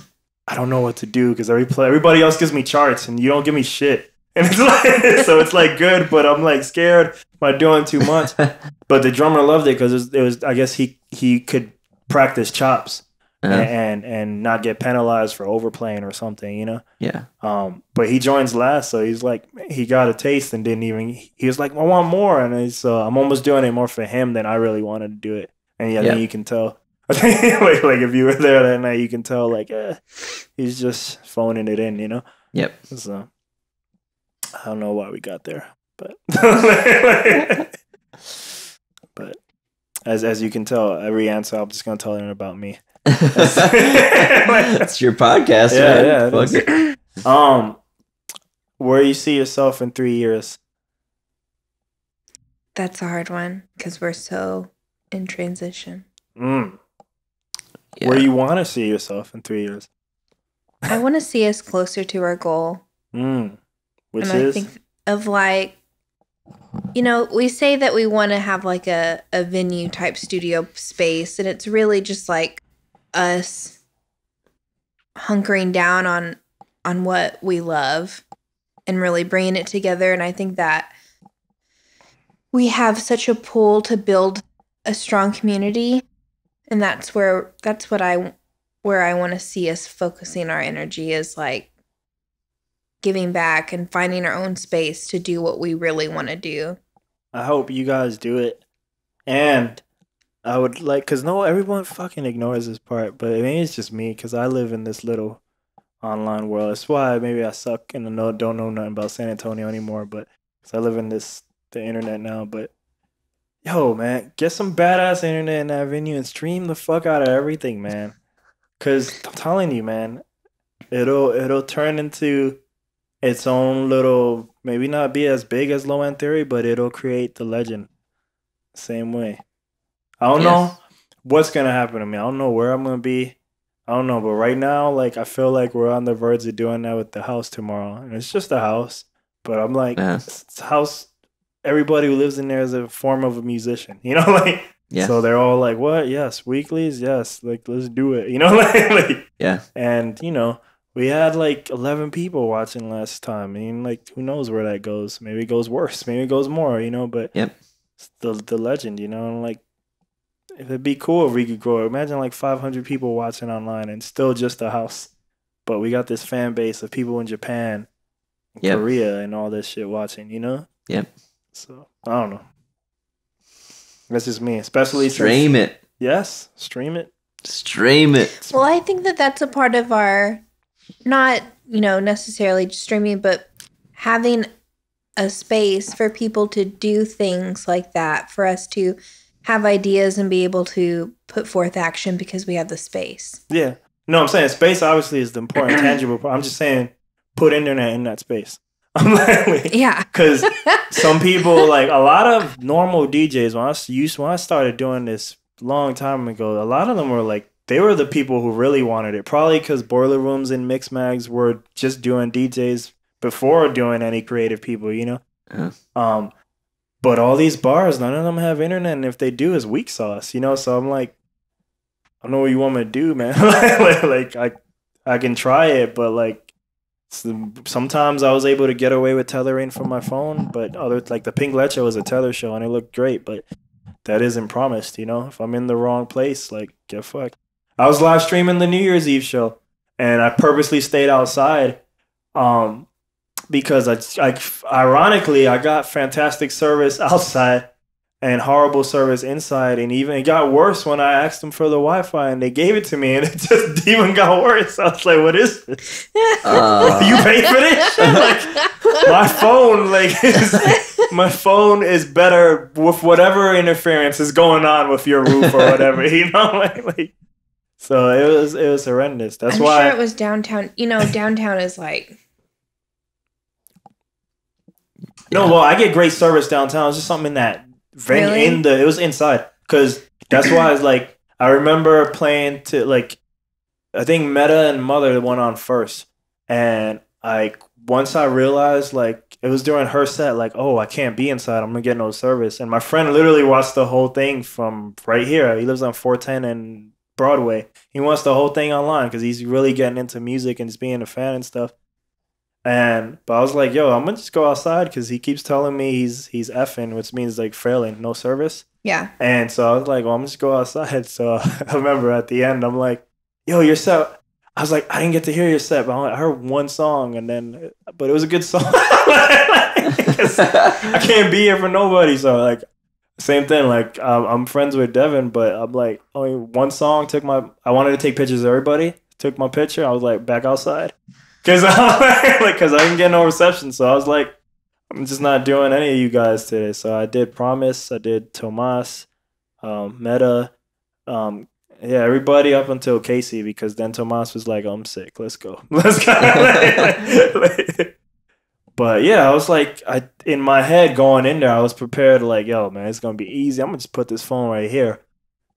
I don't know what to do because everybody else gives me charts and you don't give me shit. And it's like, so it's like good, but I'm like scared. Am I doing too much? But the drummer loved it because it was I guess he could practice chops. And not get penalized for overplaying or something, you know? Yeah. But he joins last, so he's like, he got a taste and he was like, I want more. And I'm almost doing it more for him than I really wanted to do it. And I think you can tell. like if you were there that night, you can tell, like, he's just phoning it in, you know? Yep. So, I don't know why we got there, but. But as you can tell, every answer I'm just going to tell them about me. It's your podcast, man. Yeah. Where you see yourself in 3 years? That's a hard one because we're so in transition. Yeah. Where you want to see yourself in 3 years? I want to see us closer to our goal. Which and I think of like, you know, we say that we want to have like a venue type studio space, and it's really just like us hunkering down on what we love and really bringing it together. And I think that we have such a pull to build a strong community, and that's where I want to see us focusing our energy is like giving back and finding our own space to do what we really want to do. I hope you guys do it. And I would like, because everyone fucking ignores this part, but maybe it's just me because I live in this little online world. That's why maybe I suck and don't know nothing about San Antonio anymore, but because I live in the internet now. But yo, man, get some badass internet in that venue and stream the fuck out of everything, man. Because I'm telling you, man, it'll turn into its own little, maybe not be as big as Low End Theory, but it'll create the legend same way. I don't know what's going to happen to me. I don't know where I'm going to be. I don't know. But right now, like, I feel like we're on the verge of doing that with the house tomorrow. And it's just a house. But I'm like, it's a house. Everybody who lives in there is a form of a musician. You know, like, so they're all like, what? Yes. Weeklies? Yes. Like, let's do it. You know, like, And, you know, we had like 11 people watching last time. I mean, like, who knows where that goes? Maybe it goes worse. Maybe it goes more, you know, but it's the legend, you know, and like, it'd be cool if we could grow. Imagine like 500 people watching online and still just a house. But we got this fan base of people in Japan, Korea, and all this shit watching, you know? So, I don't know. That's just me. Especially stream it. Yes, stream it. Stream it. Well, I think that that's a part of our, not, you know, necessarily just streaming, but having a space for people to do things like that, for us to have ideas and be able to put forth action because we have the space. Yeah. No, I'm saying space obviously is the important tangible part. I'm just saying put internet in that space. I'm like, Yeah. because some people, like a lot of normal DJs, when I started doing this a long time ago, a lot of them were like, they were the people who really wanted it. Probably because Boiler Rooms and Mix Mags were just doing DJs before doing any creative people, you know? Yeah. But all these bars, none of them have internet, and if they do, it's weak sauce, you know? So I'm like, I don't know what you want me to do, man. like I can try it, but like sometimes I was able to get away with tethering from my phone, but like the Pink Leche was a tether show and it looked great, but that isn't promised, you know? If I'm in the wrong place, like get fucked. I was live streaming the New Year's Eve show and I purposely stayed outside because ironically I got fantastic service outside and horrible service inside, and even it got worse when I asked them for the Wi-Fi and they gave it to me, and it just even got worse. I was like, "What is this? You pay for this shit?" Like my phone is better with whatever interference is going on with your roof or whatever, you know, like. So it was horrendous. That's I'm why sure it was downtown. You know, downtown is like. No, well, I get great service downtown. It's just something that. Really? It was inside, because that's why it's like I remember playing to like I think Meta and Mother went on first, and once I realized like it was during her set, like, oh, I can't be inside, I'm gonna get no service, and my friend literally watched the whole thing from right here. He lives on 410 and Broadway. He watched the whole thing online because he's really getting into music and just being a fan and stuff. But I was like, yo, I'm gonna just go outside because he keeps telling me he's effing, which means like failing, no service. Yeah. And so I was like, well, I'm just go outside. So I remember at the end, I'm like, yo, your set. I was like, I didn't get to hear your set, but I heard one song, but it was a good song. I can't be here for nobody. So like, same thing. Like I'm friends with Devin, but I'm like, only one song I wanted to take pictures of everybody. Took my picture. I was like, back outside. Because I didn't get no reception. So I was like, I'm just not doing any of you guys today. So I did Promise. I did Tomas, Meta. Everybody up until Casey, because then Tomas was like, I'm sick. Let's go. Let's go. But yeah, I was like, in my head going in there, I was prepared like, yo, man, it's going to be easy. I'm going to just put this phone right here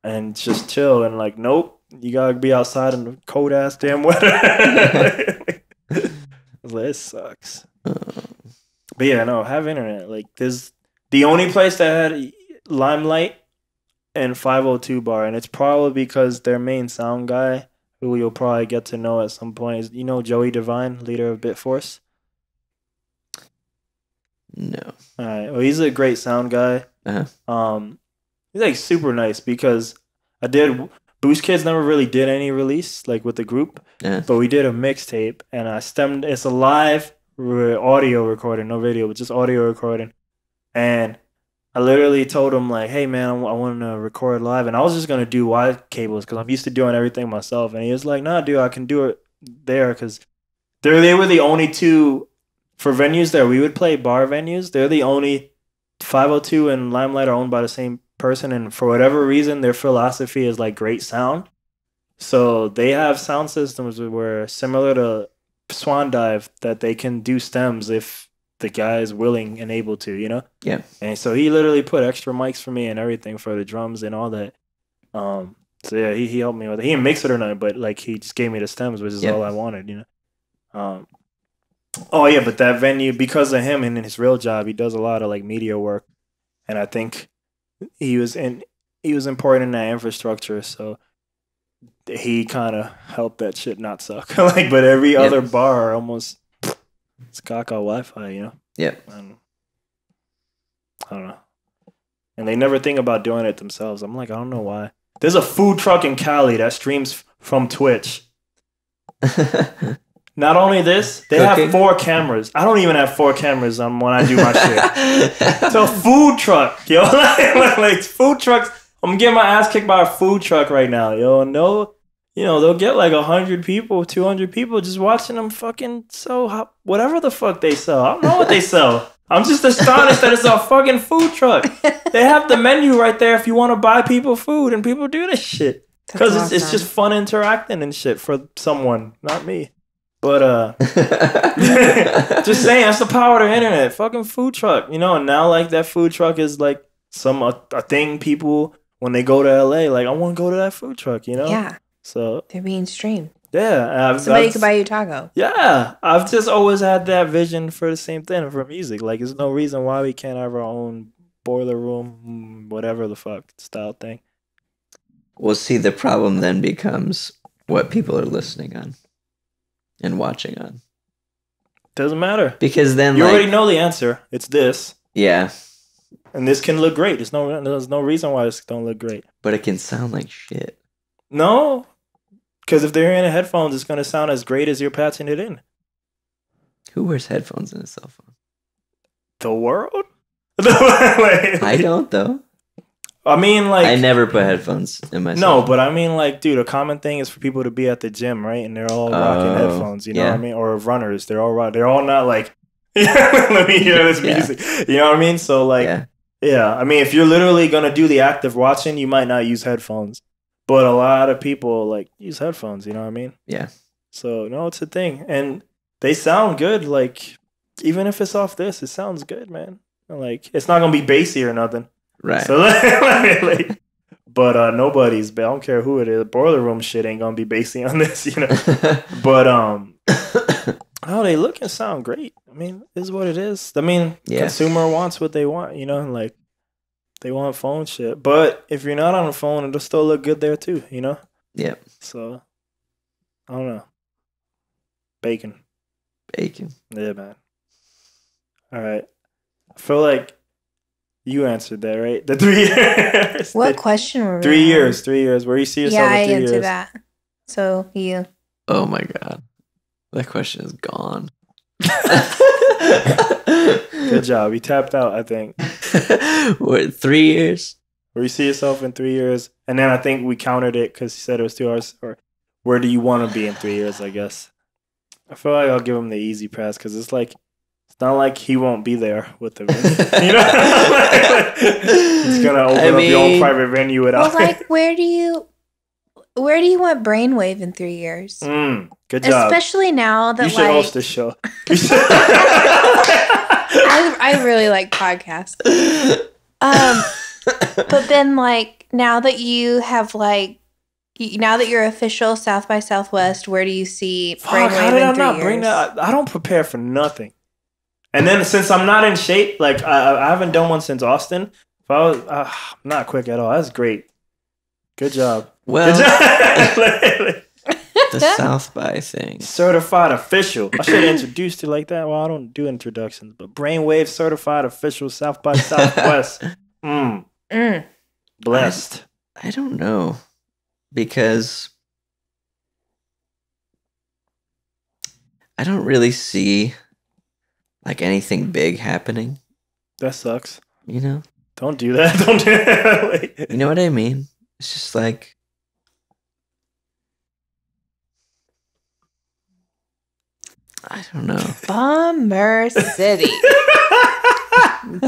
and just chill. And like, nope, you got to be outside in the cold ass damn weather. I was like, it sucks. But yeah, no, have internet. Like, there's the only place that had Limelight and 502 Bar, and it's probably because their main sound guy, who you'll probably get to know at some point, is, you know, Joey Devine, leader of Bitforce? No. All right. Well, he's a great sound guy. Uh-huh. He's like super nice because Boosh Kids never really did any release like with the group, but we did a mixtape, and it's a live audio recording, no video, but just audio recording. And I literally told him like, hey man, I want to record live, and I was just gonna do wide cables because I'm used to doing everything myself. And he was like, nah, dude, I can do it there, because they were the only two for venues there. We would play bar venues. They're the only 502 and Limelight are owned by the same person, and for whatever reason their philosophy is like great sound, so they have sound systems where similar to Swan Dive that they can do stems if the guy is willing and able to, you know. Yeah. And so he literally put extra mics for me and everything for the drums and all that. So yeah, he helped me with it. He didn't mix it or nothing, but like he just gave me the stems, which is all I wanted, you know. Oh yeah, but that venue, because of him and in his real job, he does a lot of like media work, and I think he was important in that infrastructure, so he kind of helped that shit not suck. Like, but every other bar almost it's caca Wi-Fi, you know. Yep. I don't know, and they never think about doing it themselves. I'm like, I don't know why. There's a food truck in Cali that streams from Twitch. Not only this, they have 4 cameras. I don't even have 4 cameras on when I do my shit. It's a food truck, yo. like food trucks. I'm getting my ass kicked by a food truck right now, yo. And they'll get like 100 people, 200 people just watching them fucking sell whatever the fuck they sell. I don't know what they sell. I'm just astonished that it's a fucking food truck. They have the menu right there if you want to buy people food, and people do this shit. Because it's just fun interacting and shit for someone, not me. But just saying, that's the power of the internet. Fucking food truck, you know. And now like that food truck is like a thing. People when they go to LA, like I want to go to that food truck, you know. Yeah. So they're being streamed. Yeah, somebody could buy you a taco. Yeah, I've just always had that vision for the same thing for music. Like, there's no reason why we can't have our own boiler room, whatever the fuck style thing. Well, see, the problem then becomes what people are listening on and watching on. Doesn't matter. Because then you already know the answer. It's this. Yeah. And this can look great. There's no reason why this don't look great. But it can sound like shit. No. Because if they're in headphones, it's going to sound as great as you're patching it in. Who wears headphones in a cell phone? The world? I don't, though. I mean, like... I never put headphones in my cell No, phone. but I mean, like, dude, a common thing is for people to be at the gym, right? And they're all rocking headphones, you know what I mean? Or runners. They're all not like, let me hear this music. You know what I mean? So, like, yeah. I mean, if you're literally going to do the act of watching, you might not use headphones. But a lot of people, like, use headphones, you know what I mean? Yeah. So, no, it's a thing. And they sound good. Like, even if it's off this, it sounds good, man. Like, it's not going to be bassy or nothing. Right. So, but nobody's, I don't care who it is, boiler room shit ain't going to be bassy on this, you know? But, oh, they look and sound great. I mean, it is what it is. I mean, consumer wants what they want, you know? Like, they want phone shit. But if you're not on the phone, it'll still look good there too, you know? Yeah. So, I don't know. Bacon. Yeah, man. All right. I feel like you answered that, right? The 3 years. What question were we 3 years. 3 years. Where you see yourself in 3 years? Yeah, I answered that. So, you. Oh, my God. That question is gone. Good job. You tapped out, I think. What, 3 years? Where you see yourself in 3 years. And then I think we countered it because he said it was 2 hours. Or where do you want to be in 3 years, I guess. I feel like I'll give him the easy pass because it's like, it's not like he won't be there with the venue. You know? He's going to open up your own private venue without like, where do you want Brainwavve in 3 years? Good job. Especially now that you should host this show. I really like podcasts. But then like now that you have like now that you're official South by Southwest, where do you see Brainwavve how did I in 3 not years? bring that? I don't prepare for nothing. And then since I'm not in shape, like I haven't done one since Austin. If I was, I'm not quick at all. That's great. Good job. Well, the South by thing. Certified official. I should have introduced you like that. Well, I don't do introductions, but Brainwavve certified official South by Southwest. Blessed. I don't know. Because I don't really see like anything big happening. That sucks. You know? Don't do that. Don't do that. You know what I mean? It's just like I don't know. Bummer City.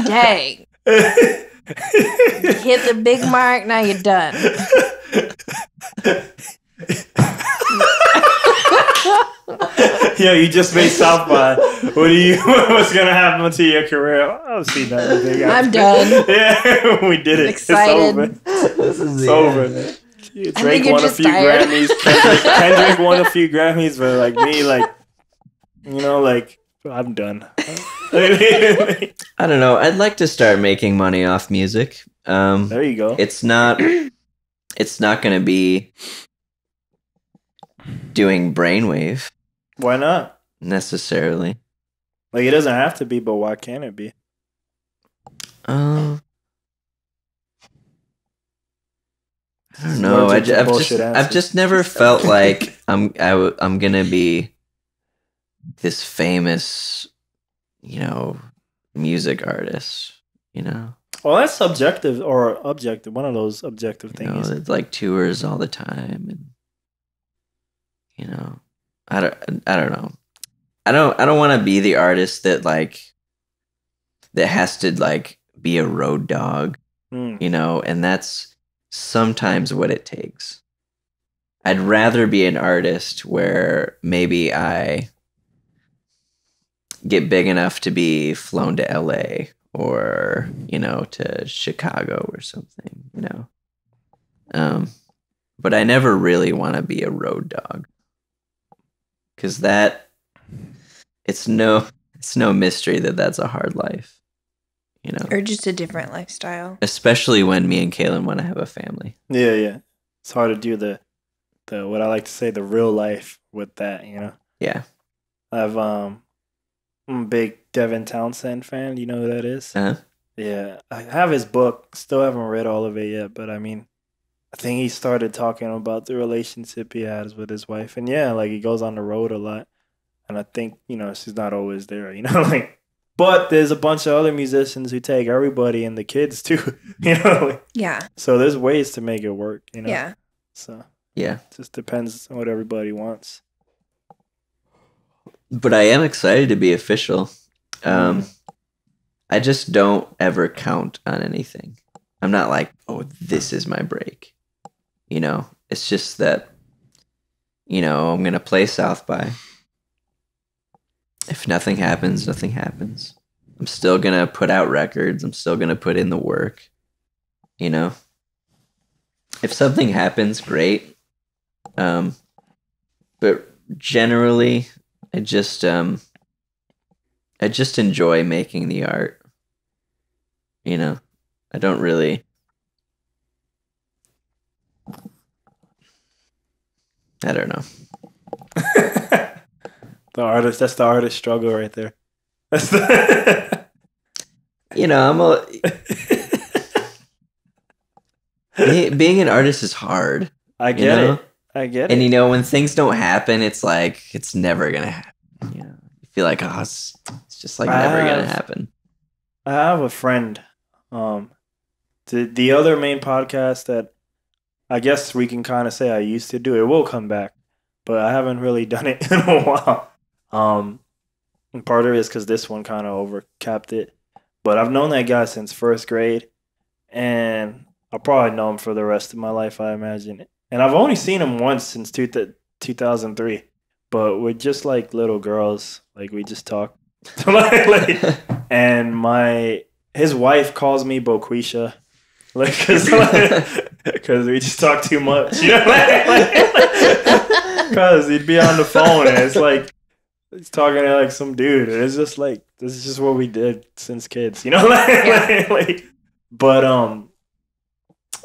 Dang. You hit the big mark, now you're done. Yeah, you just made South by. What's gonna happen to your career? I'll see that. I'm done. Yeah, we did it. Excited. It's over. Drake won a few Grammys. Kendrick won a few Grammys, but like me, like, you know, like, I'm done. I don't know. I'd like to start making money off music. There you go. It's not going to be doing Brainwavve. Why not? Necessarily. Like, it doesn't have to be, but why can't it be? I don't know. I've just never felt like I'm gonna be this famous, you know, music artist. You know. Well, that's subjective or objective. One of those objective things. It's like tours all the time, and you know, I don't know. I don't want to be the artist that like that has to like be a road dog, Mm. you know, and that's sometimes what it takes. I'd rather be an artist where maybe I get big enough to be flown to LA or, you know, to Chicago or something, you know. But I never really want to be a road dog, because it's no mystery that that's a hard life, you know. Or just a different lifestyle. Especially when me and Kaylin want to have a family. Yeah. It's hard to do the what I like to say, the real life with that, you know. Yeah. I'm a big Devin Townsend fan. You know who that is? Uh-huh. Yeah, I have his book. Still haven't read all of it yet, but I mean, I think he started talking about the relationship he has with his wife, and yeah, like he goes on the road a lot, and I think, you know, she's not always there, you know, like. But there's a bunch of other musicians who take everybody and the kids too, you know. Like, Yeah. so there's ways to make it work, you know. Yeah. So Yeah. it just depends on what everybody wants. But I am excited to be official. I just don't ever count on anything. I'm not like, oh, this is my break. You know, it's just that, you know, I'm going to play South by. If nothing happens, nothing happens. I'm still going to put out records. I'm still going to put in the work. You know, if something happens, great. But generally, I just enjoy making the art. You know, I don't really. I don't know. That's the artist struggle right there. That's the You know, being an artist is hard. I get you know? it. I get And it. you know, when things don't happen, it's like it's never gonna happen. You know, you feel like, oh, it's just like never gonna happen. I have a friend. The other main podcast that I guess we can kind of say I used to do, it will come back, but I haven't really done it in a while. And part of it is because this one kind of overcapped it. But I've known that guy since first grade, and I'll probably know him for the rest of my life, I imagine. And I've only seen him once since 2003, but we're just like little girls. Like, we just talk. And his wife calls me Boquisha, like, because we just talk too much, you know, because he'd be on the phone and it's like he's talking to like some dude, and it's just like, this is just what we did since kids, you know. But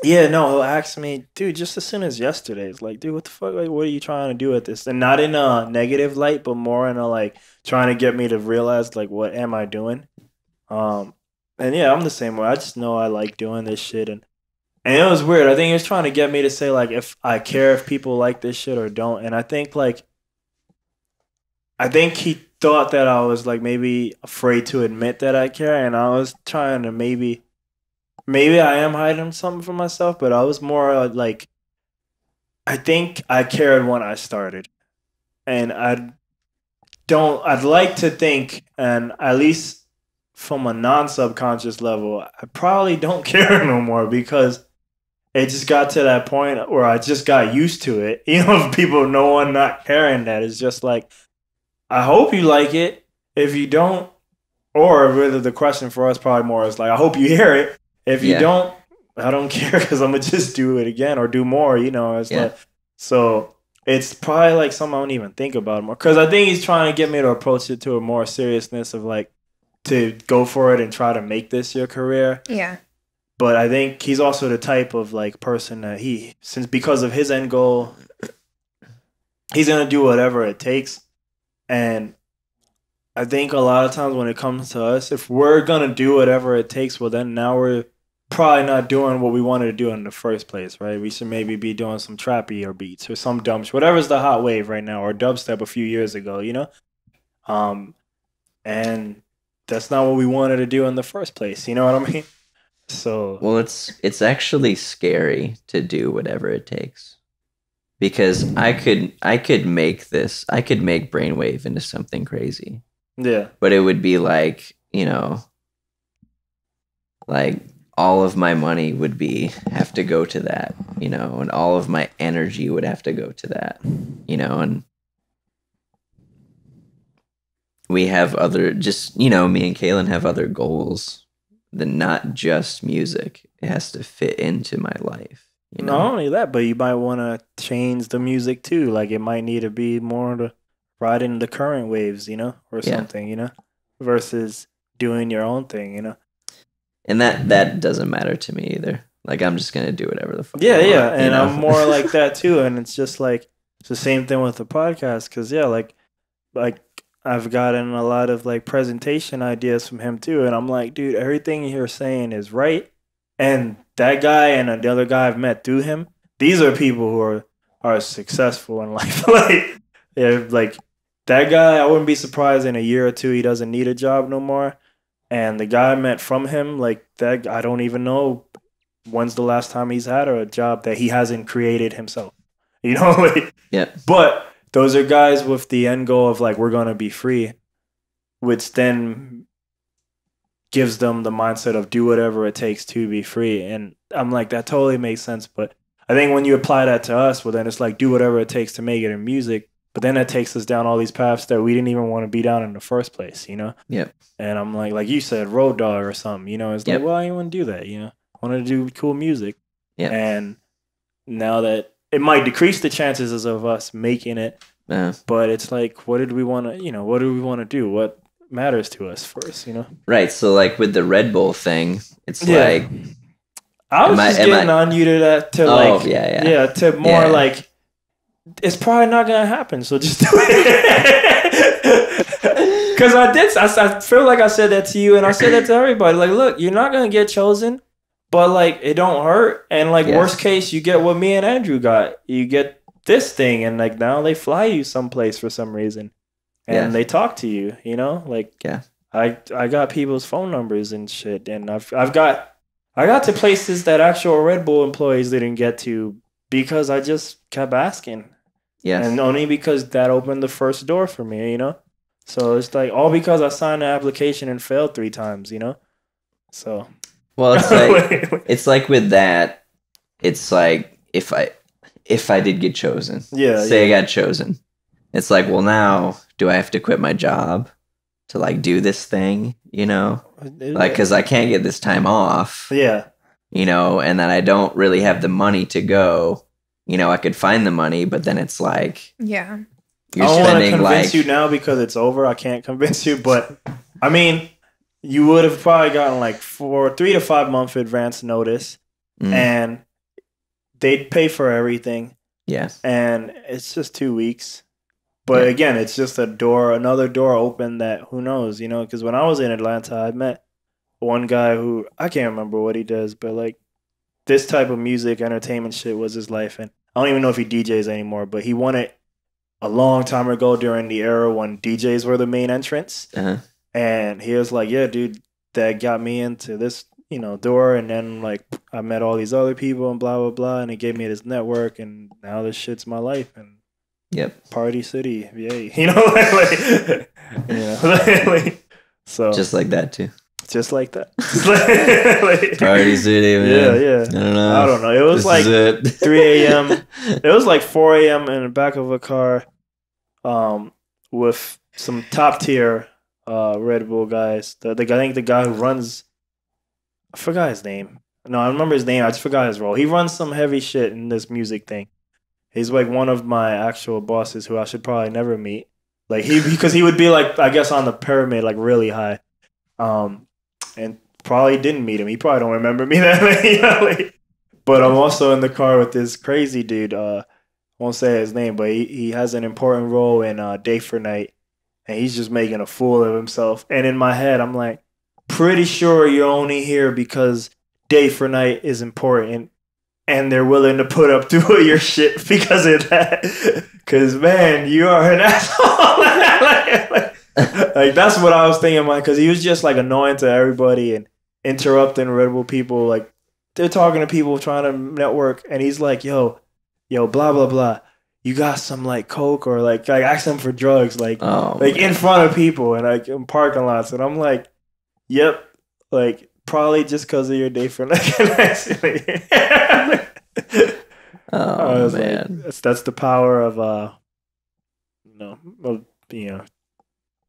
yeah, no, he'll ask me, dude, just as soon as yesterday. It's like, dude, what the fuck? Like, what are you trying to do with this? And not in a negative light, but more in a like trying to get me to realize, like, what am I doing? And yeah, I'm the same way. I just know I like doing this shit, and it was weird. I think he was trying to get me to say like if I care if people like this shit or don't. And I think he thought that I was like maybe afraid to admit that I care, and I was trying to maybe I am hiding something from myself, but I was more like, I think I cared when I started, and I'd like to think, and at least from a non-subconscious level, I probably don't care no more, because it just got to that point where I just got used to it. You know, if people, no one not caring, that it's just like, I hope you like it. If you don't, or really the question for us probably more is like, I hope you hear it. If you don't, I don't care, because I'm going to just do it again or do more, you know. It's like, so it's probably like something I don't even think about more, because I think he's trying to get me to approach it to a more seriousness of like, to go for it and try to make this your career. Yeah. But I think he's also the type of like person that because of his end goal, he's going to do whatever it takes. And I think a lot of times when it comes to us, if we're going to do whatever it takes, well, then now we're probably not doing what we wanted to do in the first place, right? We should maybe be doing some trappy or beats or some dumb shit, whatever's the hot wave right now, or dubstep a few years ago, you know? And that's not what we wanted to do in the first place, you know what I mean? So, well, it's actually scary to do whatever it takes, because I could make Brainwavve into something crazy. Yeah. But it would be like, you know, like all of my money would have to go to that, you know, and all of my energy would have to go to that, you know, and we have other, just, you know, me and Kaylin have other goals than not just music. It has to fit into my life. You know? Not only that, but you might want to change the music too. Like it might need to be more to riding the current waves, you know, or something, you know, versus doing your own thing, you know. And that doesn't matter to me either. Like I'm just gonna do whatever the fuck. Yeah, I want, yeah, and you know? I'm more like that too. And it's just like it's the same thing with the podcast, because like I've gotten a lot of like presentation ideas from him too, and I'm like, dude, everything you're saying is right. And that guy and the other guy I've met through him, these are people who are successful in life. Like, yeah, like that guy, I wouldn't be surprised in a year or two he doesn't need a job no more. And the guy I met from him, like that, I don't even know when's the last time he's had a job that he hasn't created himself. You know, like, Yeah. But those are guys with the end goal of like, we're gonna be free, which then gives them the mindset of do whatever it takes to be free. And I'm like, that totally makes sense. But I think when you apply that to us, well, then it's like, do whatever it takes to make it in music. But then that takes us down all these paths that we didn't even want to be down in the first place, you know? Yep. And I'm like you said, Road Dog or something, you know? It's like, well, I didn't want to do that, you know? I wanted to do cool music. Yeah. And now that it might decrease the chances of us making it, but it's like, what did we want to, you know, what do we want to do? What matters to us first, you know? Right. So like with the Red Bull thing, it's like I was just getting on you to that to more like it's probably not gonna happen, so just do it. Because I feel like I said that to you, and I said that to everybody. Like, look, you're not gonna get chosen, but like it don't hurt, and like worst case, you get what me and Andrew got. You get this thing, and like now they fly you someplace for some reason, and they talk to you. You know, like I got people's phone numbers and shit, and I got to places that actual Red Bull employees didn't get to because I just kept asking. Yeah. And only because that opened the first door for me, you know? So it's like all because I signed the application and failed 3 times, you know? So well, it's like it's like with that, it's like if I did get chosen. Say I got chosen. It's like, well, now do I have to quit my job to like do this thing, you know? Like cuz I can't get this time off. Yeah. You know, and then I don't really have the money to go. You know, I could find the money, but then it's like, you're I don't want to convince you now because it's over. I can't convince you, but I mean, you would have probably gotten like 3 to 5 month advance notice, and they'd pay for everything. Yes, and it's just 2 weeks. But again, it's just another door open that who knows, you know? Because when I was in Atlanta, I met one guy who I can't remember what he does, but like this type of music, entertainment shit was his life. And I don't even know if he DJs anymore, but he won it a long time ago during the era when DJs were the main entrance. And he was like, yeah, dude, that got me into this, you know, door. And then like I met all these other people and blah, blah, blah. And it gave me this network. And now this shit's my life. And Party City, yay. You know, like, so just like that too. Just like that. Party City, man. Yeah. I don't know. It was like 3 a.m. It was like 4 a.m. in the back of a car with some top tier Red Bull guys. I think the guy who runs, I forgot his name. No, I remember his name. I just forgot his role. He runs some heavy shit in this music thing. He's like one of my actual bosses who I should probably never meet. Like because he would be like, I guess on the pyramid, like really high. And probably didn't meet him. He probably don't remember me that way. You know, like, but I'm also in the car with this crazy dude. Won't say his name, but he has an important role in Day for Night, and he's just making a fool of himself. And in my head, I'm like, pretty sure you're only here because Day for Night is important, and they're willing to put up through your shit because of that. Because man, you are an asshole. Like that's what I was thinking, man. Because he was just like annoying to everybody and interrupting Red Bull people. Like they're talking to people trying to network, and he's like, "Yo, blah blah blah. You got some like coke or like ask them for drugs, like in front of people and like in parking lots." And I'm like, "Yep." Like probably just because of your day for actually. Oh man, like, that's the power of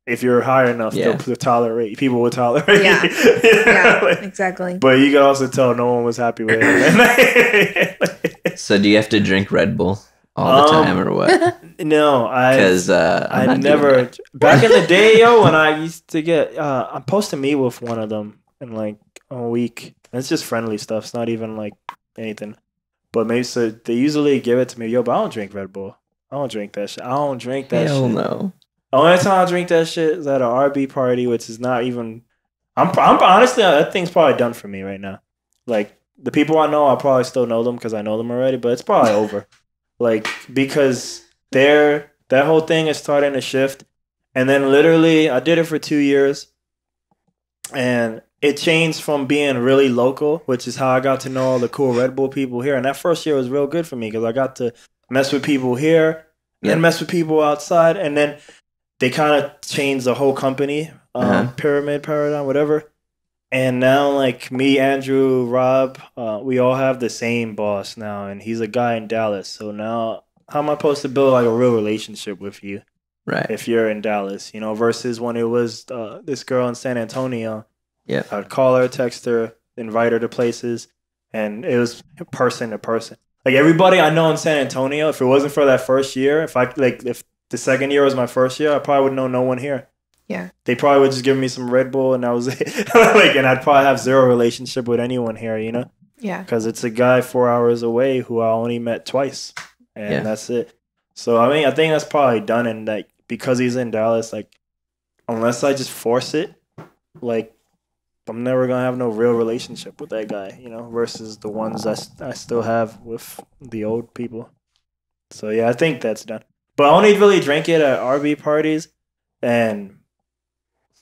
if you're high enough to tolerate, people will tolerate. Yeah, like, exactly. But you can also tell no one was happy with it. So do you have to drink Red Bull all the time or what? No, Because I never. Back in the day, yo, when I used to get, I'm supposed to meet with one of them in like a week. And it's just friendly stuff. It's not even like anything. But maybe so they usually give it to me. Yo, but I don't drink Red Bull. I don't drink that shit. I don't drink that Hell shit. no. The only time I drink that shit is at an RB party, which is not even. I'm honestly, that thing's probably done for me right now. Like the people I know, I probably still know them because I know them already, but it's probably over. Like because that whole thing is starting to shift, and then literally I did it for 2 years, and it changed from being really local, which is how I got to know all the cool Red Bull people here. And that first year was real good for me because I got to mess with people here and mess with people outside, and then. They kind of changed the whole company, pyramid paradigm, whatever. And now, like me, Andrew, Rob, we all have the same boss now, and he's a guy in Dallas. So now, how am I supposed to build like a real relationship with you, right? If you're in Dallas, versus when it was this girl in San Antonio. Yeah, I'd call her, text her, invite her to places, and it was person to person. Like everybody I know in San Antonio, if it wasn't for that first year, if the second year was my first year, I probably would know no one here. Yeah. They probably would just give me some Red Bull and that was it. And I'd probably have zero relationship with anyone here, Yeah. Because it's a guy 4 hours away who I only met twice. And that's it. So, I mean, I think that's probably done. And, like, because he's in Dallas, like, unless I just force it, like, I'm never going to have no real relationship with that guy, versus the ones I still have with the old people. So, yeah, I think that's done. But I only really drank it at RB parties, and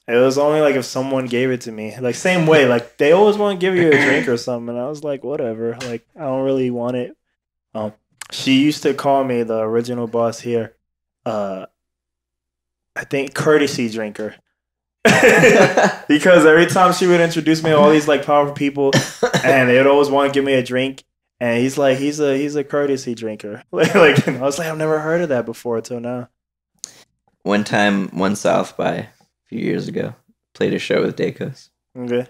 it was only like if someone gave it to me. Like same way, like they always want to give you a drink or something, and I was like, whatever. Like I don't really want it. She used to call me, the original boss here, I think courtesy drinker. Because every time she would introduce me to all these like powerful people, and they would always want to give me a drink. And he's like, he's a courtesy drinker. Like I was like, I've never heard of that before until now. One South by a few years ago, played a show with Dacos. Okay.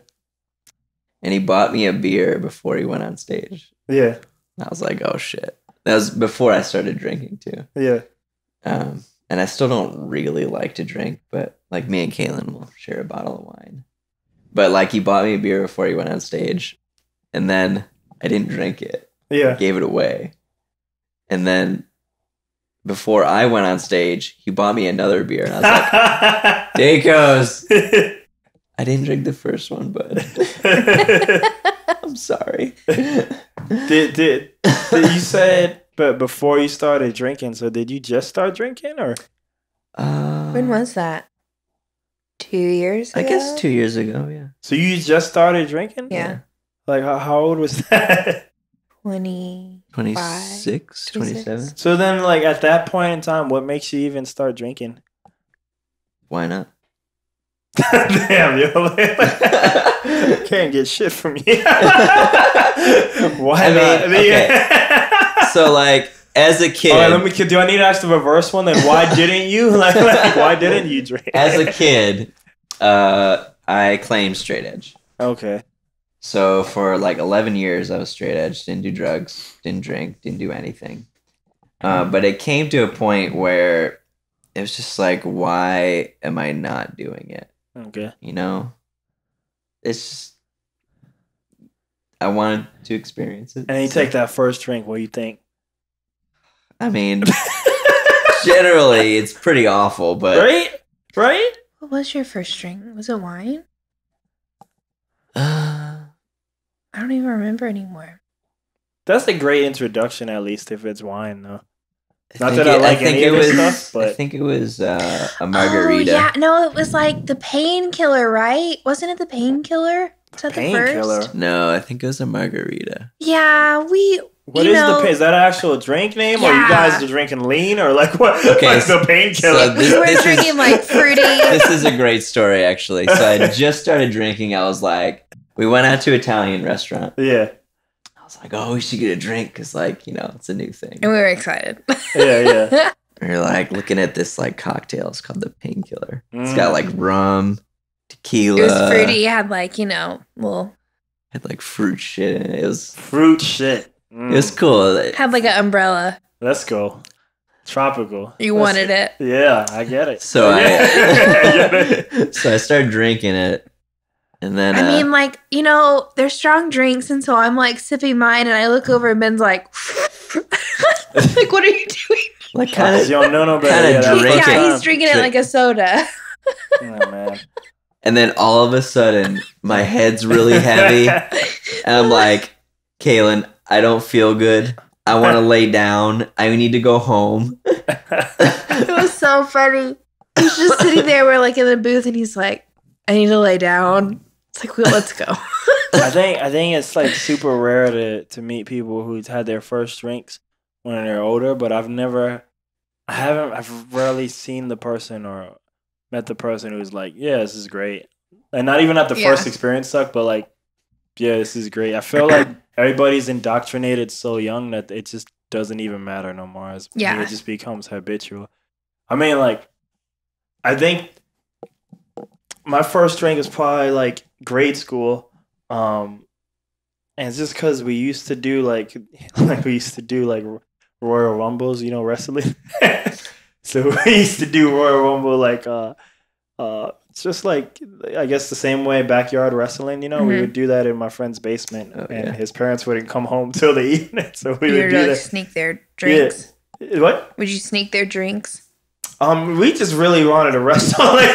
And he bought me a beer before he went on stage. Yeah. And I was like, oh shit. That was before I started drinking too. Yeah. And I still don't really like to drink, but like me and Kaylin will share a bottle of wine. But like he bought me a beer before he went on stage, and then I didn't drink it. Yeah. I gave it away. And then before I went on stage, he bought me another beer. And I was like, Dacos. I didn't drink the first one, bud. I'm sorry. Did you said, but before you started drinking, so did you just start drinking or? When was that? 2 years ago? I guess 2 years ago, yeah. So you just started drinking? Yeah. Like, how old was that? 26, 27. So then, like, at that point in time, what makes you even start drinking? Why not? Damn, yo. Can't get shit from you. Why not? Okay. So, like, as a kid... All right, do I need to ask the reverse one? Then why didn't you? Like, why didn't you drink? As a kid, I claimed straight edge. Okay. So for like 11 years, I was straight edge, didn't do drugs, didn't drink, didn't do anything. But it came to a point where it was just like, why am I not doing it? Okay. It's just, I wanted to experience it. And you take that first drink, what do you think? I mean, generally, it's pretty awful, but... Right? What was your first drink? Was it wine? I don't even remember anymore. That's a great introduction, at least, if it's wine, though. Not that I like any of this stuff, but... I think it was a margarita. Oh, yeah. No, it was like the painkiller, right? Wasn't it the painkiller? Was that the first? No, I think it was a margarita. Yeah, What is the pain? Is that an actual drink name? Yeah. Or you guys are drinking lean? Or like what? Okay, like the painkiller. So we're drinking like fruity. This is a great story, actually. So I just started drinking. I was like, we went out to an Italian restaurant. Yeah. I was like, oh, we should get a drink because, like, you know, it's a new thing. And we were excited. Yeah. We were like looking at this like cocktail. It's called the Painkiller. It's got like rum, tequila. It was fruity. It had like, you know, little. Had like fruit shit in it. It was fruit shit. It was cool. Had like an umbrella. Let's go. Tropical. You wanted it. Yeah, I get it. So so I started drinking it. And then I mean, like, you know, they're strong drinks, and so I'm like sipping mine, and I look over and Ben's like, like, what are you doing? Like kind of, yeah, he's drinking it like a soda. Oh, man. And then all of a sudden, my head's really heavy, and I'm like, Kaylin, I don't feel good. I want to lay down. I need to go home. It was so funny. He's just sitting there, we're like in the booth, and he's like, I need to lay down. It's like, well, let's go. I think it's like super rare to meet people who's had their first drinks when they're older, but I've rarely seen the person or met the person who's like, yeah, this is great. And not even at the first experience sucked, but like, yeah, this is great. I feel like everybody's indoctrinated so young that it just doesn't even matter no more. It just becomes habitual. I mean, like, I think my first drink was probably like grade school. And it's just because we used to do like Royal Rumbles, you know, wrestling. So we used to do Royal Rumble like it's just like, I guess the same way backyard wrestling, you know. We would do that in my friend's basement, and his parents wouldn't come home till the evening, so we would do that. Sneak their drinks. Yeah. What? Would you sneak their drinks? We just really wanted to wrestle, but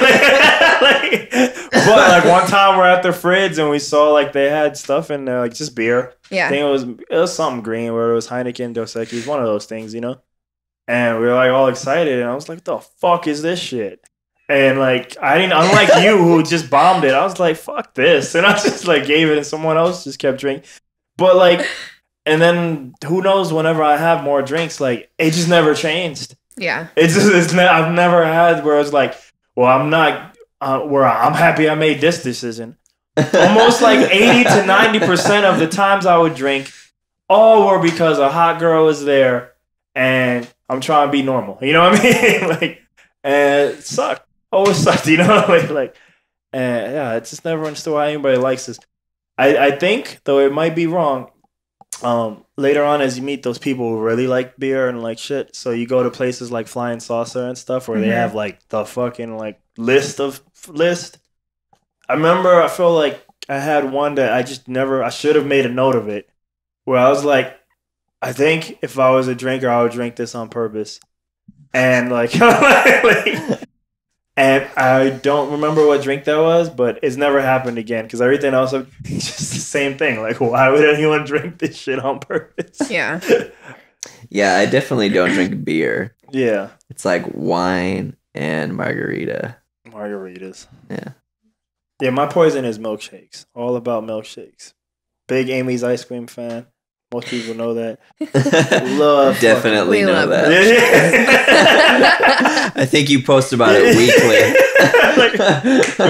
like one time we're at the fridge and we saw like they had stuff in there, like just beer. Yeah, I think it was something green, where it was Heineken, Dos Equis, one of those things, you know. And we were like all excited, and I was like, "What the fuck is this shit?" And like unlike you who just bombed it, I was like, "Fuck this," and I just like gave it, and someone else just kept drinking. But like, and then who knows? Whenever I have more drinks, like it just never changed. Yeah, I've never had where it's like, well, I'm not where I'm happy I made this decision. Almost like 80 to 90% of the times I would drink, all were because a hot girl was there, and I'm trying to be normal. You know what I mean? Like, and it sucked. Always sucked, you know? And yeah, it's just never understood why anybody likes this. I think, though it might be wrong, later on as you meet those people who really like beer and like shit, so you go to places like Flying Saucer and stuff where they have like the fucking like list. I remember I feel like I had one that I should have made a note of it, where I was like, I think if I was a drinker, I would drink this on purpose. And like, and I don't remember what drink that was, but it's never happened again because everything else is just the same thing. Like, why would anyone drink this shit on purpose? Yeah. Yeah, I definitely don't drink beer. Yeah. It's like wine and margarita. Margaritas. Yeah. Yeah, my poison is milkshakes. All about milkshakes. Big Amy's ice cream fan. Most people know that. Love. Definitely know that. I think you post about it weekly.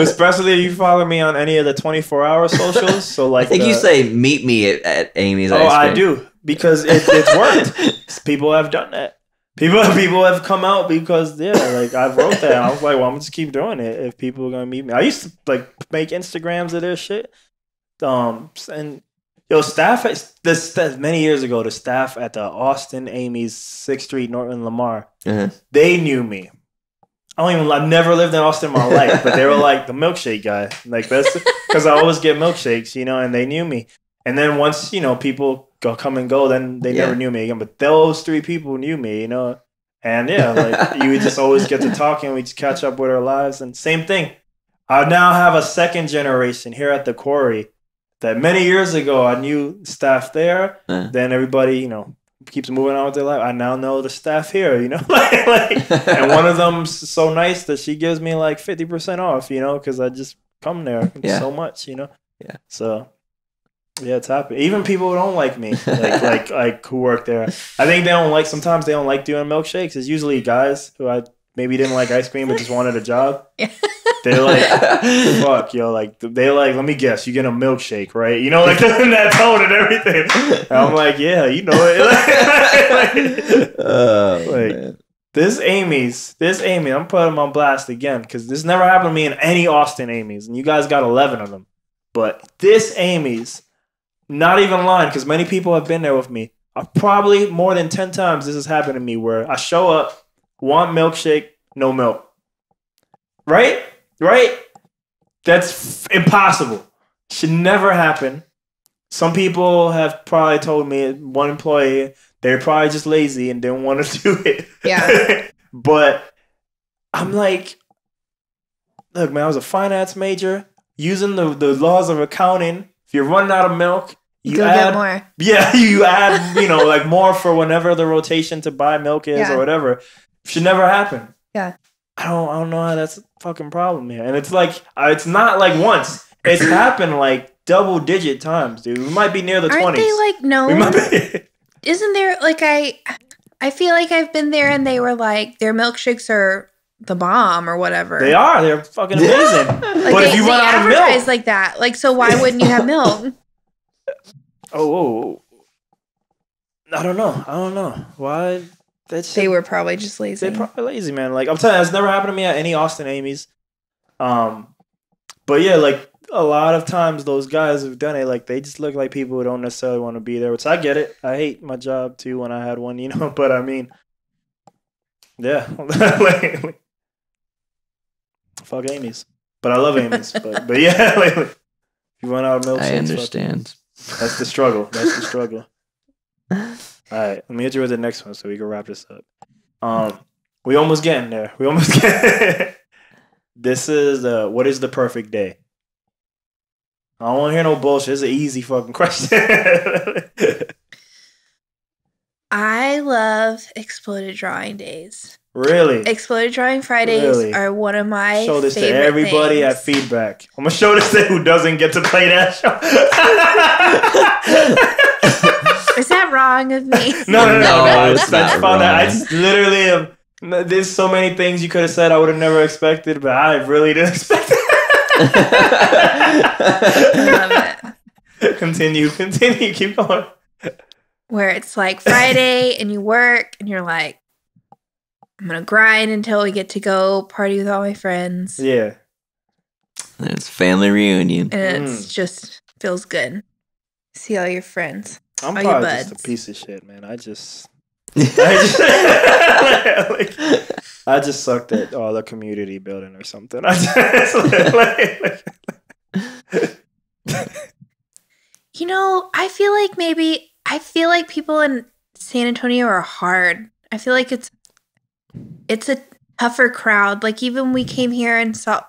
Especially if you follow me on any of the 24-hour socials. So like, I think you say meet me at Amy's ice cream. I do. Because it's worked. People have done that. People have come out because like I wrote that. I was like, well, I'm just keep doing it if people are gonna meet me. I used to like make Instagrams of this shit. And many years ago, the staff at the Austin Amy's 6th Street, Norton Lamar, they knew me. I've never lived in Austin in my life, but they were like the milkshake guy. Like that's because I always get milkshakes, you know, and they knew me. And then once, you know, people come and go, then they never knew me again. But those 3 people knew me, you know. And yeah, like you would just always get to talking. We just catch up with our lives. And same thing. I now have a second generation here at the quarry that many years ago I knew staff there. Then everybody, you know, keeps moving on with their life. I now know the staff here, you know. And one of them's so nice that she gives me like 50% off, you know, because I just come there so much, you know. Yeah. So yeah, it's happening. Even people who don't like me, like who work there. I think sometimes they don't like doing milkshakes. It's usually guys who I maybe didn't like ice cream but just wanted a job. Yeah. They're like, fuck, yo, like they're like, let me guess, you get a milkshake, right? You know, like in that tone and everything. And I'm like, yeah, you know it. Man. This Amy, I'm putting them on blast again because this never happened to me in any Austin Amy's, and you guys got 11 of them. But this Amy's, not even lying, because many people have been there with me. Probably more than 10 times this has happened to me where I show up, want milkshake, no milk. Right? That's impossible. Should never happen. Some people have probably told me, one employee, they're probably just lazy and didn't want to do it. Yeah. But I'm like, look, man, I was a finance major. Using the laws of accounting, if you're running out of milk, you add get more. Yeah, you add, like more for whenever the rotation to buy milk is or whatever. Should never happen. Yeah. I don't know how that's a fucking problem here. And it's like, it's not like once. It's happened like double-digit times, dude. We might be near the 20s. Aren't they like, no? We might be. Isn't there, like, I feel like I've been there and they were like, their milkshakes are the bomb or whatever. They are. They're fucking amazing. Like but if you run out of milk. like that. Like, so why wouldn't you have milk? Oh. I don't know. Why? They were probably just lazy. They're probably lazy, man. Like, I'm telling you, it's never happened to me at any Austin Amy's. But yeah, like, a lot of times those guys who've done it, like, they just look like people who don't necessarily want to be there, which I get it. I hate my job too when I had one, but I mean, yeah. Fuck Amy's. But I love Amy's. but yeah, like, if you run out of milk, I understand. That's the struggle. All right, let me hit you with the next one so we can wrap this up. We almost getting there. This is what is the perfect day? I don't want to hear no bullshit. It's an easy fucking question. I love exploded drawing days. Really? Exploded drawing Fridays are one of my Show this favorite to everybody things. at feedback. I'm gonna show this to who doesn't get to play that show. Is that wrong of me? No. I it's just not found that. I wrong. just literally am. There's so many things you could have said I would have never expected, but I really didn't expect it. I love it. Continue, keep going. Where it's like Friday and you work and you're like, I'm gonna grind until we get to go party with all my friends. Yeah. It's family reunion. And it's just feels good. See all your friends. I'm all your probably buds. just a piece of shit, man. I just sucked at the community building or something. I feel like people in San Antonio are hard. I feel like it's a tougher crowd. Like, even we came here and saw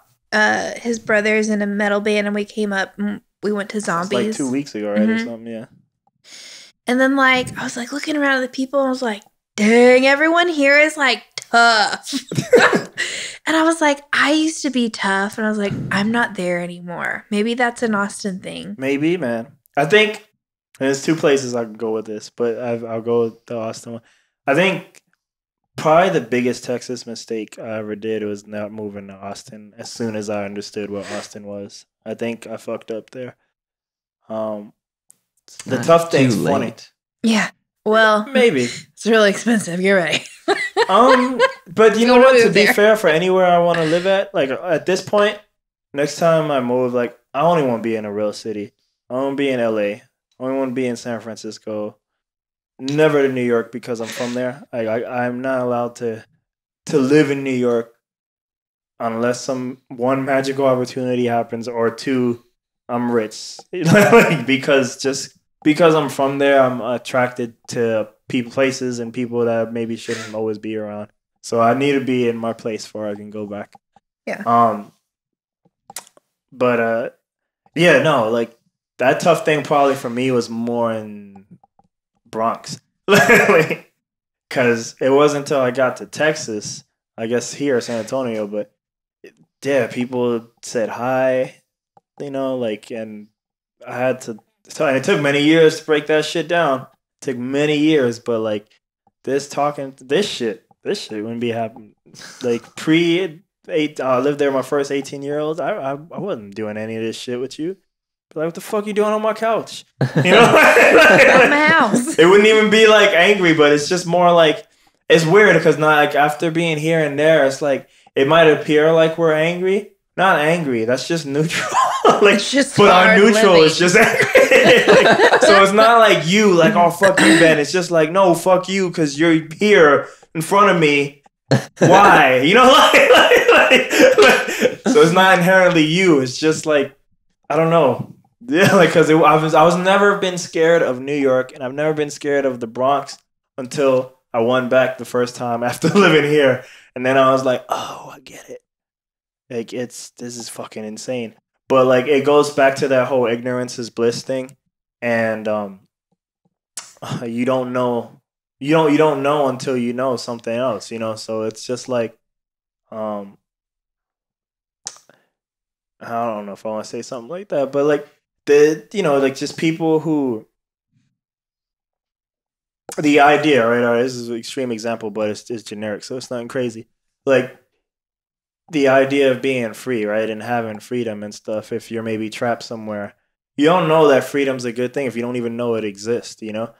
his brother's in a metal band, and we came up and we went to Zombies. Like 2 weeks ago, right? Or something, yeah. And then, like, I was like looking around at the people and I was like, dang, everyone here is like tough. And I was like, I used to be tough. And I was like, I'm not there anymore. Maybe that's an Austin thing. Maybe, man. I think there's 2 places I can go with this, but I'll go with the Austin one. I think probably the biggest Texas mistake I ever did was not moving to Austin as soon as I understood what Austin was. I think I fucked up there. The tough thing's funny. Yeah. Well, maybe it's really expensive. You're right. But you know what? To be fair, for anywhere I want to live at, like at this point, next time I move, like I only want to be in a real city. I want to be in LA. I only want to be in San Francisco. Never to New York because I'm from there. I'm not allowed to live in New York unless one magical opportunity happens or 2, I'm rich. Because I'm from there, I'm attracted to places and people that maybe shouldn't always be around. So I need to be in my place before I can go back. Yeah. But yeah, no, like that tough thing probably for me was more in Bronx. Because it wasn't until I got to Texas, I guess here, San Antonio, but yeah, people said hi, and I had to. So it took many years to break that shit down. It took many years, but like this shit, this shit wouldn't be happening. Like I lived there my first 18-year-old. I wasn't doing any of this shit with you. But like, what the fuck you doing on my couch? You know, At my house. It wouldn't even be like angry, but it's just more like it's weird because now like after being here and there, it's like it might appear like we're angry. Not angry. That's just neutral. Like, just but our hard neutral living. is just angry. Like, so it's not like you, like, oh fuck you, Ben. It's just like, no, fuck you, because you're here in front of me. Why? You know, like, so it's not inherently you. It's just like, I don't know. Yeah, like because I was never been scared of New York, and I've never been scared of the Bronx until I won back the first time after living here, and then I was like, oh, I get it. Like this is fucking insane. But like it goes back to that whole ignorance is bliss thing, and you don't know until you know something else, you know. So it's just like I don't know if I want to say something like that, but like like just people who the idea, right? This is an extreme example, but it's generic, so it's nothing crazy. Like the idea of being free, right, and having freedom and stuff. If you're maybe trapped somewhere, you don't know that freedom's a good thing if you don't even know it exists, you know.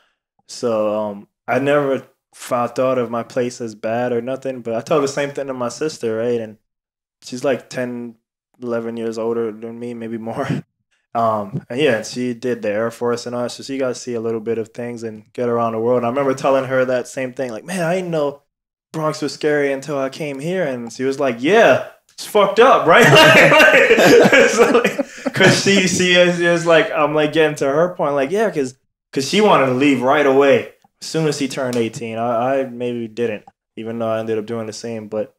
So I never thought of my place as bad or nothing, but I told the same thing to my sister, right, and she's like 10, 11 years older than me, maybe more. And yeah, she did the Air Force and all, so she got to see a little bit of things and get around the world. And I remember telling her that same thing, like, man, I didn't know Bronx was scary until I came here, and she was like, "Yeah, it's fucked up, right?" Because she is like, I'm like getting to her point, like, yeah, because she wanted to leave right away as soon as he turned 18. I maybe didn't, even though I ended up doing the same. But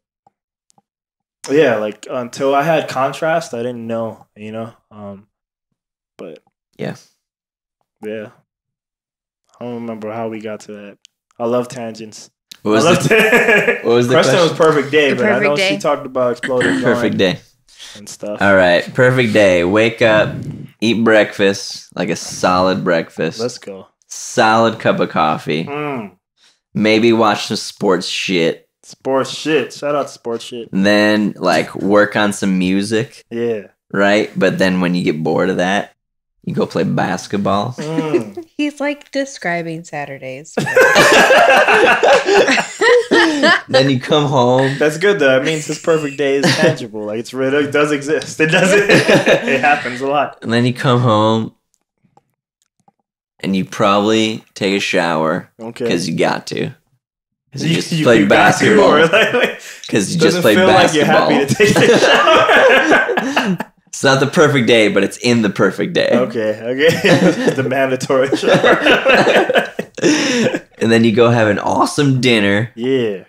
yeah, like until I had contrast, I didn't know, you know. But yeah. I don't remember how we got to that. I love tangents. What was the question? Was perfect day, The but I perfect know day. she talked about exploding perfect day and stuff. All right, perfect day. Wake up, eat breakfast, like a solid breakfast. Let's go. Solid cup of coffee. Maybe watch some sports shit. Sports shit. Shout out to sports shit. Then like work on some music. Yeah. Right? But then when you get bored of that, you go play basketball. He's like describing Saturdays. Then you come home. That's good though. It means his perfect day is tangible. Like it's real. It does exist. It does. It happens a lot. And then you come home and you probably take a shower. Okay. Because you got to. Because you just you played basketball. Because you just played basketball. Like you're happy to take a shower. It's not the perfect day, but it's in the perfect day. Okay. The mandatory shower. And then you go have an awesome dinner. Yeah.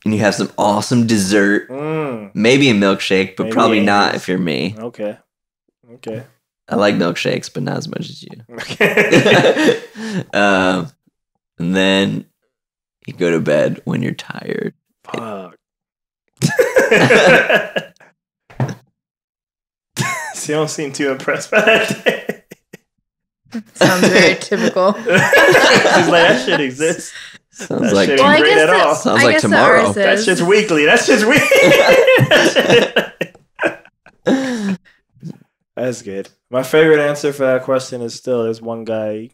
And you have some awesome dessert. Maybe a milkshake, but probably not if you're me. Okay. I like milkshakes, but not as much as you. Okay. And then you go to bed when you're tired. Fuck. So you don't seem too impressed by that. Sounds very typical. She's like, that shit exists. Sounds That like shit ain't great at all. Sounds I like guess the tomorrow. ours That is- shit's weekly. That shit's weekly. That's good. My favorite answer for that question is still there's one guy.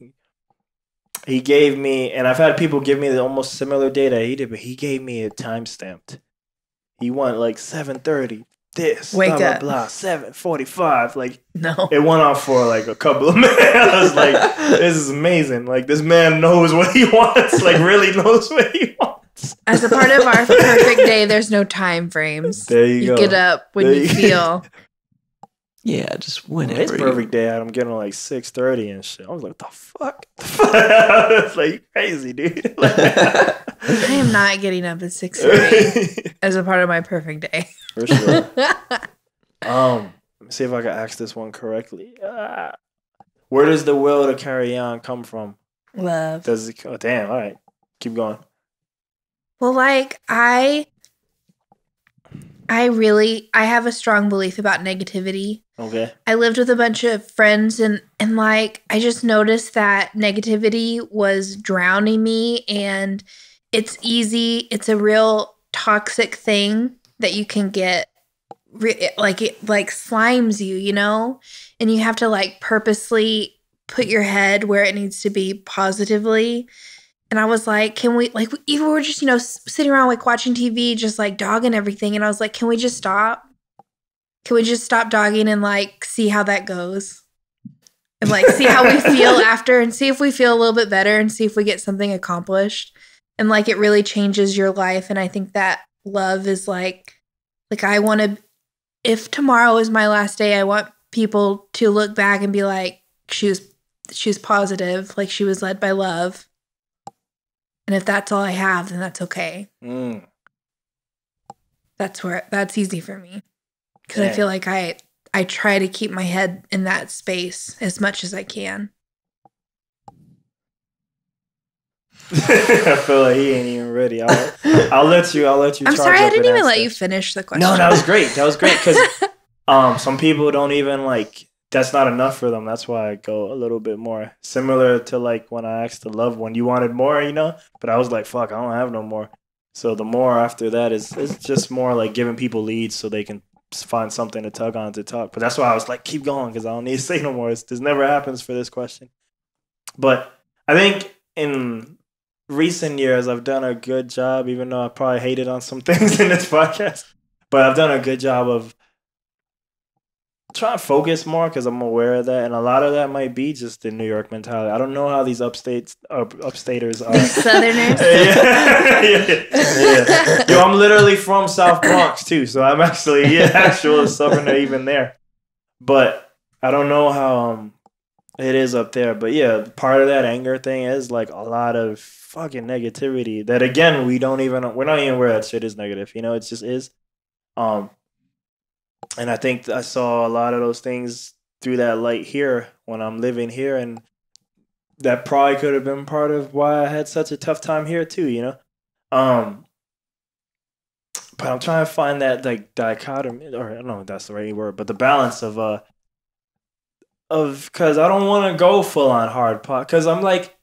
He gave me, and I've had people give me the almost similar data he did, but he gave me a time stamped. He went like 7:30. This Wake blah up. blah blah 7:45. Like No. it went on for like a couple of minutes. I was like, this is amazing. Like this man knows what he wants. Like really knows what he wants. As a part of our perfect day, there's no time frames. There you go. get up when There you you- feel. Yeah, just whenever. His perfect day, I'm getting like 6:30 and shit. I was like, what the fuck? I was like, you crazy, dude. I am not getting up at 6:30 as a part of my perfect day. For sure. Let me see if I can ask this one correctly. Where does the will to carry on come from? Love. Does it? Oh, damn. All right, keep going. Well, like I have a strong belief about negativity. Okay. I lived with a bunch of friends and like I just noticed that negativity was drowning me and it's easy. It's a real toxic thing that you can get. Like it like slimes you, you know, and you have to like purposely put your head where it needs to be positively. And I was like, can we like even we're just, you know, sitting around like watching TV, just like dogging everything. And I was like, can we just stop? Can we just stop dogging and like see how that goes? And like see how we feel after and see if we feel a little bit better and see if we get something accomplished. And like it really changes your life. And I think that love is like I want to, if tomorrow is my last day, I want people to look back and be like, she was positive, like she was led by love. And if that's all I have, then that's okay. That's easy for me. Because I feel like I try to keep my head in that space as much as I can. I feel like he ain't even ready. I'll let you. I'm sorry, I didn't even let you finish the question. No, that was great. That was great because some people don't even like. That's not enough for them. That's why I go a little bit more. Similar to like when I asked the loved one, you wanted more, you know? But I was like, fuck, I don't have no more. So the more after that is just more like giving people leads so they can find something to tug on to talk. But that's why I was like, keep going because I don't need to say no more. This never happens for this question. But I think in recent years, I've done a good job, even though I probably hated on some things in this podcast. But I've done a good job of trying to focus more because I'm aware of that. And a lot of that might be just the New York mentality. I don't know how these upstaters are. Southerners? Yeah. Yo, I'm literally from South Bronx too. So I'm actually actual southerner even there. But I don't know how it is up there. But yeah, part of that anger thing is like a lot of fucking negativity that again we're not even aware that shit is negative. You know, it just is. And I think I saw a lot of those things through that light here when I'm living here, and that probably could have been part of why I had such a tough time here too, you know. But I'm trying to find that like dichotomy, or I don't know if that's the right word, but the balance of because I don't want to go full on hard pot because I'm like,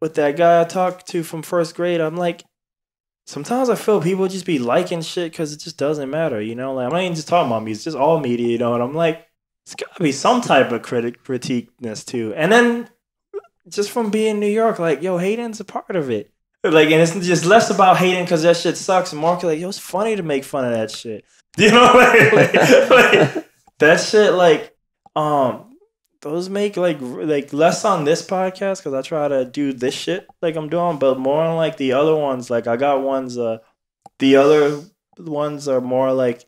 with that guy I talked to from first grade, I'm like. Sometimes I feel people just be liking shit because it just doesn't matter, you know? Like, I'm not even just talking about music, just all media, you know? And I'm like, it's got to be some type of critiqueness too. And then just from being in New York, like, yo, hating's a part of it. Like, and it's just less about hating because that shit sucks and more like, yo, it's funny to make fun of that shit. You know? like that shit, like, those make like less on this podcast because I try to do this shit like I'm doing, but more on like the other ones. Like I got ones. The other ones are more like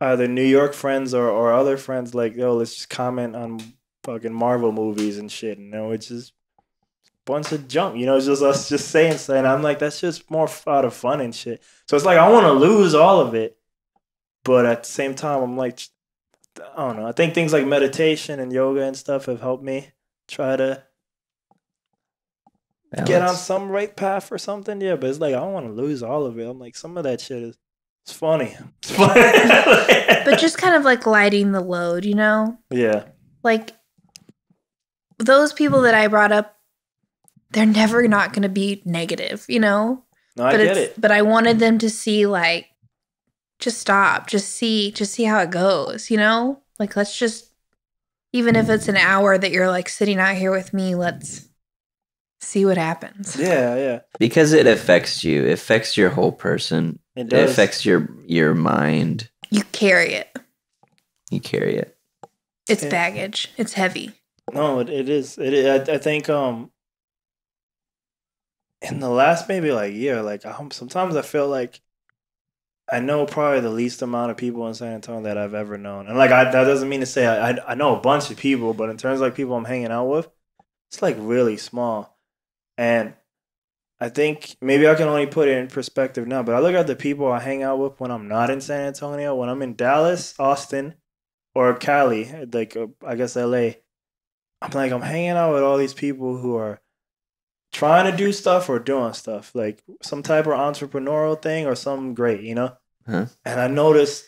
either New York friends or other friends. Like yo, let's just comment on fucking Marvel movies and shit. You know, it's just a bunch of junk. You know, it's just us just saying stuff. And I'm like, that's just more out of fun and shit. So it's like I want to lose all of it, but at the same time, I'm like. I don't know. I think things like meditation and yoga and stuff have helped me try to get on some right path or something. Yeah, but it's like I don't want to lose all of it. I'm like some of that shit is funny. It's funny. But just kind of like lighting the load, you know? Yeah. Like those people that I brought up, they're never not going to be negative, you know? No, I get it. But I wanted them to see like just stop, just see how it goes, you know? Like, let's just, even if it's an hour that you're like sitting out here with me, let's see what happens. Yeah. Because it affects you. It affects your whole person. It does. It affects your mind. You carry it. It's baggage. It's heavy. No, it is. I think in the last maybe like year, like sometimes I feel like I know probably the least amount of people in San Antonio that I've ever known. And like that doesn't mean to say I know a bunch of people, but in terms of like people I'm hanging out with, it's like really small. And I think maybe I can only put it in perspective now, but I look at the people I hang out with when I'm not in San Antonio, when I'm in Dallas, Austin, or Cali, like I guess LA. I'm hanging out with all these people who are trying to do stuff or doing stuff, like some type of entrepreneurial thing or something great, you know? Huh. And I noticed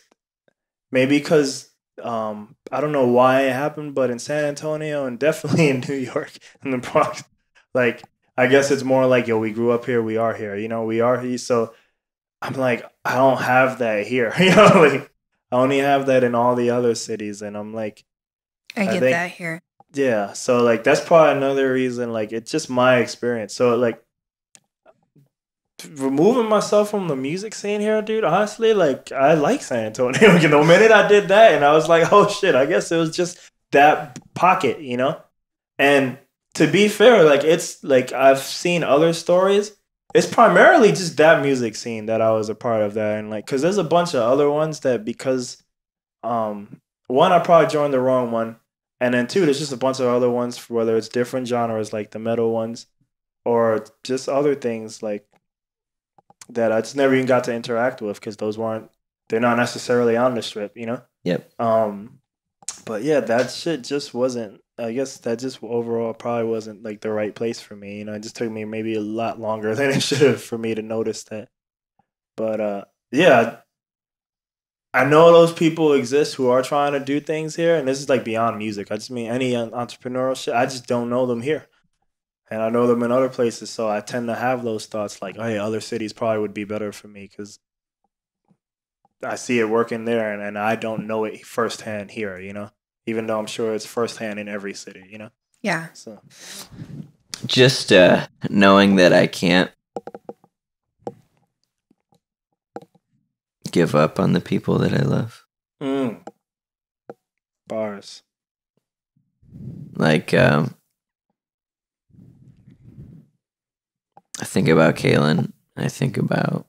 maybe because I don't know why it happened, but in San Antonio and definitely in New York, in the Bronx, like I guess it's more like, yo, we grew up here, we are here, you know, we are here. So I'm like, I don't have that here, you know, like I only have that in all the other cities, and I'm like, I get think, that here. Yeah, so like that's probably another reason. Like it's just my experience. So like removing myself from the music scene here, dude. Honestly, like I like San Antonio. Like, the minute I did that, and I was like, oh shit, I guess it was just that pocket, you know. And to be fair, like it's like I've seen other stories. It's primarily just that music scene that I was a part of that, and like because there's a bunch of other ones that because one I probably joined the wrong one, and then two there's just a bunch of other ones whether it's different genres like the metal ones or just other things like that I just never even got to interact with because they're not necessarily on the strip, you know. Yep. But yeah, that shit just wasn't. I guess that just overall probably wasn't like the right place for me. You know, it just took me maybe a lot longer than it should have for me to notice that. But yeah, I know those people exist who are trying to do things here, and this is like beyond music. I just mean any entrepreneurial shit. I just don't know them here, and I know them in other places. So I tend to have those thoughts like, hey, other cities probably would be better for me because I see it working there, and I don't know it firsthand here. You know. Even though I'm sure it's firsthand in every city, you know? Yeah. So just knowing that I can't give up on the people that I love. Bars. Like, I think about Kaylin. I think about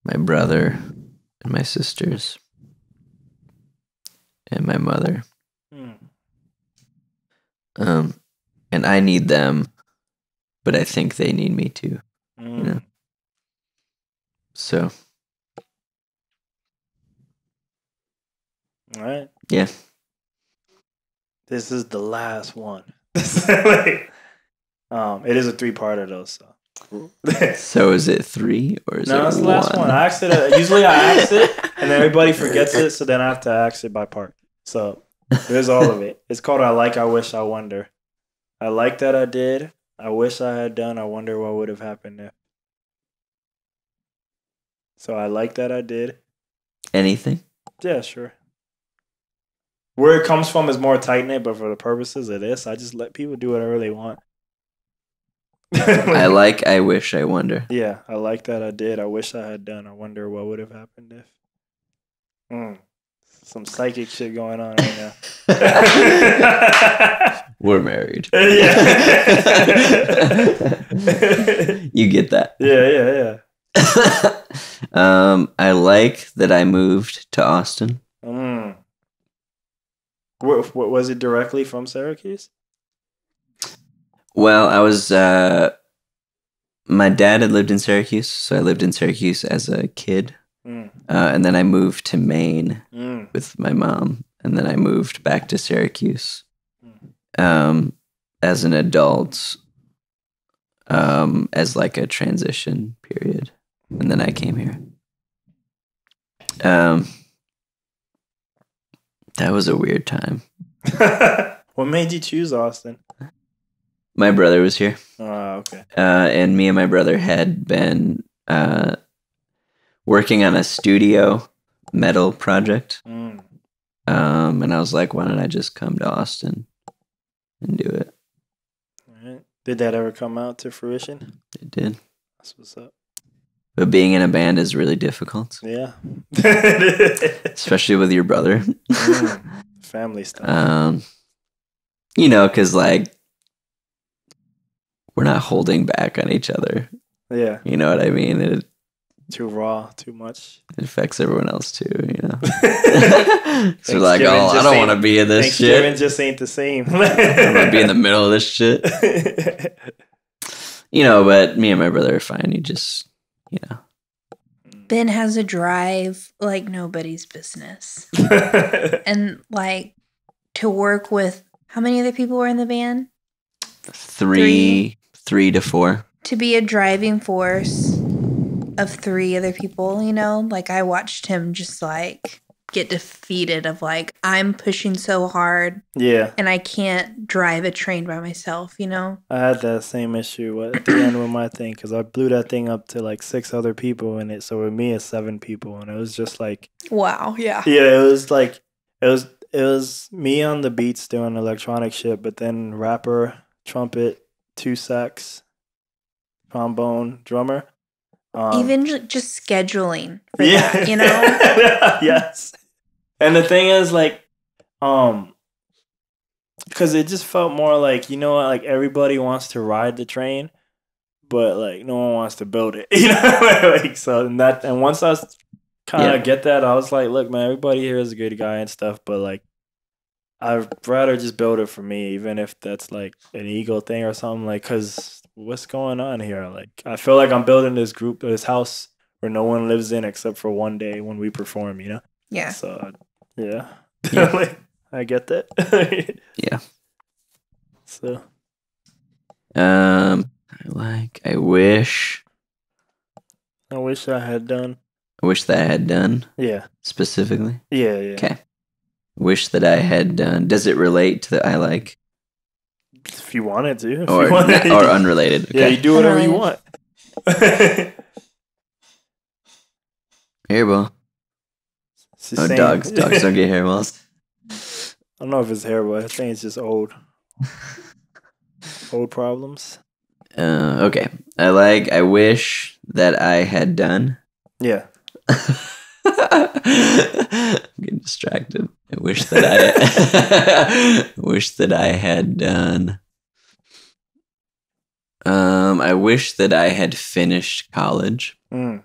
my brother and my sisters. And my mother. And I need them, but I think they need me too. You know? So. All right. Yeah. This is the last one. It is a 3-parter though, so. So is it 3 or is it 1? No, it's the last one. I asked it. Usually I ask it, and then everybody forgets it, so then I have to ask it by part. So there's all of it. It's called I Like, I Wish, I Wonder. I like that I did. I wish I had done. I wonder what would have happened if. So I like that I did. Anything? Yeah, sure. Where it comes from is more tight-knit, but for the purposes of this, I just let people do whatever they want. I like, I wish, I wonder. Yeah, I like that I did. I wish I had done. I wonder what would have happened if. Some psychic shit going on right now. We're married. Yeah. You get that. Yeah. I like that I moved to Austin. What was it directly from Syracuse? Well, I was, my dad had lived in Syracuse, so I lived in Syracuse as a kid. And then I moved to Maine with my mom, and then I moved back to Syracuse as an adult, as like a transition period, and then I came here. That was a weird time. What made you choose Austin? My brother was here. Oh, okay. And me and my brother had been working on a studio metal project. And I was like, why don't I just come to Austin and do it? All right. Did that ever come out to fruition? It did. That's what's up. But being in a band is really difficult. Yeah. Especially with your brother. Family stuff. You know, because like, we're not holding back on each other. Yeah. You know what I mean? It too raw, too much. It affects everyone else too, you know. So like, oh, I don't want to be in this shit. Thanksgiving just ain't the same. I don't want to be in the middle of this shit. You know, but me and my brother are fine. You just, you know. Ben has a drive like nobody's business. And like to work with, how many other people were in the band? 3 to 4. To be a driving force of 3 other people, you know, like I watched him just like get defeated of like, I'm pushing so hard Yeah. and I can't drive a train by myself, you know? I had that same issue at the end with my thing because I blew that thing up to like 6 other people in it. So with me, it's 7 people. And it was just like, Wow. Yeah. yeah, it was like, it was me on the beats doing electronic shit, but then rapper, trumpet, 2 sax, trombone, drummer. Even just scheduling for that, you know? Yes. And the thing is, like, because it just felt more like, you know what, like everybody wants to ride the train, but like no one wants to build it, you know? Like, so and once I kind of get that, I was like, look, man, everybody here is a good guy and stuff, but like I'd rather just build it for me, even if that's like an ego thing or something, like, because what's going on here? Like, I feel like I'm building this house where no one lives in except for one day when we perform, you know? Yeah. So, yeah. Like, I get that. Yeah. So. I wish I had done. I wish that I had done. Yeah. Specifically? Yeah. Okay. Wish that I had done. Does it relate to the I like? If you wanted to. Or unrelated. Okay. Yeah, you do whatever you want. Hairball. Oh, dogs. Dogs don't get hairballs. I don't know if it's hairball. I think it's just old. Old problems. Okay. I wish that I had done. Yeah. I'm getting distracted. I wish that I had done. I wish that I had finished college. I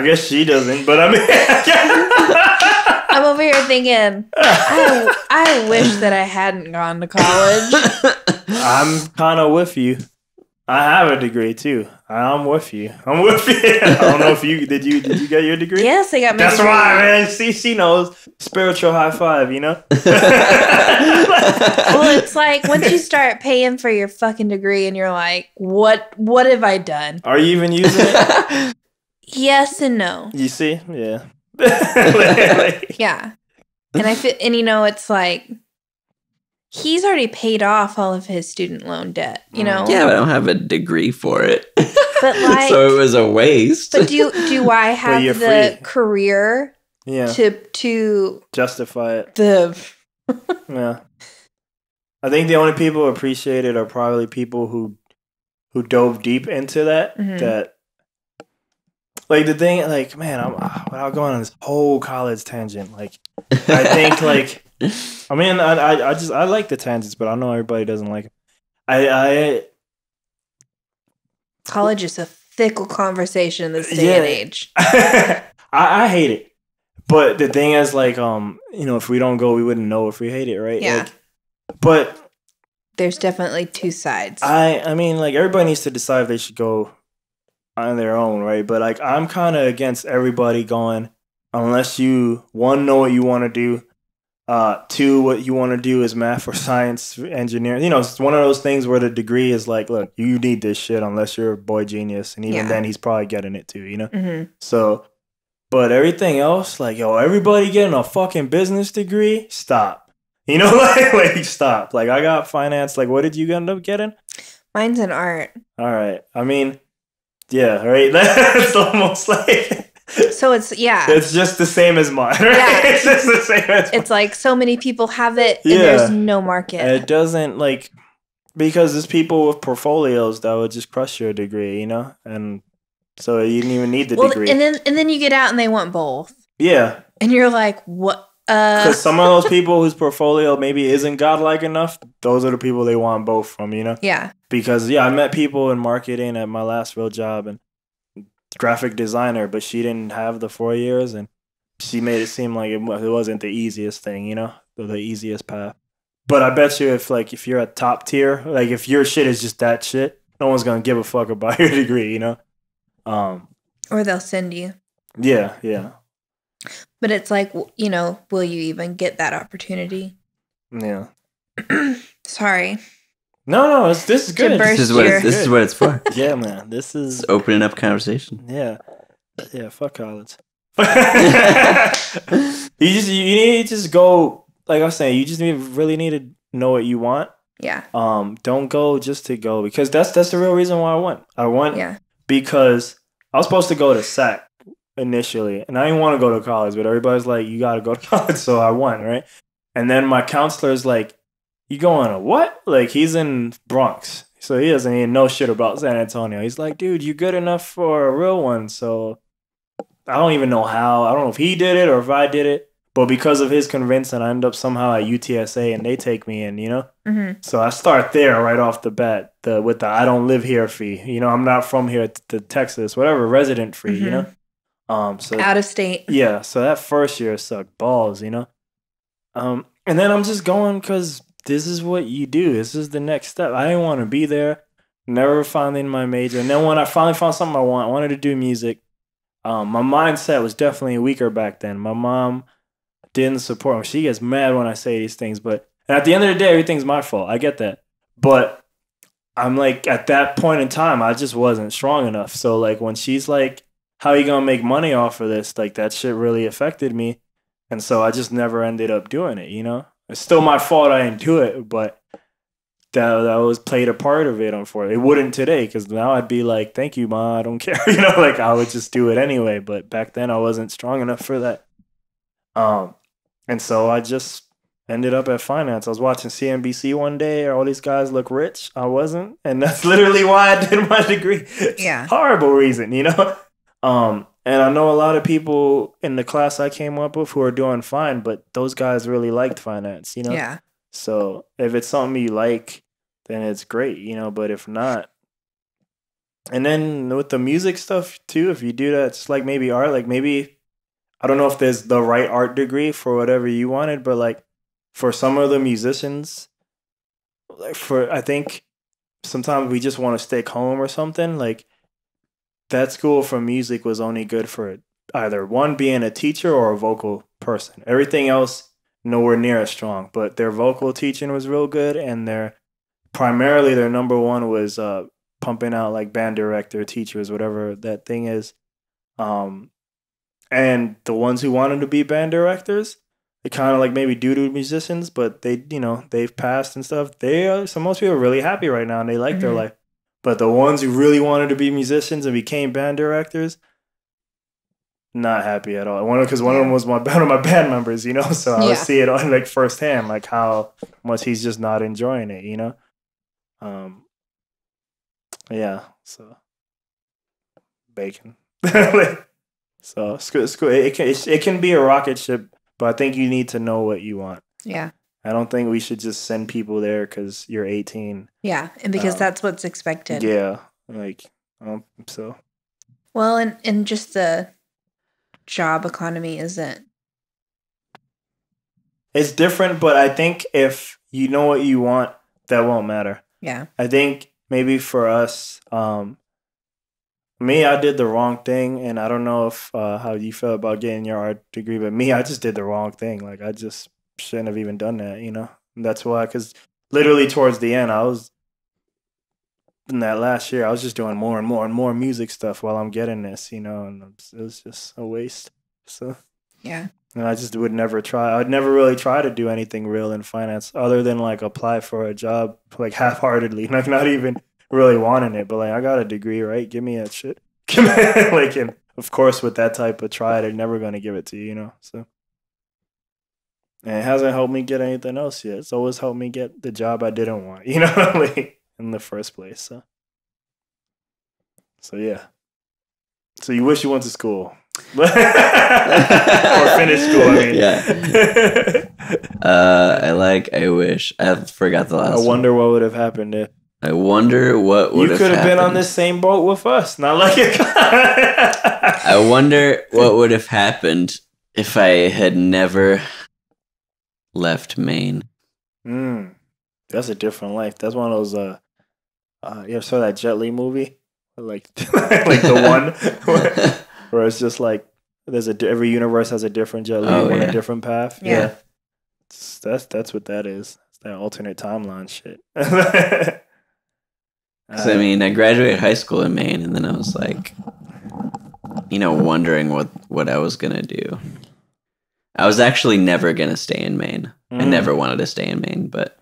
guess she doesn't, but I mean, I'm over here thinking, I wish that I hadn't gone to college. I'm kind of with you. I have a degree too. I'm with you. I don't know if you did you get your degree? Yes, I got my That's degree. why, man. See, she knows. Spiritual high five, you know? Well, it's like once you start paying for your fucking degree and you're like, what have I done? Are you even using it? Yes and no. You see? Yeah. Yeah. And it's like he's already paid off all of his student loan debt, you know? Yeah, but I don't have a degree for it. But like, so it was a waste. But do I have the career to justify it? Yeah. I think the only people who appreciate it are probably people who dove deep into that. Mm-hmm. That like the thing, like, man, without going on this whole college tangent, like I think like I mean I like the tangents, but I know everybody doesn't like it. College is a fickle conversation in this day and age. I hate it. But the thing is, like, if we don't go, we wouldn't know if we hate it, right? Yeah. Like, but there's definitely two sides. I mean, like, everybody needs to decide if they should go on their own, right? But, like, I'm kind of against everybody going unless you, one, know what you want to do. Two, what you want to do is math or science, engineering. It's one of those things where the degree is like, look, you need this shit unless you're a boy genius. And even then, he's probably getting it too, Mm-hmm. So, but everything else, like, yo, everybody getting a fucking business degree? Stop. Like, stop. Like, I got finance. Like, what did you end up getting? Mine's in art. All right. I mean, yeah, right? That's almost like... So it's just the same as mine, right? Yeah. It's just the same as mine. It's like so many people have it and there's no market. And it doesn't, like, because there's people with portfolios that would just crush your degree, and so you didn't even need the degree. And then you get out and they want both. Yeah. And you're like, what? Because some of those people whose portfolio maybe isn't godlike enough, those are the people they want both from, Yeah. Because, I met people in marketing at my last real job and graphic designer, but she didn't have the 4 years, and she made it seem like it wasn't the easiest thing, the easiest path. But I bet you if you're at top tier, like if your shit is just that shit, no one's gonna give a fuck about your degree, Or they'll send you. Yeah. But it's like, will you even get that opportunity? Yeah. Sorry. No, this is good. This is what it's for. Yeah, man. This is opening up conversation. Yeah, fuck college. You need to just go. Like I was saying, you just really need to know what you want. Yeah. Don't go just to go, because that's the real reason why I went. I went because I was supposed to go to SAC initially, and I didn't want to go to college, but everybody's like, you got to go to college, so I went, right? And then my counselor's like, you going to what? Like, he's in Bronx, so he doesn't even know shit about San Antonio. He's like, dude, you good enough for a real one, so I don't even know how. I don't know if he did it or if I did it. But because of his convincing, I end up somehow at UTSA, and they take me in, you know? Mm-hmm. So I start there right off the bat with the I don't live here fee. You know, I'm not from here to Texas, whatever, resident free, you know? So out of state. Yeah, so that first year sucked balls, you know? And then I'm just going because this is what you do. This is the next step. I didn't want to be there, never finding my major. And then when I finally found something I wanted to do music. My mindset was definitely weaker back then. My mom didn't support me. She gets mad when I say these things, and at the end of the day, everything's my fault. I get that. But I'm like, at that point in time, I just wasn't strong enough. So like when she's like, how are you going to make money off of this? Like that shit really affected me. And so I just never ended up doing it, you know? It's still my fault I didn't do it, but that was played a part of it, unfortunately. It wouldn't today, because now I'd be like, thank you, Ma, I don't care. You know, like I would just do it anyway. But back then I wasn't strong enough for that. And so I just ended up at finance. I was watching CNBC one day, all these guys look rich. I wasn't. And that's literally why I did my degree. Yeah. Horrible reason, you know? And I know a lot of people in the class I came up with who are doing fine, but those guys really liked finance, you know? Yeah. So if it's something you like, then it's great, you know? But if not, and then with the music stuff too, if you do that, it's like maybe art, like maybe, I don't know if there's the right art degree for whatever you wanted, but like for some of the musicians, like I think sometimes we just want to stay home or something. Like that school for music was only good for either one, being a teacher or a vocal person. Everything else, nowhere near as strong. But their vocal teaching was real good, and primarily their number one was pumping out like band director, teachers, whatever that thing is. And the ones who wanted to be band directors, they kind of like maybe doo-doo musicians, but they, you know, they've passed and stuff. So most people are really happy right now, and they like their life. But the ones who really wanted to be musicians and became band directors, not happy at all. Because one of them was one of my band members, you know. So I would see it on like firsthand, like how much he's just not enjoying it, you know. Yeah. So bacon. So school, it can be a rocket ship, but I think you need to know what you want. Yeah. I don't think we should just send people there because you're 18. Yeah, and because that's what's expected. Yeah, like so. Well, and just the job economy isn't. It's different, but I think if you know what you want, that won't matter. Yeah. I think maybe for us, me, I did the wrong thing, and I don't know if how you feel about getting your art degree, but me, I just did the wrong thing. Like I just shouldn't have even done that, you know. And that's why, because literally towards the end, I was in that last year, I was just doing more and more and more music stuff while I'm getting this, you know, and it was just a waste. So yeah. And I just would never try. I'd never really try to do anything real in finance other than like apply for a job like half-heartedly, like not even really wanting it. But like I got a degree, right? Give me that shit. Like, and of course, with that type of try, they're never going to give it to you, you know. So, and it hasn't helped me get anything else yet. It's always helped me get the job I didn't want, you know, like in the first place. So yeah. So you wish you went to school. Or finish school, I mean. Yeah. I wish. I forgot the last I wonder what would have happened if. I wonder what would have happened. You could have been on this same boat with us. Not like it. I wonder what would have happened if I had never left Maine. That's a different life. That's one of those, you ever saw that Jet Li movie? Like, like the one where it's just like, every universe has a different Jet Li, a different path. Yeah. That's what that is. It's that alternate timeline shit. I mean, I graduated high school in Maine, and then I was like, wondering what I was gonna do. I was actually never gonna stay in Maine. I never wanted to stay in Maine, but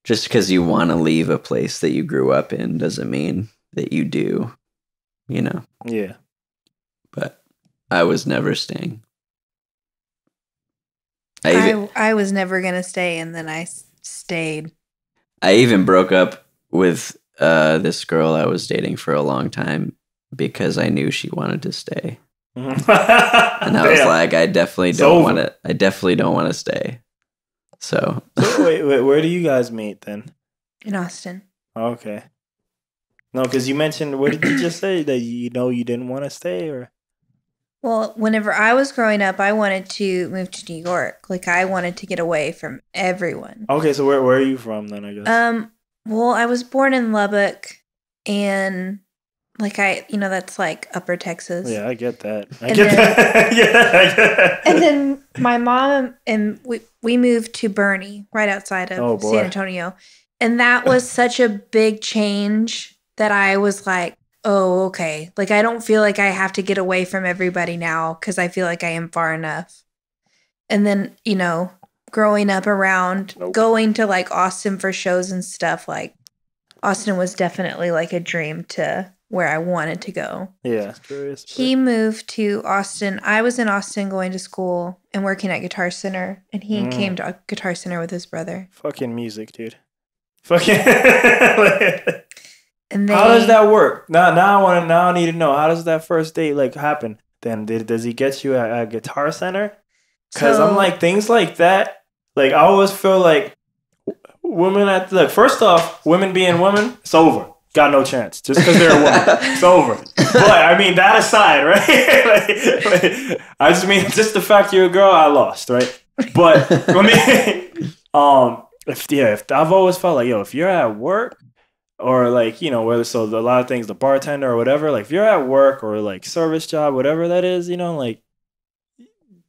just because you want to leave a place that you grew up in doesn't mean that you do. Yeah. But I was never staying. I was never gonna stay, and then I stayed. I even broke up with this girl I was dating for a long time because I knew she wanted to stay, and I was like, I definitely don't want to. I definitely don't want to stay. So wait, where do you guys meet then? In Austin. Okay. No, because you mentioned, what did you just say, that you didn't want to stay, or? Well, whenever I was growing up, I wanted to move to New York. Like, I wanted to get away from everyone. Okay, so where are you from then, I guess? Well, I was born in Lubbock, and that's like Upper Texas. Yeah, I get that. I get that. And then my mom and we moved to Bernie, right outside of San Antonio. And that was such a big change that I was like, oh, okay. Like, I don't feel like I have to get away from everybody now because I feel like I am far enough. And then, growing up around, going to like Austin for shows and stuff, like Austin was definitely like a dream to where I wanted to go. Yeah, curious. He moved to Austin. I was in Austin going to school and working at Guitar Center, and he came to Guitar Center with his brother. Fucking music, dude. Fucking. And how does that work? Now I need to know, how does that first date like happen? Then does he get you at Guitar Center? Because I'm like, things like that. Like, I always feel like women first off, women being women, it's over. Got no chance. Just because they're a woman, it's over. But I mean, that aside, right? I just mean, just the fact you're a girl, I lost, right? But I mean, if I've always felt like, if you're at work. Or like, whether a lot of things, the bartender or whatever, like if you're at work or like service job, whatever that is, like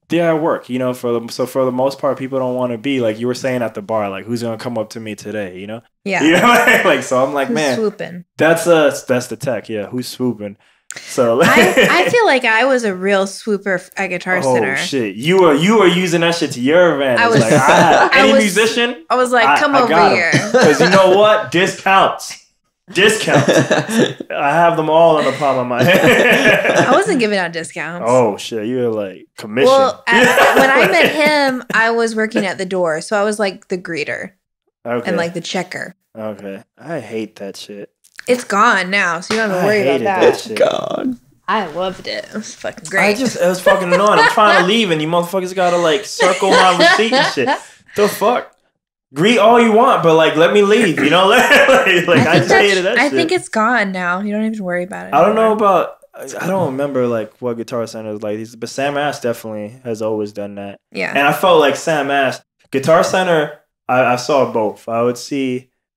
they're at work, for the most part, people don't want to be like you were saying at the bar, like who's going to come up to me today, Yeah. Like, so I'm like, who's man, swooping? That's the tech. Yeah. Who's swooping? So I feel like I was a real swooper at Guitar Center. Oh shit! You were using that shit to your advantage. Any musician, I was like, come over here. Because you know what? Discounts. I have them all in the palm of my hand. I wasn't giving out discounts. Oh shit! You were like commission. Well, when I met him, I was working at the door, so I was like the greeter, and like the checker. Okay, I hate that shit. It's gone now, so you don't have to worry about that. Shit. God, I loved it. It was fucking great. It was fucking annoying. I'm trying to leave, and you motherfuckers gotta like circle my receipt and shit. The fuck? Greet all you want, but like let me leave. Like I just hated that shit. I think it's gone now. You don't even worry about it. I don't know about. I don't remember like what Guitar Center is like. But Sam Ash definitely has always done that. Yeah. And I felt like Sam Ash, Guitar Center. I saw both.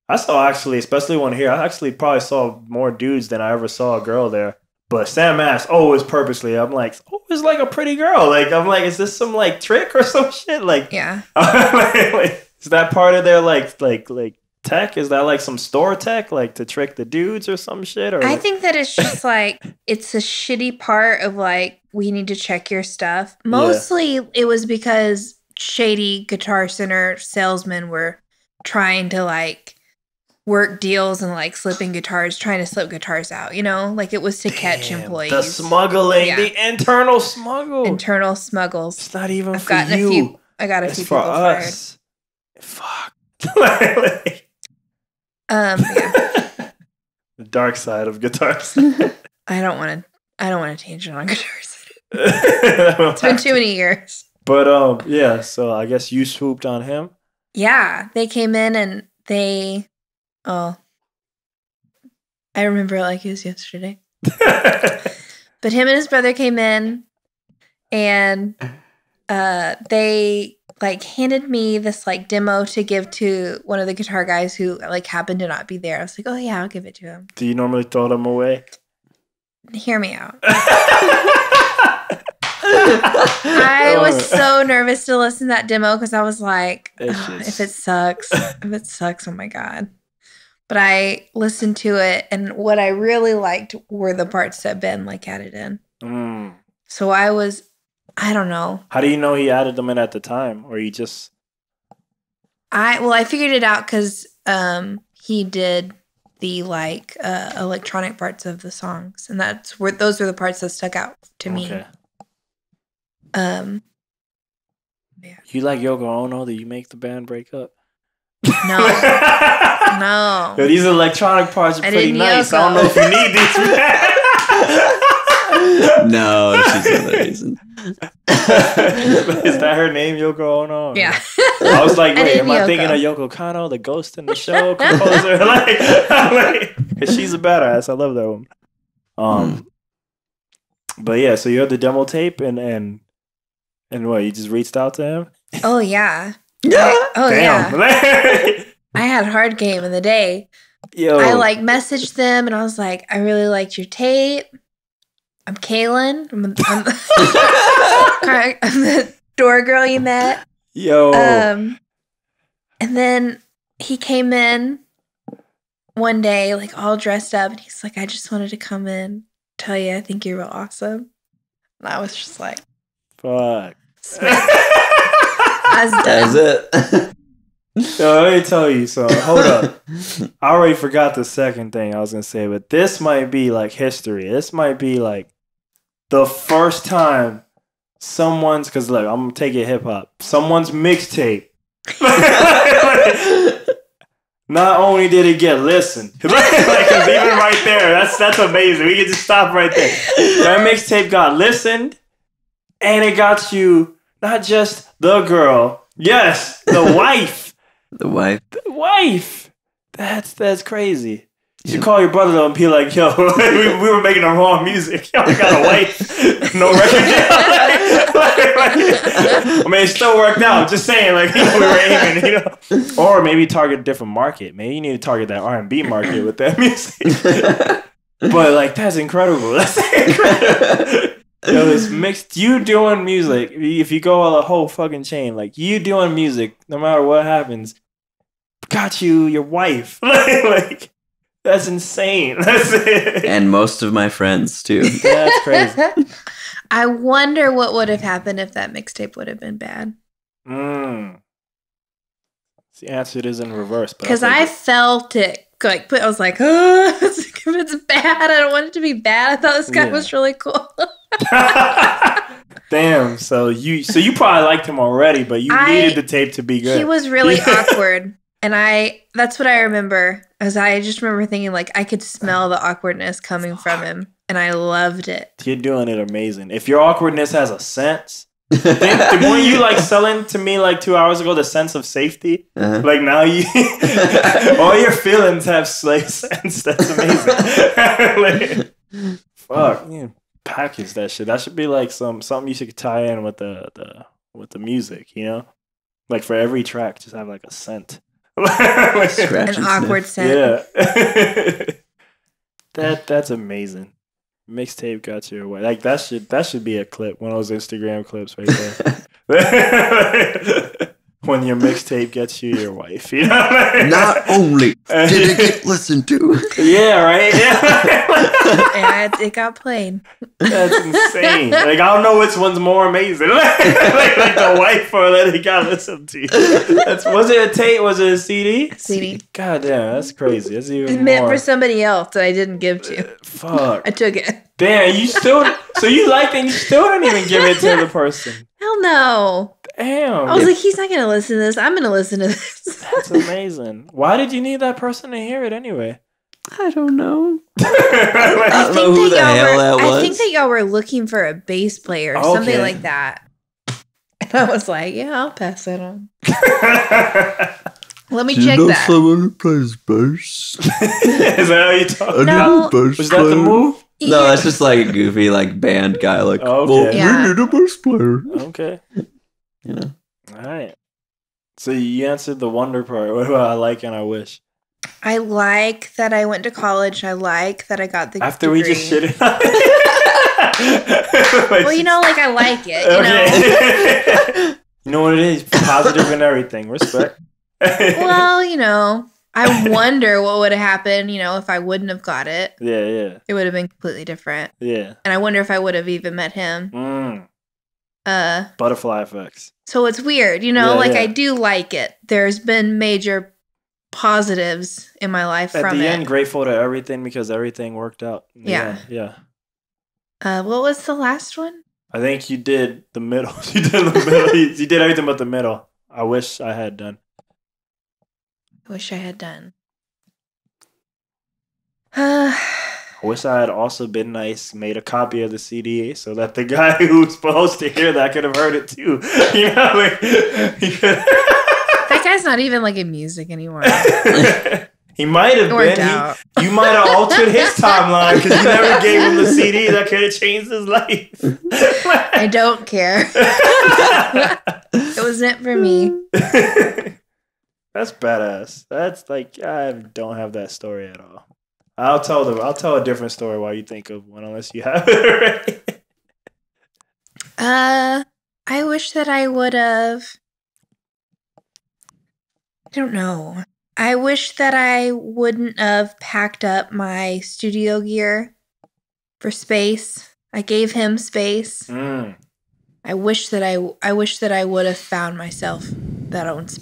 I saw actually, especially one here. I actually probably saw more dudes than I ever saw a girl there. But Sam Ash always purposely. I'm like, always like a pretty girl. Like I'm like, is this some like trick or some shit? Like yeah. Is that part of their like tech? Is that like some store tech, like to trick the dudes or some shit? Or I think that it's just like it's a shitty part of like we need to check your stuff. Mostly it was because shady Guitar Center salesmen were trying to like work deals and like trying to slip guitars out. Like it was to catch employees. The smuggling, the internal smuggle, internal smuggles. It's not even for you. I got a few for people us. fired. Fuck. Yeah. The dark side of guitars. I don't want to change it on guitars. It's been too many years. But yeah, so I guess you swooped on him. Yeah, they came in and I remember it like it was yesterday. But him and his brother came in and they like handed me this like demo to give to one of the guitar guys who like happened to not be there. I was like, oh yeah, I'll give it to him. Do you normally throw them away? Hear me out. I was so nervous to listen to that demo because I was like, if it sucks, oh my God. But I listened to it, and what I really liked were the parts that Ben like added in. So I don't know. How do you know he added them in at the time, or he just? I figured it out because he did the like electronic parts of the songs, and those are the parts that stuck out to me. Okay. Yeah. You like Yoko Ono? Did you make the band break up? No. No. Yo, these electronic parts are pretty nice. Yoko. I don't know if you need these. No, she's the other reason. Is that her name, Yoko Ono? Yeah. I was like, wait, am I Yoko. thinking of Yoko Kano, the ghost in the show composer? like, cause she's a badass. I love that woman. But yeah, so you had the demo tape, and what? You just reached out to him? Oh yeah. Damn. Yeah. I had hard game in the day. Yo. I like messaged them, and I was like, I really liked your tape. I'm Kaylin. I'm the door girl you met. Yo. And then he came in one day, like all dressed up, and he's like, I just wanted to come in, tell you I think you're real awesome. And I was just like, fuck. I was done. That is it. Yo, let me tell you. So hold up. I already forgot the second thing I was gonna say, but this might be like history. This might be like the first time someone's, because look, I'm gonna take it hip hop. Someone's mixtape. Not only did it get listened, like, 'cause even right there, that's amazing. We can just stop right there. That mixtape got listened, and it got you not just the girl, yes, the wife. The wife. The wife. That's crazy. You should call your brother though and be like, yo, we were making the wrong music. Yo, I got a wife. No record deal. I mean, it still worked out. Just saying, like, we were aiming, Or maybe target a different market. Maybe you need to target that R&B market with that music. But, like, that's incredible. That's incredible. Yo, it's mixed. You doing music, if you go on a whole fucking chain, like, you doing music, no matter what happens, got you your wife. Like, that's insane. That's it. And most of my friends, too. That's crazy. I wonder what would have happened if that mixtape would have been bad. The answer is in reverse. Because I felt it. Like, I was like, oh, if it's bad, I don't want it to be bad. I thought this guy was really cool. Damn. So you probably liked him already, but you needed the tape to be good. He was really awkward. And that's what I remember. As I just remember thinking, like, I could smell the awkwardness coming from him. And I loved it. You're doing it amazing. If your awkwardness has a sense, when you like selling to me like 2 hours ago, the sense of safety, like now you, all your feelings have like sense. That's amazing. Like, fuck, package that shit. That should be like something you should tie in with the music, like for every track, just have like a scent. An awkward scent. Yeah. That's amazing. Mixtape got you away. Like that should be a clip, one of those Instagram clips right there. When your mixtape gets you your wife, Not only did it get listened to. Yeah, right. Yeah, it got played. That's insane. Like I don't know which one's more amazing, like the wife or that it got listened to. Was it a tape? Was it a CD? CD. God damn, that's crazy. That's even It's meant more for somebody else that I didn't give to. Fuck. I took it. Damn, you still. So you liked it and you still didn't even give it to the person. Hell no. Damn. I was like, he's not going to listen to this. I'm going to listen to this. That's amazing. Why did you need that person to hear it anyway? I don't know. I don't know who the hell that was. I think that y'all were looking for a bass player or something like that. And I was like, yeah, I'll pass that on. Let me check that. Someone who plays bass? Is that how you talk? No. Was that the move? No, that's just like a goofy like band guy. Like, well, we need a bass player. Okay. All right. So you answered the wonder part. What about I like and I wish? I like that I went to college. I like that I got the After degree. we just shitted on it. Well, like I like it. You know what it is? Positive and everything. Respect. Well, I wonder what would have happened, if I wouldn't have got it. Yeah. It would have been completely different. Yeah. And I wonder if I would have even met him. Butterfly effects. So it's weird, I do like it. There's been major positives in my life At from the it. end, grateful to everything because everything worked out. Yeah. Yeah. What was the last one? I think you did the middle. You did the middle. You did everything but the middle. I wish I had done. I wish I had also been nice, made a copy of the CD so that the guy who's supposed to hear that could have heard it too. That guy's not even like in music anymore. He might have been. You might have altered his timeline because you never gave him the CD that could have changed his life. I don't care. It was meant for me. That's badass. That's like I don't have that story at all. I'll tell a different story while you think of one, unless you have it already. I wish that I would have. I don't know. I wish that I wouldn't have packed up my studio gear for space. I gave him space. I wish that I would have found myself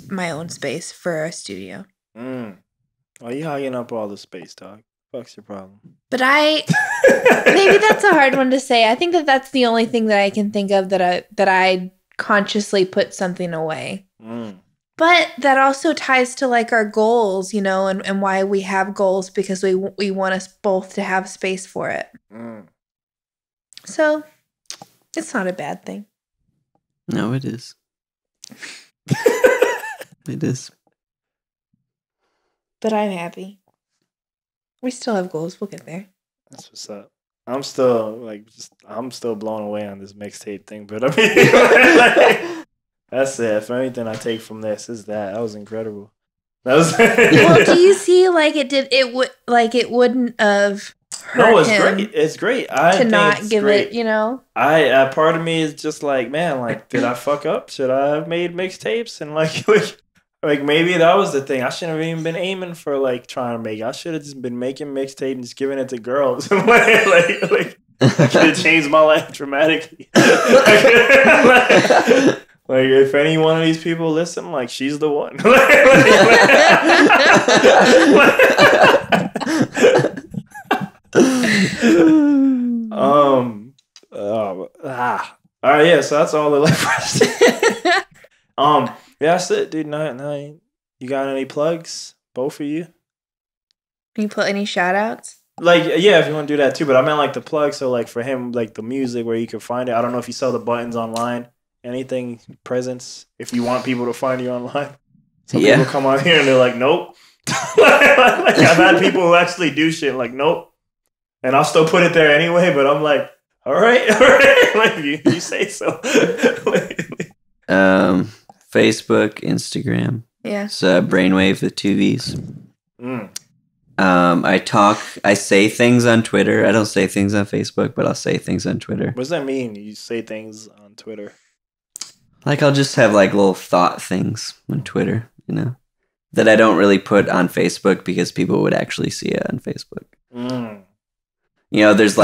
my own space for a studio. Why you hogging up all the space, dog? Fuck's your problem? But maybe that's a hard one to say. I think that that's the only thing that I can think of that I consciously put something away. But that also ties to like our goals, and why we have goals, because we want us both to have space for it. So it's not a bad thing. No, it is. It is. But I'm happy. We still have goals. We'll get there. That's what's up. I'm still blown away on this mixtape thing, but I mean, that's it. If anything I take from this is that was incredible. Well, do you see it wouldn't have hurt No, it's him great. It's great. I think not it's give great. it, I part of me is just like, man, did I fuck up? Should I have made mixtapes? And like maybe that was the thing. I shouldn't have even been aiming for trying to make. I should have just been making mixtape and just giving it to girls. That could have changed my life dramatically. If any one of these people listen, she's the one. All right, yeah. So that's all the questions. Yeah, that's it, dude. No, you got any plugs? Both of you? Can you put any shout outs? Yeah, if you want to do that too. But I meant the plug. So for him, the music where you can find it. I don't know if you sell the buttons online. Anything, presents, if you want people to find you online. Some people come on here and they're like, nope. I've had people who actually do shit nope. And I'll still put it there anyway, but I'm like, all right. You say so. Facebook, Instagram. Yeah. It's Brainwavve with 2 V's. I say things on Twitter. I don't say things on Facebook, but I'll say things on Twitter. What does that mean? You say things on Twitter? I'll just have little thought things on Twitter, that I don't really put on Facebook because people would actually see it on Facebook. There's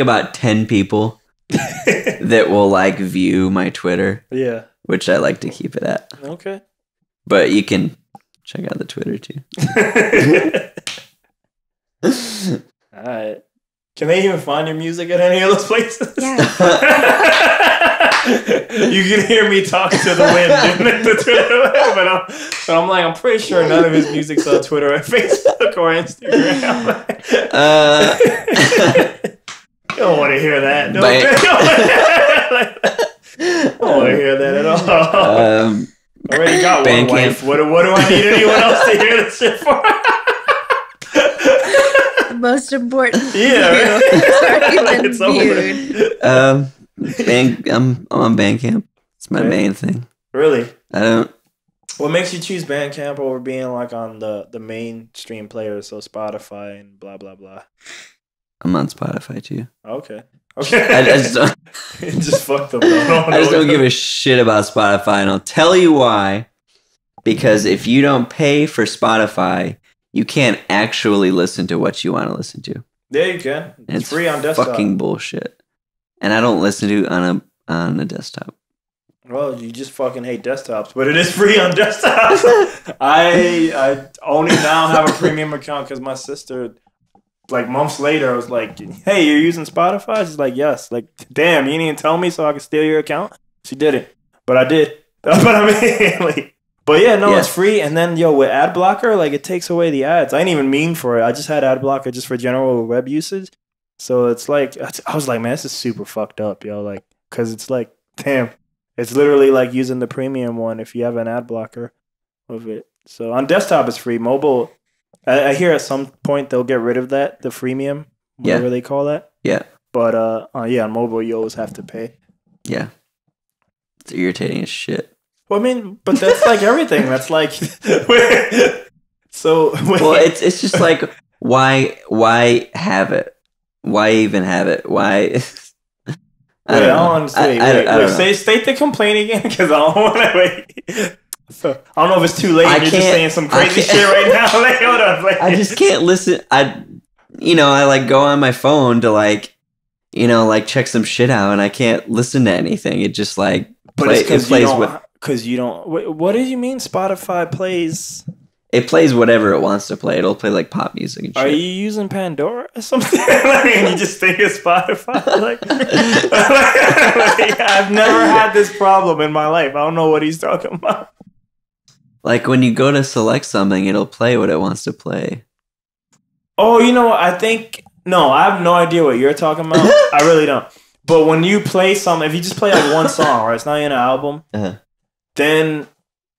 about 10 people that will view my Twitter. Yeah. Which I like to keep it at. Okay. But you can check out the Twitter too. All right. Can they even find your music at any of those places? Yeah. You can hear me talk to the wind in the Twitter, but I'm pretty sure none of his music's on Twitter or Facebook or Instagram. You don't want to hear that. Don't want to hear that at all. I already got one wife. What do I need anyone else to hear this shit for? The most important. Yeah, right? It's viewed. I'm on Bandcamp. It's my main thing. Really? I don't. What makes you choose Bandcamp over being on the mainstream players, so Spotify and blah blah blah? I'm on Spotify too. Okay. I just don't. Just fuck them. I just don't give a shit about Spotify, and I'll tell you why. Because if you don't pay for Spotify, you can't actually listen to what you want to listen to. Yeah, you can. It's free on desktop. Fucking bullshit. And I don't listen to it on a desktop. Well, you just fucking hate desktops, but it is free on desktops. I only now have a premium account because my sister, like months later, was like, "Hey, you're using Spotify?" She's like, "Yes." Like, damn, you didn't even tell me so I could steal your account. She didn't, but I did. But I mean, like, but yeah, no, it's free. And then with ad blocker, like it takes away the ads. I didn't even mean for it. I just had ad blocker just for general web usage. So it's like I was like, man, this is super fucked up, yo. Like, because it's like, damn. It's literally like using the premium one if you have an ad blocker of it. So on desktop, it's free. Mobile, I hear at some point they'll get rid of that, the freemium, whatever they call that. Yeah. But on mobile, you always have to pay. Yeah. It's irritating as shit. Well, I mean, but that's like everything. That's like, so. Well, it's just like, why have it? Why even have it? Why? I don't understand. State the complaint again, because I don't want to wait. So I don't know if it's too late. You're just saying some crazy shit right now. Like, hold on, like, I just can't listen. I like go on my phone to like check some shit out, and I can't listen to anything. It just like plays because you don't. What do you mean? Spotify plays. It plays whatever it wants to play. It'll play like pop music and shit. Are you using Pandora or something? Like, and you just think it's Spotify? Like, I've never had this problem in my life. I don't know what he's talking about. Like when you go to select something, it'll play what it wants to play. Oh, I think... No, I have no idea what you're talking about. I really don't. But when you play something, if you just play like one song, right? It's not in an album. Then...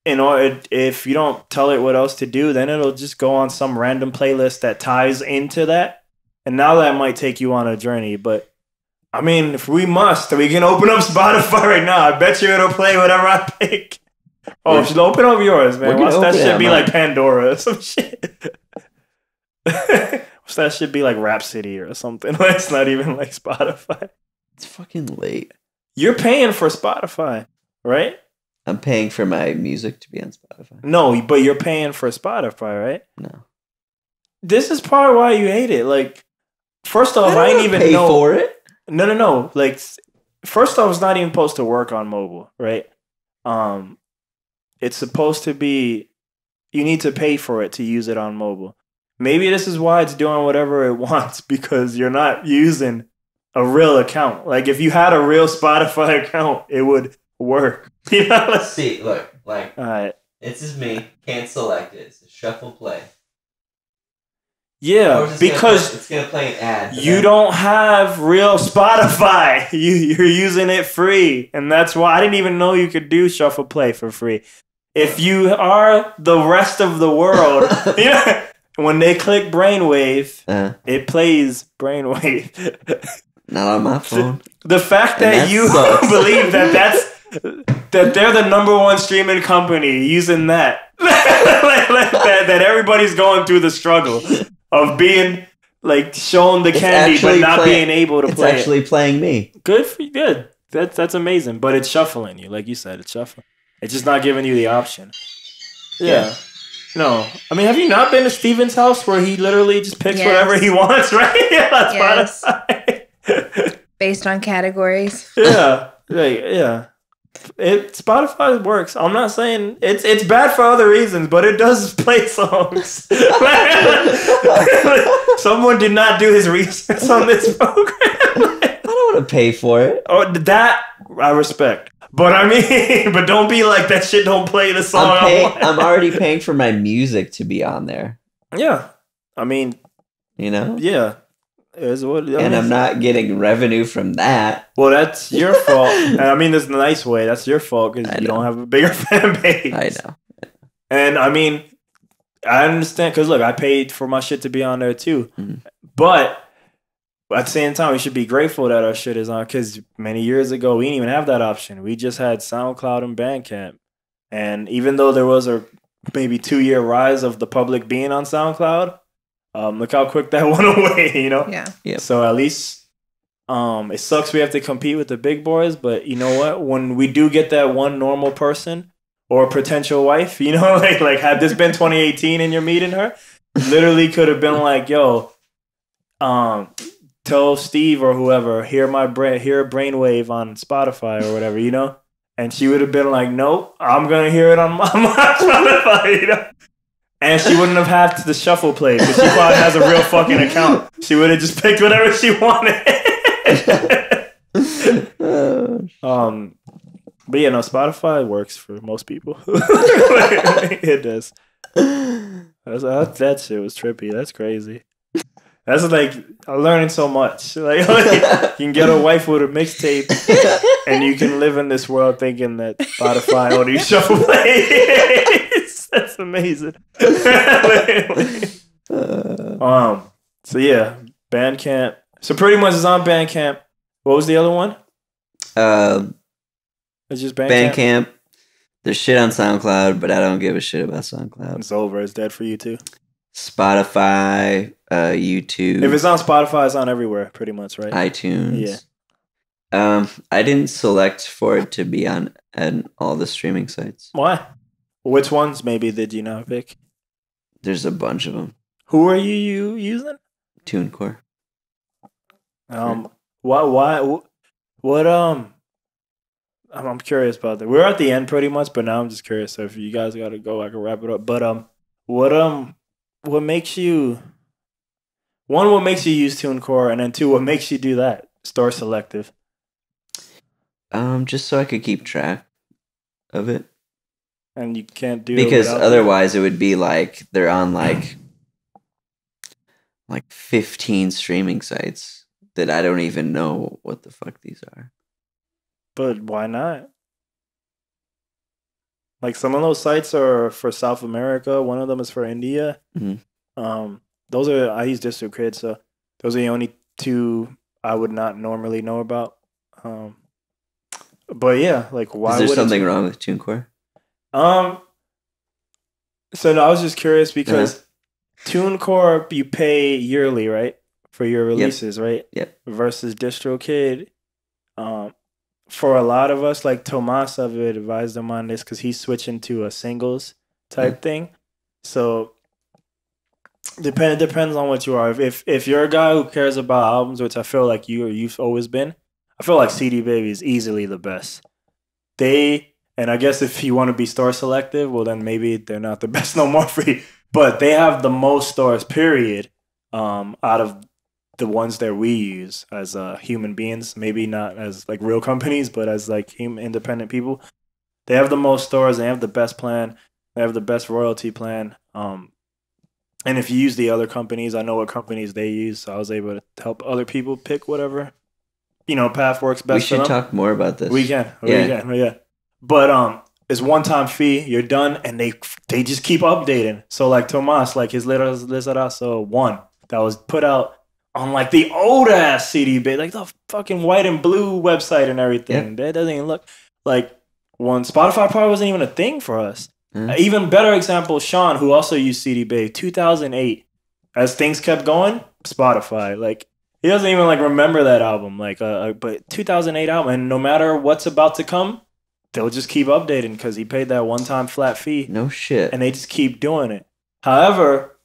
if you don't tell it what else to do, then it'll just go on some random playlist that ties into that. And now that might take you on a journey. But, I mean, if we can open up Spotify right now. I bet you it'll play whatever I pick. Oh, should open up yours, man. Watch that shit be like Pandora or some shit. Watch that shit be like Rhapsody or something. It's not even like Spotify. It's fucking late. You're paying for Spotify, right? I'm paying for my music to be on Spotify. No, but you're paying for Spotify, right? No. This is part of why you hate it. Like, first off, I didn't even pay know for it. No. Like, first off, it's not even supposed to work on mobile, right? It's supposed to be. You need to pay for it to use it on mobile. Maybe this is why it's doing whatever it wants, because you're not using a real account. Like, if you had a real Spotify account, it would work. Let's see. Look, like, all right. This is me. Can't select it. It's a shuffle play. Yeah, because it's gonna play an ad. You don't have real Spotify. You're using it free, and that's why I didn't even know you could do shuffle play for free. If you are the rest of the world, when they click Brainwave, it plays Brainwave. Not on my phone. The fact that you believe that they're the number one streaming company using that, that everybody's going through the struggle of being like shown the candy but not being able to play it. It's actually playing me. Good for you. Good. That's amazing. But it's shuffling you, like you said. It's shuffling. It's just not giving you the option. Yeah. No. I mean, have you not been to Steven's house where he literally just picks whatever he wants, right? That's Spotify. Based on categories. Yeah. Spotify works. I'm not saying it's bad for other reasons, but it does play songs. Someone did not do his research on this program. I don't want to pay for it. Oh, that I respect. But I mean, but don't be like that shit don't play the song. I'm already paying for my music to be on there. Yeah. I mean, Yeah. And I'm not getting revenue from that. Well, that's your fault. And I mean this in a nice way. That's your fault because you don't have a bigger fan base. I know. And I mean, I understand because look, I paid for my shit to be on there too. Mm-hmm. But at the same time, we should be grateful that our shit is on because many years ago, we didn't even have that option. We just had SoundCloud and Bandcamp. And even though there was a maybe 2-year rise of the public being on SoundCloud, look how quick that went away, Yeah. Yep. So at least it sucks we have to compete with the big boys, but you know what? When we do get that one normal person or potential wife, you know, like had this been 2018 and you're meeting her, literally could have been like, yo, tell Steve or whoever, hear Brainwave on Spotify or whatever, you know? And she would have been like, nope, I'm going to hear it on my Spotify, you know? And she wouldn't have had the shuffle play because she probably has a real fucking account. She would have just picked whatever she wanted. But yeah, no, Spotify works for most people. It does. That shit was trippy. That's crazy. That's like learning so much. Like you can get a wife with a mixtape, and you can live in this world thinking that Spotify only shuffle plays. That's amazing. So yeah, Bandcamp. So pretty much it's on Bandcamp. What was the other one? It's just Bandcamp. Bandcamp. There's shit on SoundCloud, but I don't give a shit about SoundCloud. It's over. It's dead for you too. Spotify, YouTube. If it's on Spotify, it's on everywhere, pretty much, right? iTunes. Yeah. I didn't select for it to be on all the streaming sites. Why? Which ones maybe did you not pick? There's a bunch of them. Who are you using? TuneCore. I'm curious about that. We're at the end pretty much, but now I'm just curious. So if you guys got to go, I can wrap it up. But what makes you? One, what makes you use TuneCore, and then two, what makes you do that? Store selective. Just so I could keep track of it. And you can't do because otherwise it would be like they're on like 15 streaming sites that I don't even know what the fuck these are. But why not? Like some of those sites are for South America. One of them is for India. Mm-hmm. Those are, I use DistroKid, so those are the only two I would not normally know about. But yeah, like why? Is there something wrong with TuneCore? So no, I was just curious because TuneCore you pay yearly, right, for your releases, right? Yep. Versus DistroKid. For a lot of us, like Tomas, I would advise them on this because he's switching to a singles type thing. So depends on what you are. If you're a guy who cares about albums, which I feel like you've always been, I feel like CD Baby is easily the best. And I guess if you want to be store selective, well then maybe they're not the best no more for you. But they have the most stores, period, out of the ones that we use as human beings, maybe not as like real companies, but as like independent people. They have the most stores. They have the best plan. They have the best royalty plan. And if you use the other companies, I know what companies they use, so I was able to help other people pick whatever path works best. We should talk more about this. We can. Yeah. But it's one-time fee. You're done, and they just keep updating. So like Tomas, like his Lizarazo 1 that was put out on like the old ass CD bit, like the fucking white and blue website and everything. That doesn't even look like one. Spotify probably wasn't even a thing for us. Even better example, Sean, who also used CD Babe, 2008. As things kept going, Spotify. Like he doesn't even like remember that album. Like, but 2008 album, and no matter what's about to come, they'll just keep updating because he paid that one-time flat fee. No shit. And they just keep doing it. However,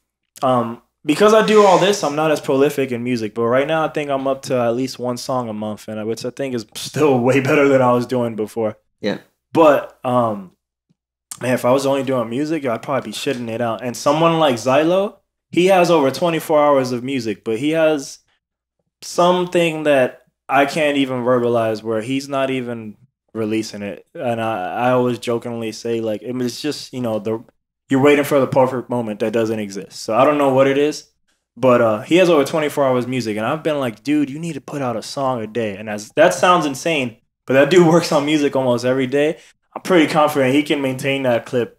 because I do all this, I'm not as prolific in music. But right now, I think I'm up to at least one song a month, and which I think is still way better than I was doing before. Yeah. But man, if I was only doing music, I'd probably be shitting it out. And someone like Xylo, he has over 24 hours of music, but he has something that I can't even verbalize where he's not even releasing it. And I always jokingly say, like, it's just, you're waiting for the perfect moment that doesn't exist. So I don't know what it is, but he has over 24 hours of music. And I've been like, dude, you need to put out a song a day. And that sounds insane, but that dude works on music almost every day. I'm pretty confident he can maintain that clip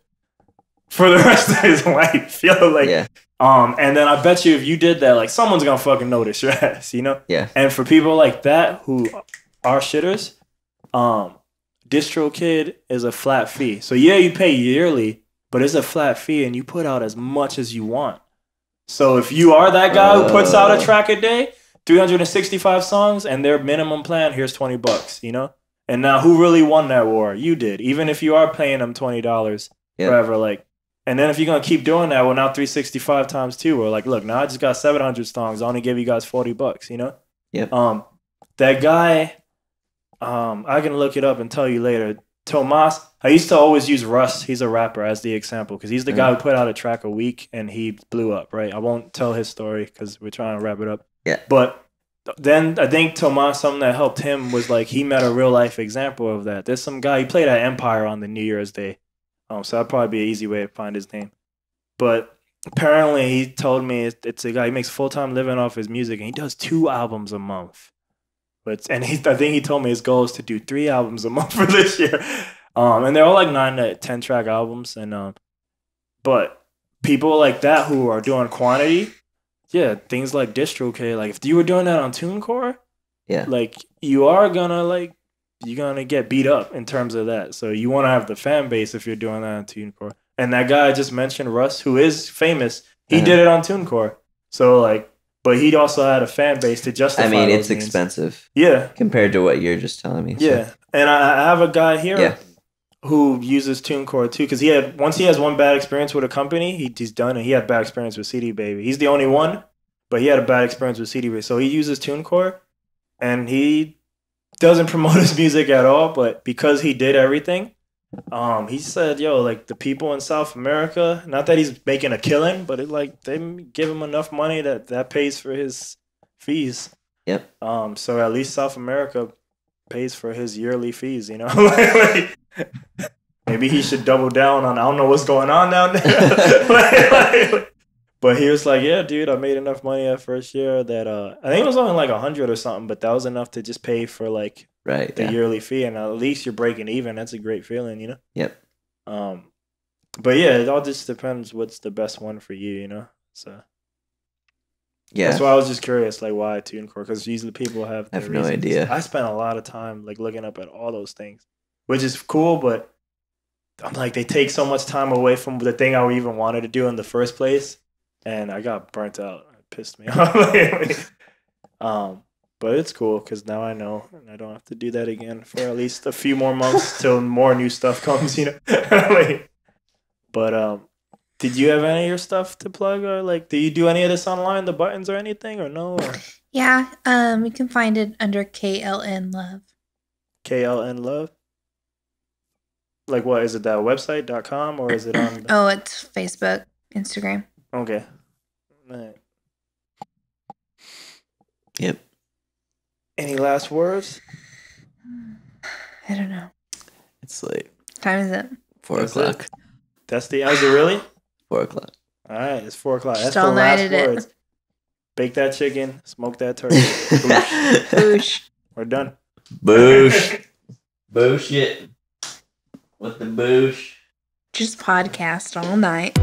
for the rest of his life. And then I bet you if you did that, like someone's gonna fucking notice your ass, Yeah. And for people like that who are shitters, DistroKid is a flat fee. So yeah, you pay yearly, but it's a flat fee, and you put out as much as you want. So if you are that guy who puts out a track a day, 365 songs, and their minimum plan, here's $20, And now who really won that war? You did. Even if you are paying them $20 forever, like, and then if you're gonna keep doing that, well, now 365 times 2, or like, look, now I just got 700 songs. I only give you guys $40, you know? Yep. That guy, I can look it up and tell you later. Tomas, I used to always use Russ. He's a rapper as the example because he's the guy who put out a track a week and he blew up, right? I won't tell his story because we're trying to wrap it up. Yeah. But then I think Tomas, something that helped him was like he met a real life example of that. There's some guy, he played at Empire on the New Year's Day. So that'd probably be an easy way to find his name. But apparently he told me it's a guy, he makes full-time living off his music and he does 2 albums a month. I think he told me his goal is to do 3 albums a month for this year. And they're all like 9 to 10 track albums. And but people like that who are doing quantity, yeah, things like DistroKid, like if you were doing that on TuneCore, like you're gonna get beat up in terms of that. So you want to have the fan base if you're doing that on TuneCore. And that guy I just mentioned, Russ, who is famous, he did it on TuneCore. So like, but he also had a fan base to justify. I mean, those it's means. Expensive. Yeah. Compared to what you're just telling me. So. Yeah. And I have a guy here who uses TuneCore too, because once he has one bad experience with a company, he's done, and he had bad experience with CD Baby. He's the only one, but he had a bad experience with CD Baby. So he uses TuneCore, and he doesn't promote his music at all, but because he did everything, he said, yo, like the people in South America, not that he's making a killing, but they give him enough money that pays for his fees. Yep. So at least South America pays for his yearly fees, you know? Maybe he should double down on, I don't know what's going on down there. But he was like, yeah, dude, I made enough money that first year that I think it was only like 100 or something, but that was enough to just pay for like the yearly fee, and at least you're breaking even. That's a great feeling, you know? Yep. But yeah, it all just depends what's the best one for you, you know? So yeah, that's why I was just curious, like why TuneCore, because usually people have. I have no idea. I spent a lot of time like looking up at all those things, which is cool, but I'm like, they take so much time away from the thing I even wanted to do in the first place, and I got burnt out. It pissed me off. But it's cool because now I know, and I don't have to do that again for at least a few more months till more new stuff comes, you know. But did you have any of your stuff to plug, or like, do you do any of this online, the buttons or anything, or no? Or? Yeah, you can find it under KLNLOVE. KLNLOVE? Like what, is it that website.com or is it on? Oh, it's Facebook, Instagram. Okay. Right. Yep. Any last words? I don't know. It's late. What time is it? 4 o'clock. Is it really? 4 o'clock. All right, it's 4 o'clock. That's Just all the last night words. Bake that chicken, smoke that turkey. Boosh. Boosh. We're done. Boosh. Boosh it. With the boosh. Just podcast all night.